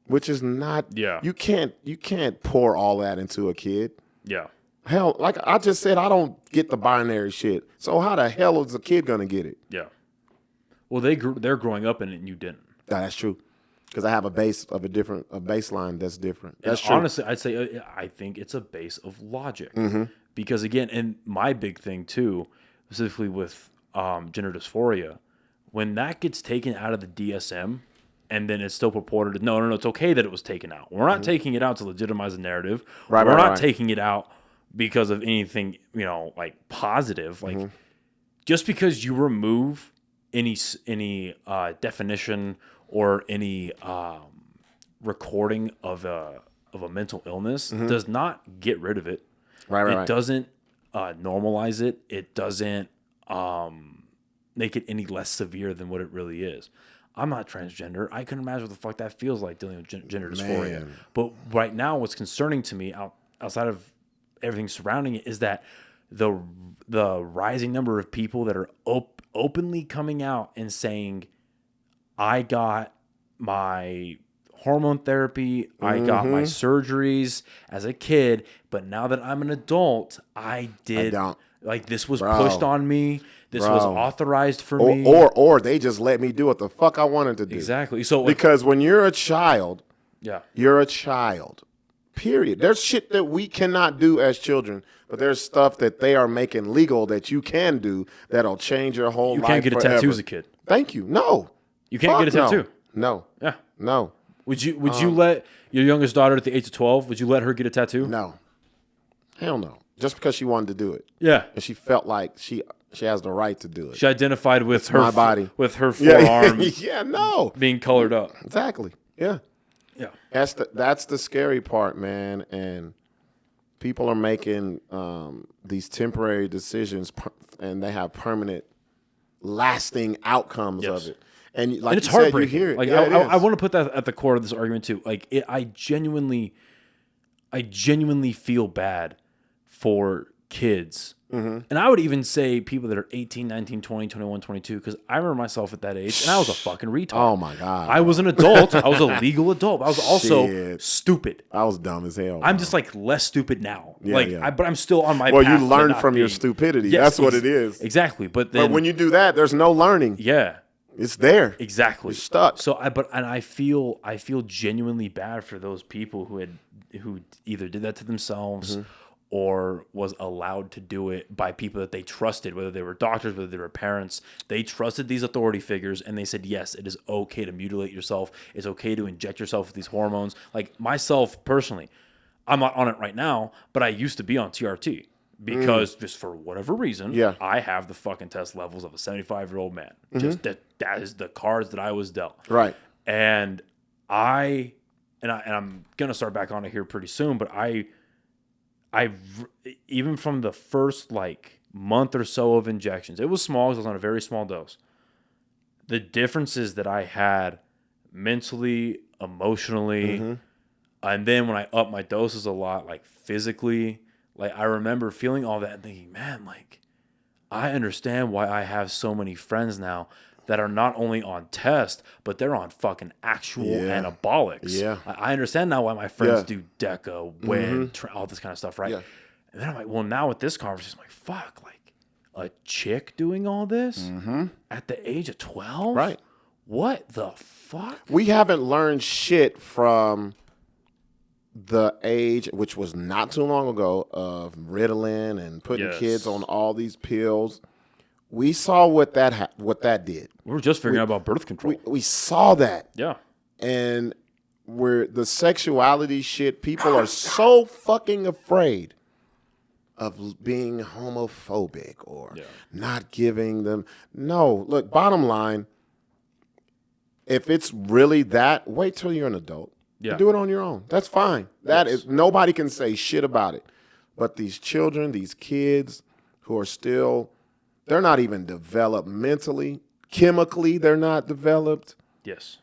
which is not. Yeah. You can't pour all that into a kid. Yeah. Hell, like I just said, I don't get the binary shit. So how the hell is a kid gonna get it? Yeah. Well, they're growing up in it, and you didn't. That's true. Because I have a baseline that's different. That's true. Honestly, I'd say I think it's a base of logic. Mm-hmm. Because again, and my big thing too, specifically with gender dysphoria, when that gets taken out of the DSM, and then it's still purported, no, it's okay that it was taken out. We're not taking it out to legitimize the narrative. We're not taking it out because of anything, like positive. Like just because you remove any definition or any recording of a mental illness does not get rid of it. It doesn't normalize it. It doesn't make it any less severe than what it really is. I'm not transgender. I couldn't imagine what the fuck that feels like dealing with gender dysphoria. Man. But right now, what's concerning to me outside of everything surrounding it is that the rising number of people that are openly coming out and saying, I got my hormone therapy, I got my surgeries as a kid, but now that I'm an adult, like this was pushed on me, this was authorized for me. Or they just let me do what the fuck I wanted to do. Exactly. So because when you're a child, yeah, you're a child. Period. There's shit that we cannot do as children, but there's stuff that they are making legal that you can do that'll change your whole life. You can't get a tattoo as a kid. Thank you. No. You can't get a tattoo. No. Yeah. No. Would you let your youngest daughter at the age of 12, would you let her get a tattoo? No. Hell no. Just because she wanted to do it. Yeah. And she felt like she has the right to do it. She identified with her my body. With her forearm no. being colored up. Exactly. Yeah. Yeah. That's the scary part, man. And people are making these temporary decisions and they have permanent, lasting outcomes of it. And like it's you said, heartbreaking. you hear it. Like yeah, I want to put that at the core of this argument too. Like I genuinely feel bad for kids. Mm-hmm. And I would even say people that are 18, 19, 20, 21, 22, because I remember myself at that age, and I was a fucking retard. Oh, my God. I was an adult. I was a legal adult. I was also stupid. I was dumb as hell. I'm just like less stupid now. Yeah, but I'm still on my path. Well, you learn from your stupidity. Yes, that's what it is. Exactly. But when you do that, there's no learning. Yeah. It's there. Exactly. You're stuck. So I feel genuinely bad for those people who either did that to themselves or was allowed to do it by people that they trusted, whether they were doctors, whether they were parents. They trusted these authority figures and they said, yes, it is okay to mutilate yourself. It's okay to inject yourself with these hormones. Like myself personally, I'm not on it right now, but I used to be on TRT. Because just for whatever reason, I have the fucking test levels of a 75-year-old man. Just that is the cards that I was dealt. Right. And I'm gonna start back on it here pretty soon. But I even from the first like month or so of injections, it was small because I was on a very small dose. The differences that I had mentally, emotionally, and then when I upped my doses a lot, like physically. Like, I remember feeling all that and thinking, man, like, I understand why I have so many friends now that are not only on test, but they're on fucking actual anabolics. Yeah. I understand now why my friends do DECA, WED, all this kind of stuff, right? Yeah. And then I'm like, well, now with this conversation, I'm like, fuck, like, a chick doing all this at the age of 12? Right. What the fuck? We haven't learned shit from the age, which was not too long ago, of Ritalin and putting kids on all these pills. We saw what that did. We were just figuring out about birth control. We saw that. Yeah. And where the sexuality shit, people are so fucking afraid of being homophobic or not giving them. No, look, bottom line, if it's really that, wait till you're an adult. Yeah. Do it on your own. That's fine. That is, nobody can say shit about it. But these children, these kids who are still, they're not even developed mentally. Chemically, they're not developed. Yes.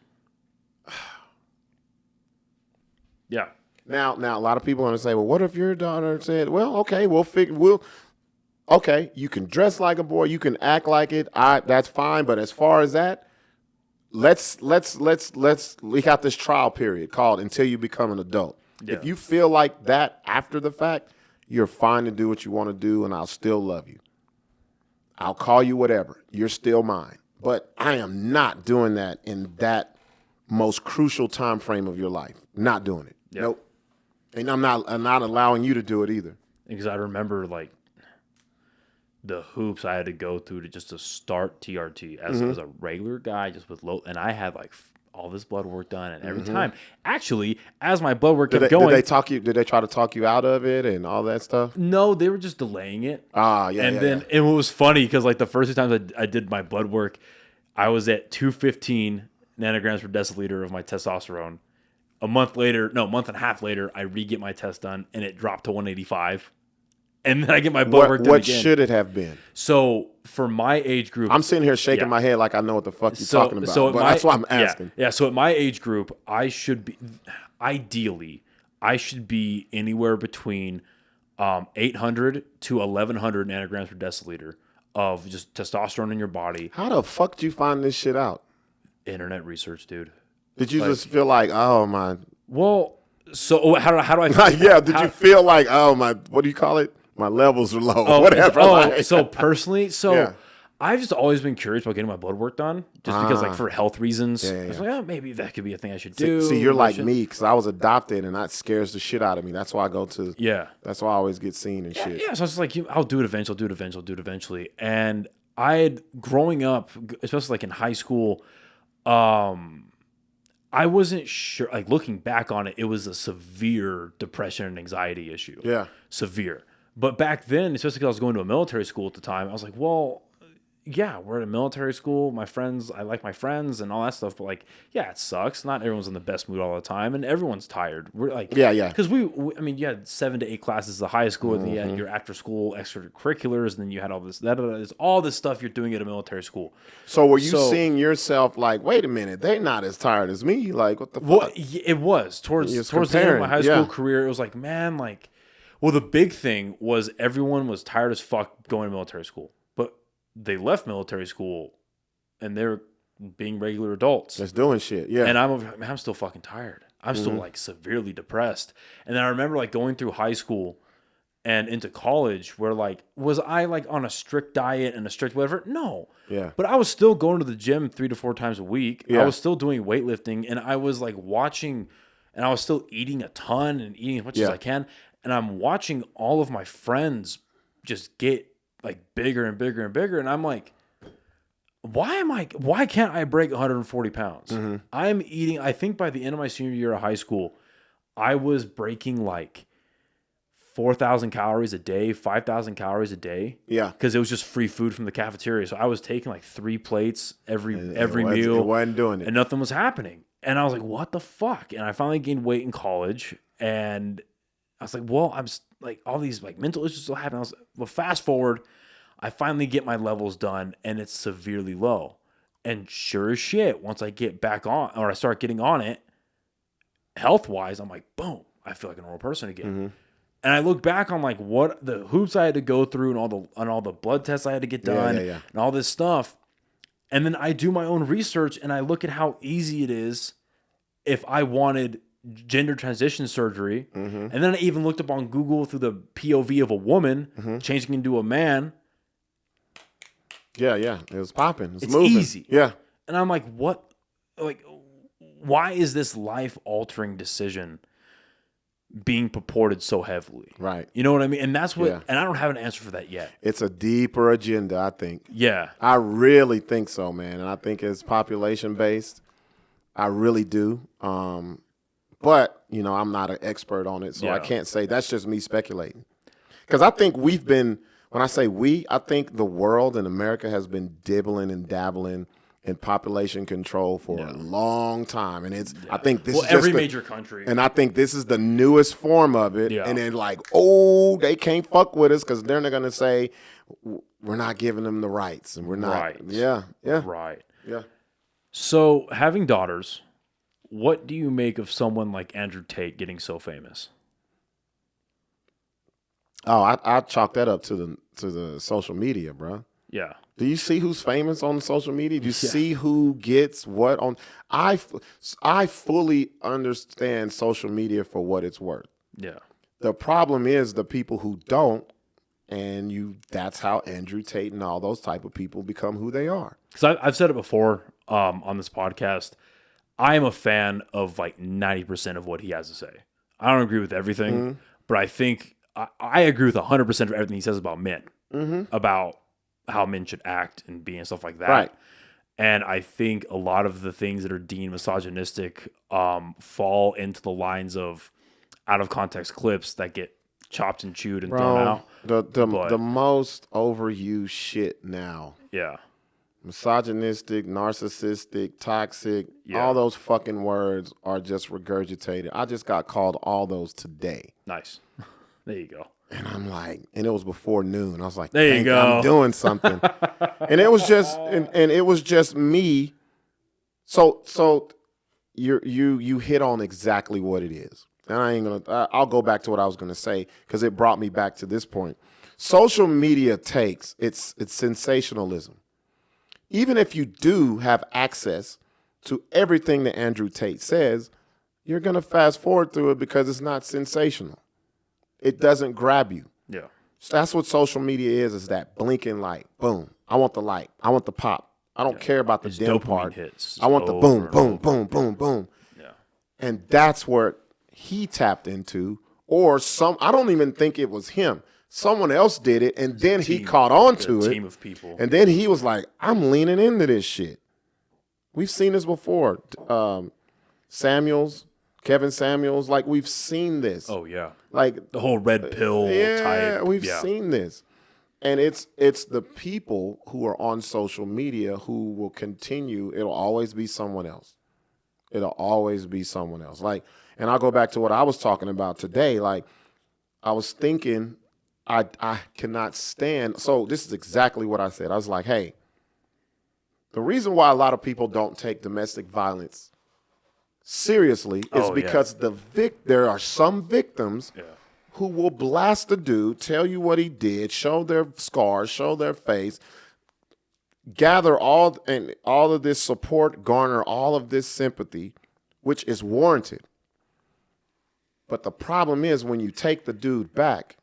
Yeah. Now, a lot of people are going to say, well, what if your daughter said, well, okay, okay, you can dress like a boy, you can act like it. That's fine. But as far as that, let's we got this trial period called until you become an adult. Yeah. If you feel like that after the fact, you're fine to do what you want to do, and I'll still love you. I'll call you whatever. You're still mine. But I am not doing that in that most crucial time frame of your life. Not doing it. Yeah. Nope. And I'm not allowing you to do it either. Because I remember like the hoops I had to go through to start TRT as a regular guy, just with low, and I had like all this blood work done, and every time, actually, as my blood work kept going, did they try to talk you out of it and all that stuff? No, they were just delaying it. And then it was funny because like the first 2 times I did my blood work, I was at 215 nanograms per deciliter of my testosterone. A month and a half later, I re-get my test done, and it dropped to 185. And then I get my blood work done What again. should it have been? So for my age group, I'm sitting here shaking my head like I know what the fuck you're talking about. But that's why I'm asking. Yeah. So at my age group, I should be ideally anywhere between 800 to 1100 nanograms per deciliter of just testosterone in your body. How the fuck did you find this shit out? Internet research, dude. Did you just feel like, oh my? Well, so how do I? Did you feel like, oh my? What do you call it? My levels are low. Whatever. So personally, I've just always been curious about getting my blood work done, just because, like, Ah. for health reasons. Yeah, yeah, I was yeah. like, oh, maybe that could be a thing I should do. See, you're like Shit. me because I was adopted, and that scares the shit out of me. That's why I go to. Yeah. That's why I always get seen and shit. Yeah, so I was like, I'll do it eventually, I'll do it eventually, I'll do it eventually. And I had, growing up, especially like in high school, I wasn't sure, like looking back on it, it was a severe depression and anxiety issue. Yeah. Severe. But back then, especially because I was going to a military school at the time, I was like, well, yeah, we're at a military school. My friends, I like my friends and all that stuff. But like, yeah, it sucks. Not everyone's in the best mood all the time, and everyone's tired. We're like, Yeah. because I mean, you had 7 to 8 classes at high school, and then you had your after school extracurriculars, and then you had all this, there's all this stuff you're doing at a military school. So were you seeing yourself like, wait a minute, they're not as tired as me? Like, what the fuck? Well, it was towards the end of my high school career. It was like, man, like, well, the big thing was everyone was tired as fuck going to military school, but they left military school and they're being regular adults. Just doing shit. Yeah. And I'm still fucking tired. I'm still like severely depressed. And then I remember like going through high school and into college where like, was I like on a strict diet and a strict whatever? No. Yeah. But I was still going to the gym 3 to 4 times a week. Yeah. I was still doing weightlifting, and I was like watching, and I was still eating a ton and eating as much as I can. And I'm watching all of my friends just get like bigger and bigger and bigger. And I'm like, why can't I break 140 pounds? I'm eating, I think by the end of my senior year of high school, I was breaking like 4,000 calories a day, 5,000 calories a day. Yeah. Because it was just free food from the cafeteria. So I was taking like 3 plates every meal. It wasn't doing it. And nothing was happening. And I was like, what the fuck? And I finally gained weight in college. And I was like, well, I'm like, all these like mental issues still happen. Well, fast forward, I finally get my levels done and it's severely low. And sure as shit, once I get back on, or I start getting on it, health wise, I'm like, boom, I feel like a normal person again. And I look back on like what the hoops I had to go through and all the blood tests I had to get done and all this stuff. And then I do my own research and I look at how easy it is if I wanted gender transition surgery. And then I even looked up on Google through the POV of a woman changing into a man. Yeah. It was popping. It's moving. Easy. Yeah. And I'm like, what? Like, why is this life-altering decision being purported so heavily? Right. You know what I mean? And that's what, and I don't have an answer for that yet. It's a deeper agenda, I think. Yeah. I really think so, man. And I think it's population-based. I really do. But, you know, I'm not an expert on it, so I can't say. That's just me speculating. Because I think we've been, when I say we, I think the world and America has been dibbling and dabbling in population control for a long time. And it's, I think this is just every major country. And I think this is the newest form of it. And then like, oh, they can't fuck with us because they're going to say, we're not giving them the rights. And we're not. Right. Yeah. Right. Yeah. So having daughters, what do you make of someone like Andrew Tate getting so famous? Oh, I chalk that up to the social media, bro. Yeah. Do you see who's famous on social media? Do you see who gets what on? I fully understand social media for what it's worth. Yeah. The problem is the people who don't, and that's how Andrew Tate and all those type of people become who they are. Because I've said it before on this podcast. I am a fan of like 90% of what he has to say. I don't agree with everything, but I think I agree with 100% of everything he says about men, about how men should act and be and stuff like that. Right. And I think a lot of the things that are deemed misogynistic fall into the lines of out of context clips that get chopped and chewed and thrown out. The most overused shit now. Yeah. Misogynistic, narcissistic, toxic, all those fucking words are just regurgitated. I just got called all those today. Nice. There you go. And I'm like, and it was before noon. I was like, there you go. I'm doing something. And it was just, and it was just me. So you hit on exactly what it is. And I'll go back to what I was gonna say because it brought me back to this point. Social media takes it's sensationalism. Even if you do have access to everything that Andrew Tate says, you're going to fast forward through it because it's not sensational. It doesn't grab you. Yeah. So that's what social media is that blinking light. Boom. I want the light. I want the pop. I don't care about the His dim dopamine part. hits I want the over boom, and boom, over. boom, boom, boom. Yeah. And that's where he tapped into, or I don't even think it was him. Someone else did it, and then he caught on to it. A team of people. And then he was like, I'm leaning into this shit. We've seen this before. Kevin Samuels, like we've seen this. Oh, yeah. Like the whole red pill type. We've seen this. And it's the people who are on social media who will continue. It'll always be someone else. It'll always be someone else. Like, and I'll go back to what I was talking about today. Like, I was thinking, I cannot stand. So this is exactly what I said. I was like, hey, the reason why a lot of people don't take domestic violence seriously is because there are some victims who will blast the dude, tell you what he did, show their scars, show their face, gather all of this support, garner all of this sympathy, which is warranted. But the problem is when you take the dude back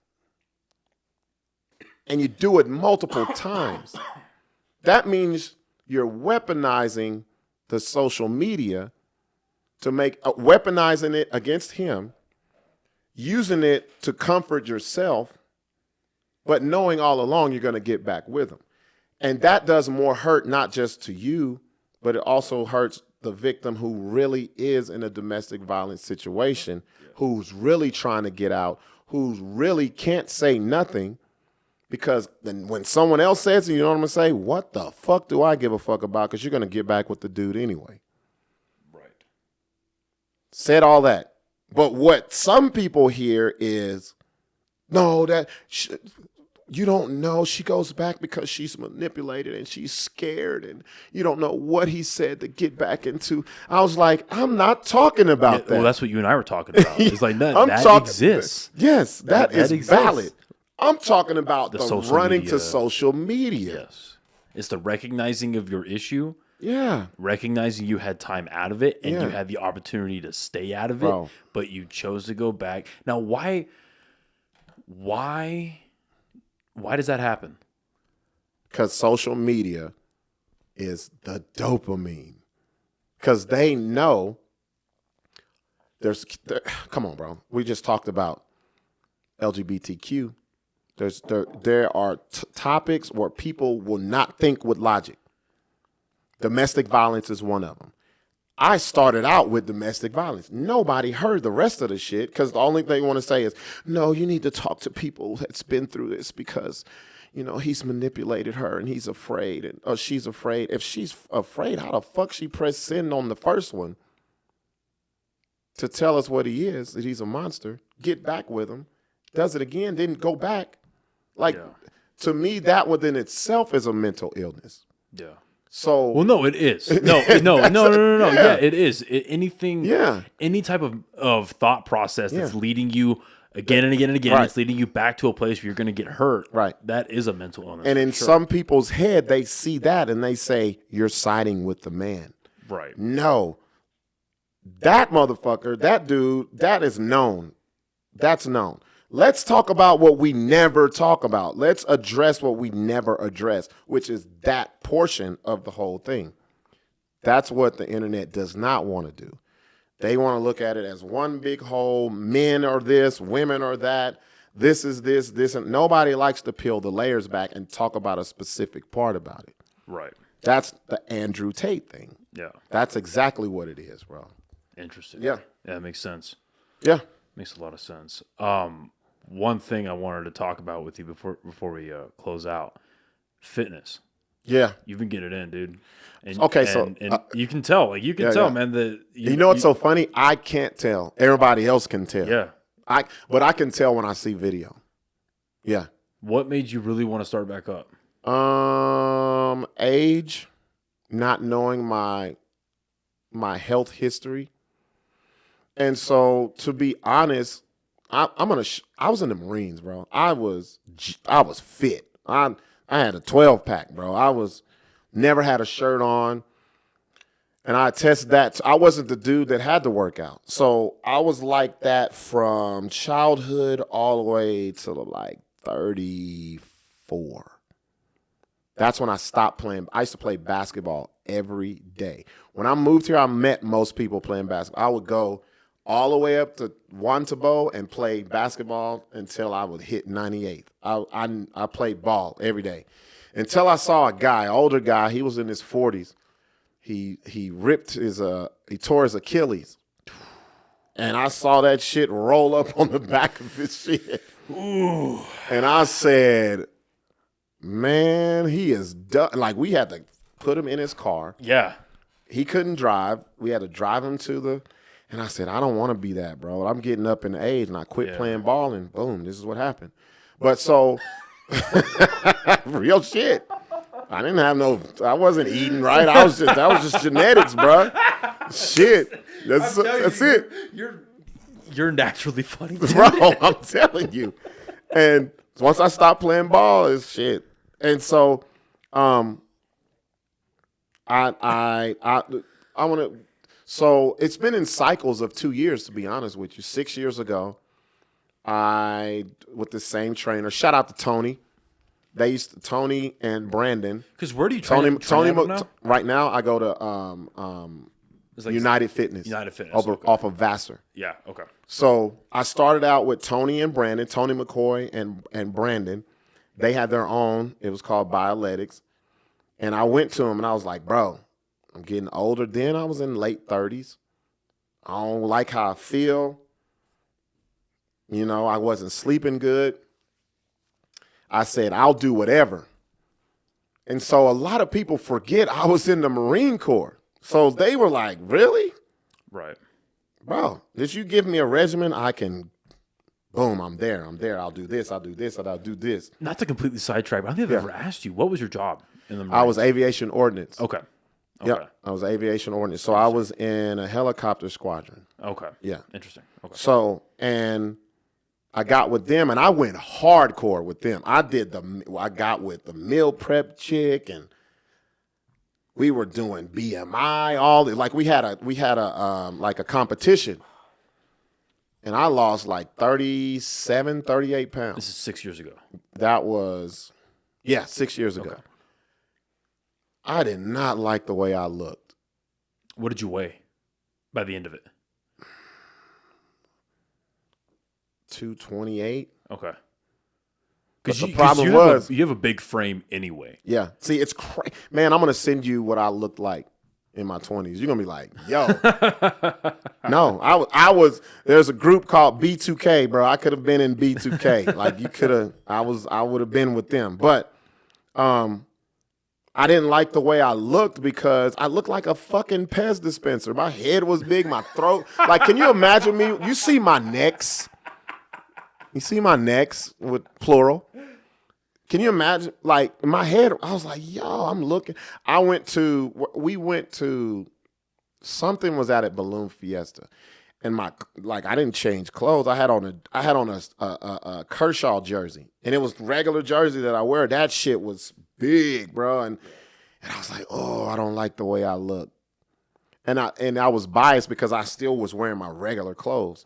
and you do it multiple times, that means you're weaponizing the social media to weaponizing it against him, using it to comfort yourself, but knowing all along you're going to get back with him. And that does more hurt, not just to you, but it also hurts the victim who really is in a domestic violence situation, who's really trying to get out, who really can't say nothing, because then when someone else says it, you know what I'm going to say? What the fuck do I give a fuck about? Because you're going to get back with the dude anyway. Right. Said all that. But what some people hear is, no, you don't know. She goes back because she's manipulated and she's scared and you don't know what he said to get back into. I was like, I'm not talking about that. Well, that's what you and I were talking about. It's like that exists. Yes, that is exists. valid. I'm talking about the running media. To social media. Yes. It's the recognizing of your issue. Yeah. Recognizing you had time out of it and you had the opportunity to stay out of it, but you chose to go back. Now, why does that happen? Because social media is the dopamine. Because they know come on, bro. We just talked about LGBTQ. There are topics where people will not think with logic. Domestic violence is one of them. I started out with domestic violence. Nobody heard the rest of the shit because the only thing they want to say is, no, you need to talk to people that's been through this because, he's manipulated her and he's afraid or she's afraid. If she's afraid, how the fuck she pressed send on the first one to tell us what he is, that he's a monster, get back with him, does it again, didn't go back. To me, that within itself is a mental illness. Yeah. So well, no, it is. No. Yeah, it is. Anything. Yeah. Any type of thought process that's leading you again and again and again. Right. It's leading you back to a place where you're going to get hurt. Right. That is a mental illness. And in some people's head, they see that and they say you're siding with the man. Right. No. That motherfucker, that dude, that is known. That's known. Let's talk about what we never talk about. Let's address what we never address, which is that portion of the whole thing. That's what the internet does not want to do. They want to look at it as one big whole. Men are this, women are that. This is this. And nobody likes to peel the layers back and talk about a specific part about it. Right. That's the Andrew Tate thing. Yeah. That's exactly what it is, bro. Interesting. Yeah. Yeah, it makes sense. Yeah. Makes a lot of sense. One thing I wanted to talk about with you before we close out, fitness. Yeah. You've been getting it in, dude. And, so you can tell, man, that what's so funny? I can't tell. Everybody else can tell. Yeah. But I can tell when I see video. Yeah. What made you really want to start back up? Age, not knowing my health history. And so, to be honest, I was in the Marines, bro. I was fit. I had a 12-pack, bro. I never had a shirt on. And I attest that. I wasn't the dude that had to work out. So I was like that from childhood all the way to like 34. That's when I stopped playing. I used to play basketball every day. When I moved here, I met most people playing basketball. I would go all the way up to Wantabo and play basketball until I would hit 98. I played ball every day until I saw a guy, older guy. He was in his 40s. He tore his Achilles, and I saw that shit roll up on the back of his shit. Ooh. And I said, man, he is done. Like, we had to put him in his car. Yeah. He couldn't drive. We had to drive him to the, and I said, I don't want to be that, bro. I'm getting up in age, and I quit playing ball, and boom, this is what happened. But so, real shit. I wasn't eating right. That was just genetics, bro. Shit. That's it. You're naturally funny, bro. I'm telling you. And once I stopped playing ball, it's shit. And so, I want to. So it's been in cycles of 2 years, to be honest with you. 6 years ago, with the same trainer. Shout out to Tony. Tony and Brandon. Because where do you train now? Right now, I go to like United Fitness. United Fitness. Off of Vassar. Yeah, okay. So I started out with Tony and Brandon, Tony McCoy and Brandon. They had their own. It was called Bioletics. And I went to him and I was like, bro, I'm getting older. Then I was in late 30s. I don't like how I feel. You know, I wasn't sleeping good. I said, I'll do whatever. And so a lot of people forget I was in the Marine Corps. So they were like, really? Right. Bro, did you give me a regimen? I can, boom, I'm there. I'll do this, I'll do this, I'll do this. Not to completely sidetrack, but I think I've ever asked you, what was your job in the Marines? I was aviation ordnance. Okay. Yep, I was aviation ordnance. So I was in a helicopter squadron. Okay. Yeah. Interesting. Okay. So, and I got with them, and I went hardcore with them. I got with the meal prep chick, and we were doing BMI, like we had a competition, and I lost like 38 pounds. This is 6 years ago. That was, 6 years ago. Okay. I did not like the way I looked. What did you weigh by the end of it? 228. Okay. Because the problem was you have a big frame anyway. Yeah. See, it's crazy. Man, I'm gonna send you what I looked like in my 20s. You're gonna be like, yo. No, I was. There's a group called B2K, bro. I could have been in B2K. Like you could have. I would have been with them. But, I didn't like the way I looked because I looked like a fucking Pez dispenser. My head was big. My throat. Like, can you imagine me? You see my necks. You see my necks with plural. Can you imagine? Like, in my head, I was like, yo, I'm looking. We went to, something was at Balloon Fiesta. And I didn't change clothes. I had on a Kershaw jersey. And it was regular jersey that I wear. That shit was big, bro. And I was like, oh, I don't like the way I look. And I was biased because I still was wearing my regular clothes.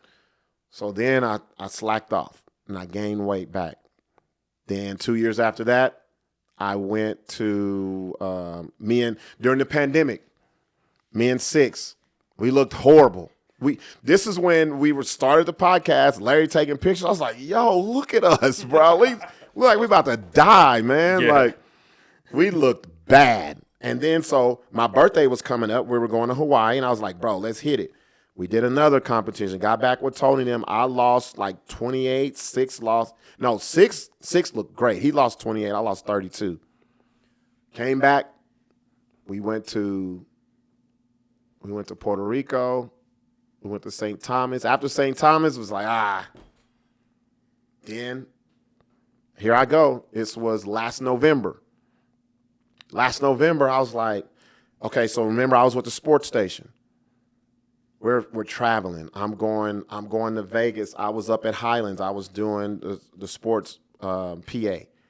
So then I slacked off and I gained weight back. Then 2 years after that, I went to during the pandemic, me and Six, we looked horrible. This is when we started the podcast, Larry taking pictures. I was like, yo, look at us, bro. We look like we about to die, man. Yeah. Like, we looked bad. And then so my birthday was coming up. We were going to Hawaii, and I was like, bro, let's hit it. We did another competition. Got back with Tony and them. I lost like 28. Six lost. No, Six looked great. He lost 28. I lost 32. Came back. We went to Puerto Rico. We went to St. Thomas. After St. Thomas, it was like, Then, here I go. This was last November. Last November, I was like, okay, so remember I was with the sports station. We're traveling. I'm going to Vegas. I was up at Highlands. I was doing the sports PA.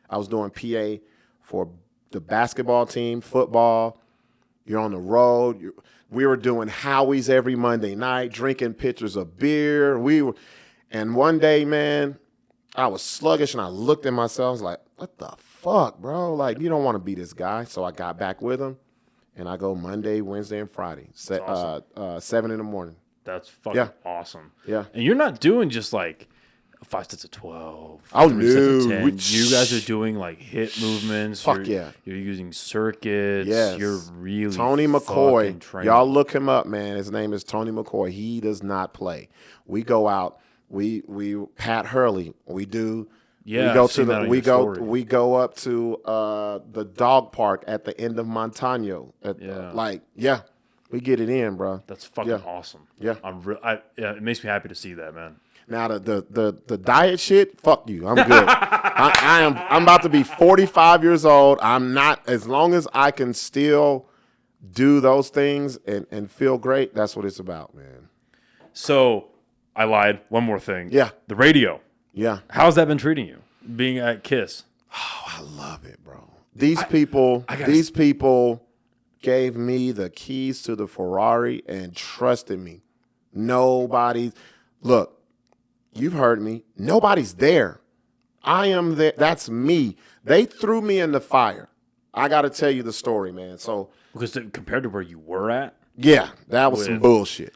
I was doing PA for the basketball team, football. You're on the road. We were doing Howie's every Monday night, drinking pitchers of beer. And one day, man, I was sluggish, and I looked at myself. I was like, what the fuck, bro. Like, you don't want to be this guy. So I got back with him, and I go Monday, Wednesday, and Friday, 7 in the morning. That's fucking awesome. Yeah. And you're not doing just like 5 sets of 12. Oh, 3 sets of no. 10. You guys are doing like hit movements. Fuck You're using circuits. Yes. You're really Tony fucking McCoy. training. Y'all look him up, man. His name is Tony McCoy. He does not play. We go out. We Pat Hurley. We do. Yeah, we go I've seen that on we your go story. we go up to the dog park at the end of Montano. We get it in, bro. That's fucking awesome. Yeah. It makes me happy to see that, man. Now the diet shit, fuck you. I'm good. I'm about to be 45 years old. I'm not, as long as I can still do those things and feel great, that's what it's about, man. So I lied. One more thing. Yeah. The radio. Yeah. How's that been treating you? Being at KISS. Oh, I love it, bro. These people gave me the keys to the Ferrari and trusted me. Look, you've heard me. Nobody's there. I am there. That's me. They threw me in the fire. I got to tell you the story, man. So, Because compared to where you were at? yeah, that was some bullshit.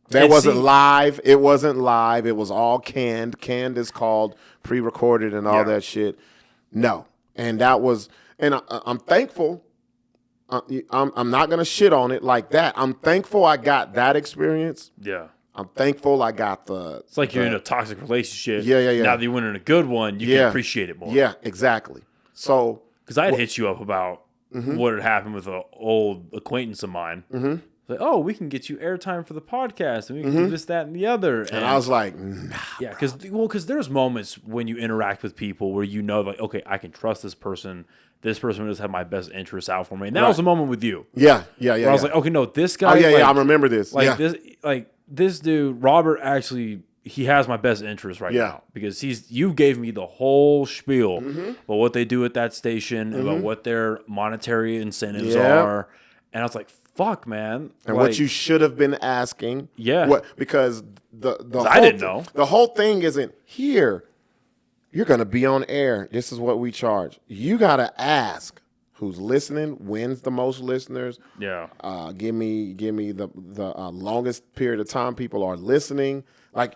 That wasn't live. It wasn't live. It was all canned. Canned is called pre-recorded and all that shit. No. And that was, and I'm thankful. I'm not going to shit on it like that. I'm thankful I got that experience. Yeah. I'm thankful I got the. It's like you're in a toxic relationship. Yeah. Now that you went in a good one, you can appreciate it more. Yeah, exactly. So. Because I had hit you up about what had happened with an old acquaintance of mine. Mm-hmm. Like, oh, we can get you airtime for the podcast, and we can do this, that, and the other. And I was like, nah. Yeah, because there's moments when you interact with people where you know, like, okay, I can trust this person. This person does have my best interests out for me. And that was a moment with you. Yeah. Where I was like, okay, no, this guy. Oh yeah, I remember this. This dude, Robert, actually, he has my best interest right now because you gave me the whole spiel about what they do at that station, about what their monetary incentives are, and I was like, fuck, man. And what you should have been asking. Yeah. Because the whole I didn't know. The whole thing isn't here. You're going to be on air. This is what we charge. You got to ask who's listening, wins the most listeners. Yeah. Give me the longest period of time people are listening. Like,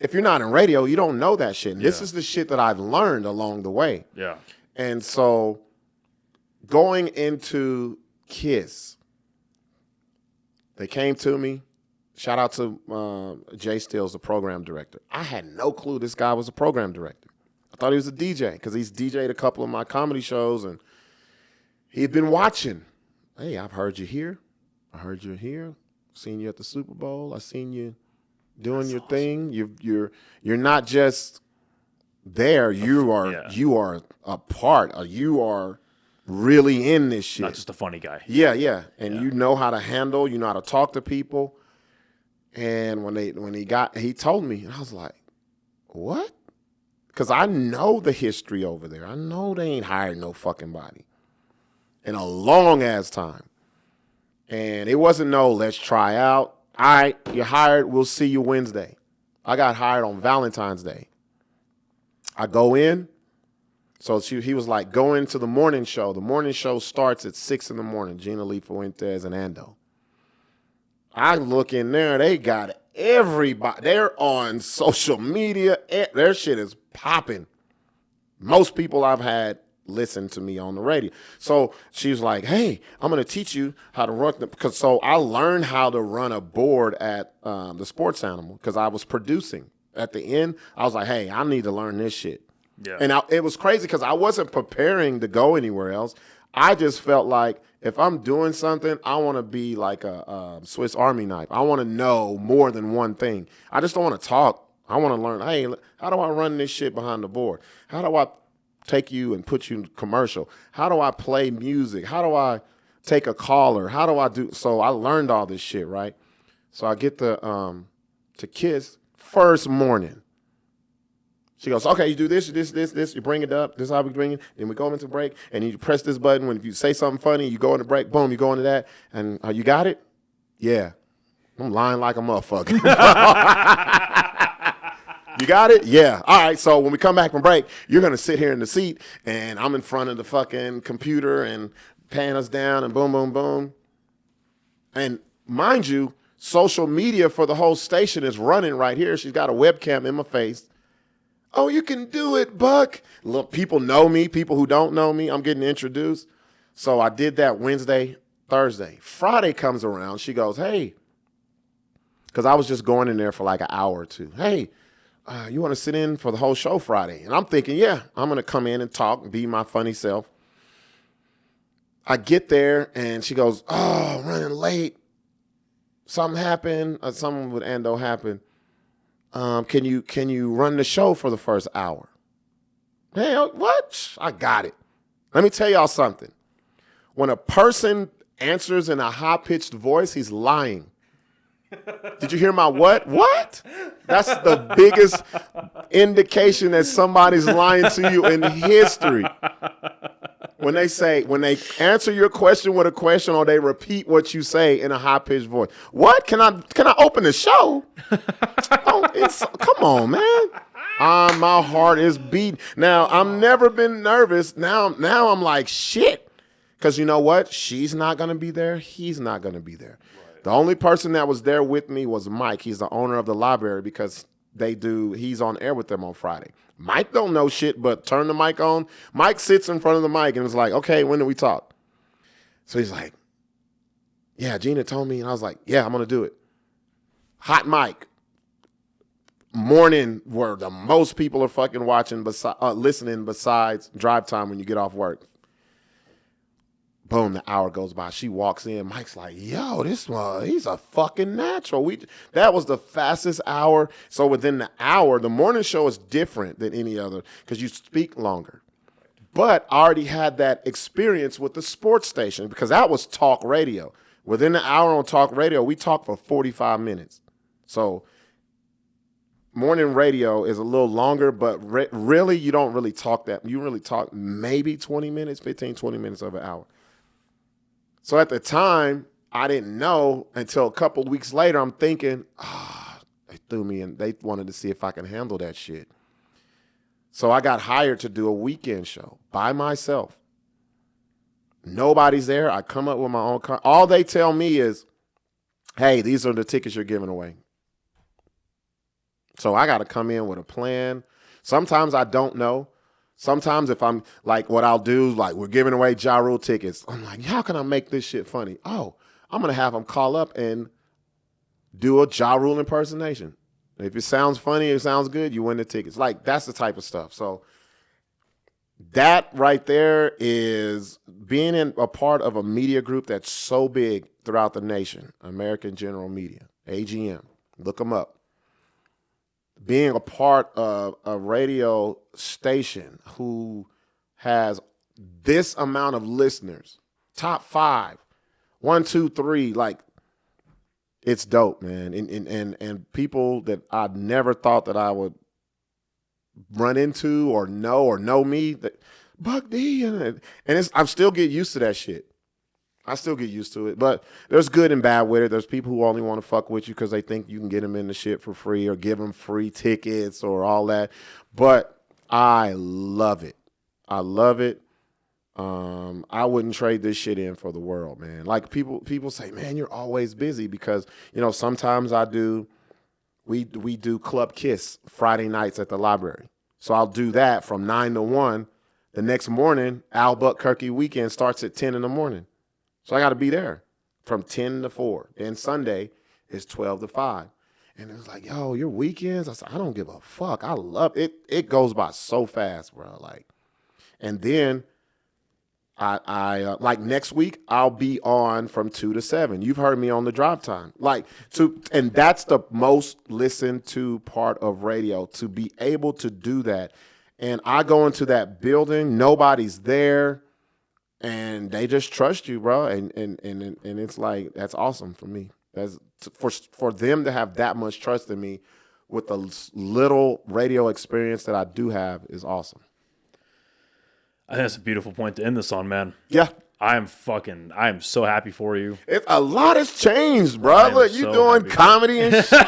if you're not in radio, you don't know that shit. And this is the shit that I've learned along the way. Yeah. And so going into KISS, they came to me. Shout out to Jay Stills, the program director. I had no clue this guy was a program director. I thought he was a DJ because he's DJ'd a couple of my comedy shows, and he'd been watching. Hey, I've heard you here. I heard you're here. Seen you at the Super Bowl. I seen you doing your thing. You're not just there. You are a part. You are really in this shit. Not just a funny guy. Yeah. And you know how to handle. You know how to talk to people. And when he told me, and I was like, what? Because I know the history over there. I know they ain't hired no fucking body in a long ass time. And it wasn't no, let's try out. All right, you're hired. We'll see you Wednesday. I got hired on Valentine's Day. I go in. So he was like, go into the morning show. The morning show starts at 6 in the morning. Gina Lee Fuentes and Ando. I look in there. They got everybody. They're on social media. Their shit is popping. Most people I've had listen to me on the radio. So she was like, hey, I'm going to teach you how to run. So I learned how to run a board at the Sports Animal because I was producing. At the end, I was like, hey, I need to learn this shit. Yeah. And it was crazy because I wasn't preparing to go anywhere else. I just felt like if I'm doing something, I want to be like a Swiss Army knife. I want to know more than one thing. I just don't want to talk. I want to learn, hey, how do I run this shit behind the board? How do I take you and put you in commercial? How do I play music? How do I take a caller? How do I do? So I learned all this shit, right? So I get to KISS first morning. She goes, okay, you do this, you bring it up. This is how we bring it. Then we go into break, and you press this button. When if you say something funny, you go into break. Boom, you go into that. And you got it? Yeah. I'm lying like a motherfucker. You got it? Yeah. All right. So when we come back from break, you're going to sit here in the seat, and I'm in front of the fucking computer and pan us down and boom, boom, boom. And mind you, social media for the whole station is running right here. She's got a webcam in my face. Oh, you can do it, Buck. Look, people know me. People who don't know me, I'm getting introduced. So I did that Wednesday, Thursday. Friday comes around. She goes, hey, because I was just going in there for like an hour or two. Hey, you want to sit in for the whole show Friday? And I'm thinking, yeah, I'm going to come in and talk and be my funny self. I get there, and she goes, oh, running late. Something happened. Something with Ando happened. Can you run the show for the first hour? Hey, what? I got it. Let me tell y'all something. When a person answers in a high-pitched voice, he's lying. Did you hear my what? What? That's the biggest indication that somebody's lying to you in history. When they answer your question with a question or they repeat what you say in a high-pitched voice. What? Can I open the show? Come on, man. My heart is beating. Now, I've never been nervous. Now I'm like, shit. Because you know what? She's not going to be there. He's not going to be there. Right. The only person that was there with me was Mike. He's the owner of the library because he's on air with them on Friday. Mike don't know shit, but turn the mic on. Mike sits in front of the mic and is like, okay, when do we talk? So he's like, yeah, Gina told me. And I was like, yeah, I'm going to do it. Hot mic. Morning where the most people are fucking watching, listening besides drive time when you get off work. Boom, the hour goes by. She walks in. Mike's like, yo, this one, he's a fucking natural. That was the fastest hour. So within the hour, the morning show is different than any other because you speak longer. But I already had that experience with the sports station because that was talk radio. Within the hour on talk radio, we talked for 45 minutes. So morning radio is a little longer, but really you don't really talk that. You really talk maybe 20 minutes, 15, 20 minutes of an hour. So at the time, I didn't know until a couple of weeks later, I'm thinking, they threw me in. They wanted to see if I can handle that shit. So I got hired to do a weekend show by myself. Nobody's there. I come up with my own car. All they tell me is, hey, these are the tickets you're giving away. So I got to come in with a plan. Sometimes I don't know. Sometimes if I'm like, what I'll do, like we're giving away Ja Rule tickets. I'm like, how can I make this shit funny? Oh, I'm going to have them call up and do a Ja Rule impersonation. If it sounds funny, it sounds good, you win the tickets. Like that's the type of stuff. So that right there is being in a part of a media group that's so big throughout the nation, American General Media, AGM. Look them up. Being a part of a radio station who has this amount of listeners, top 5, 1, 2, 3, like it's dope, man. And people that I never thought that I would run into or know me, that Buck D, and I still get used to that shit. I still get used to it, but there's good and bad with it. There's people who only want to fuck with you because they think you can get them in the shit for free or give them free tickets or all that. But I love it. I love it. I wouldn't trade this shit in for the world, man. Like people say, man, you're always busy because, sometimes we do Club Kiss Friday nights at the library. So I'll do that from 9 to 1. The next morning, Albuquerque weekend starts at 10 in the morning. So I got to be there from 10 to 4. And Sunday is 12 to 5. And it was like, yo, your weekends? I said, I don't give a fuck. I love it. It goes by so fast, bro. Like, and then I like next week, I'll be on from 2 to 7. You've heard me on the drive time. And that's the most listened to part of radio, to be able to do that. And I go into that building, nobody's there. And they just trust you, bro, and it's like that's awesome for me. That's for them to have that much trust in me with the little radio experience that I do have is awesome. I think that's a beautiful point to end this on, man. Yeah, I am so happy for you. A lot has changed, bro. Look, you doing comedy and shit.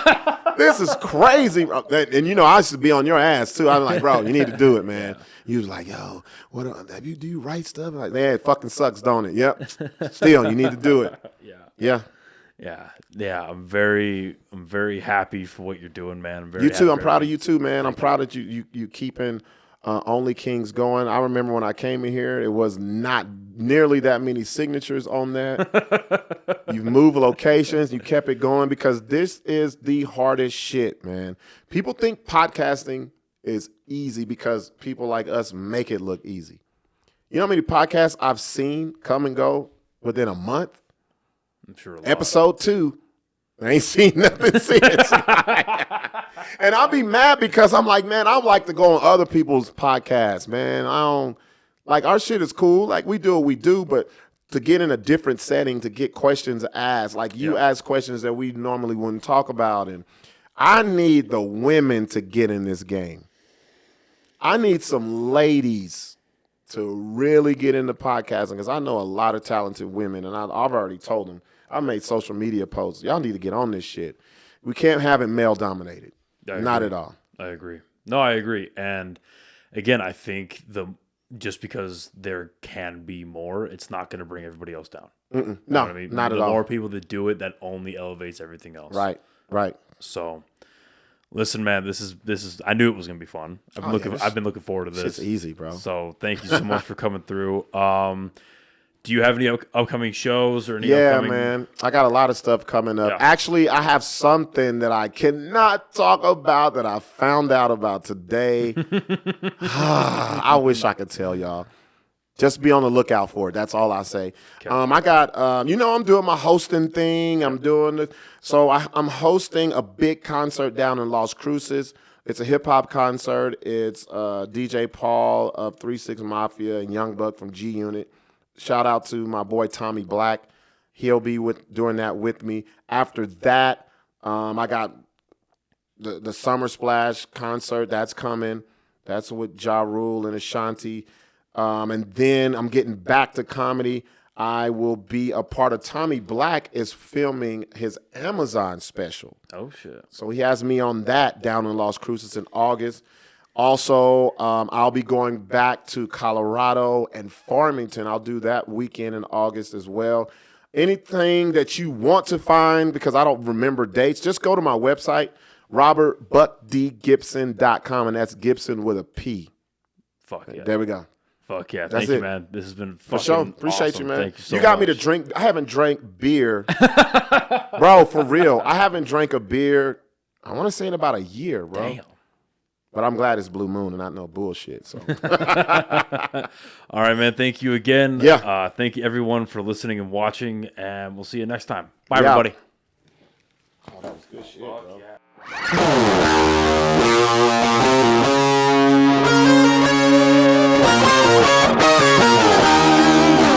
This is crazy. And you know, I used to be on your ass too. I'm like, bro, you need to do it, man. You was like, yo, do you write stuff? I'm like, man, it fucking sucks, don't it? Yep. Still, you need to do it. Yeah. I'm very happy for what you're doing, man. I'm very you too. happy I'm proud of you too, man. I'm proud of you keeping OnlyKings going. I remember when I came in here, it was not nearly that many signatures on that. You've moved locations, you kept it going because this is the hardest shit, man. People think podcasting is easy because people like us make it look easy. You know how many podcasts I've seen come and go within a month? I'm sure. Episode 2, I ain't seen nothing since. And I'll be mad because I'm like, man, I like to go on other people's podcasts, man. I don't like our shit is cool. Like we do what we do, but to get in a different setting, to get questions asked, like you ask questions that we normally wouldn't talk about. And I need the women to get in this game. I need some ladies to really get into podcasting because I know a lot of talented women, and I've already told them. I made social media posts. Y'all need to get on this shit. We can't have it male dominated. Not at all. I agree. No, I agree. And again, I think just because there can be more, it's not going to bring everybody else down. No, what I mean? Not at all. The more people that do it, that only elevates everything else. Right. So, listen, man, this is. I knew it was going to be fun. I've been looking forward to this. It's easy, bro. So, thank you so much for coming through. Do you have any upcoming shows or any upcoming? Yeah, man. I got a lot of stuff coming up. Yeah. Actually, I have something that I cannot talk about that I found out about today. I wish I could tell y'all. Just be on the lookout for it. That's all I say. Okay. I got, I'm doing my hosting thing. I'm I'm hosting a big concert down in Las Cruces. It's a hip-hop concert. It's DJ Paul of 3-6 Mafia and Young Buck from G Unit. Shout out to my boy Tommy Black. He'll be doing that with me. After that, I got the Summer Splash concert. That's coming. That's with Ja Rule and Ashanti. And then I'm getting back to comedy. I will be a part of Tommy Black is filming his Amazon special. Oh, shit. So he has me on that down in Las Cruces in August. Also, I'll be going back to Colorado and Farmington. I'll do that weekend in August as well. Anything that you want to find, because I don't remember dates, just go to my website, robertbuckdgipson.com, and that's Gipson with a P. Fuck yeah. There we go. Fuck yeah. Thank you, man. This has been fucking sure. Appreciate awesome. you, man. Thank you so You got much. me to drink. I haven't drank beer. Bro, for real. I haven't drank a beer, I want to say in about a year, bro. Damn. But I'm glad it's Blue Moon and not no bullshit. So, all right, man. Thank you again. Yeah. Thank you, everyone, for listening and watching, and we'll see you next time. Bye, everybody. Oh, that was good shit, bro. Yeah.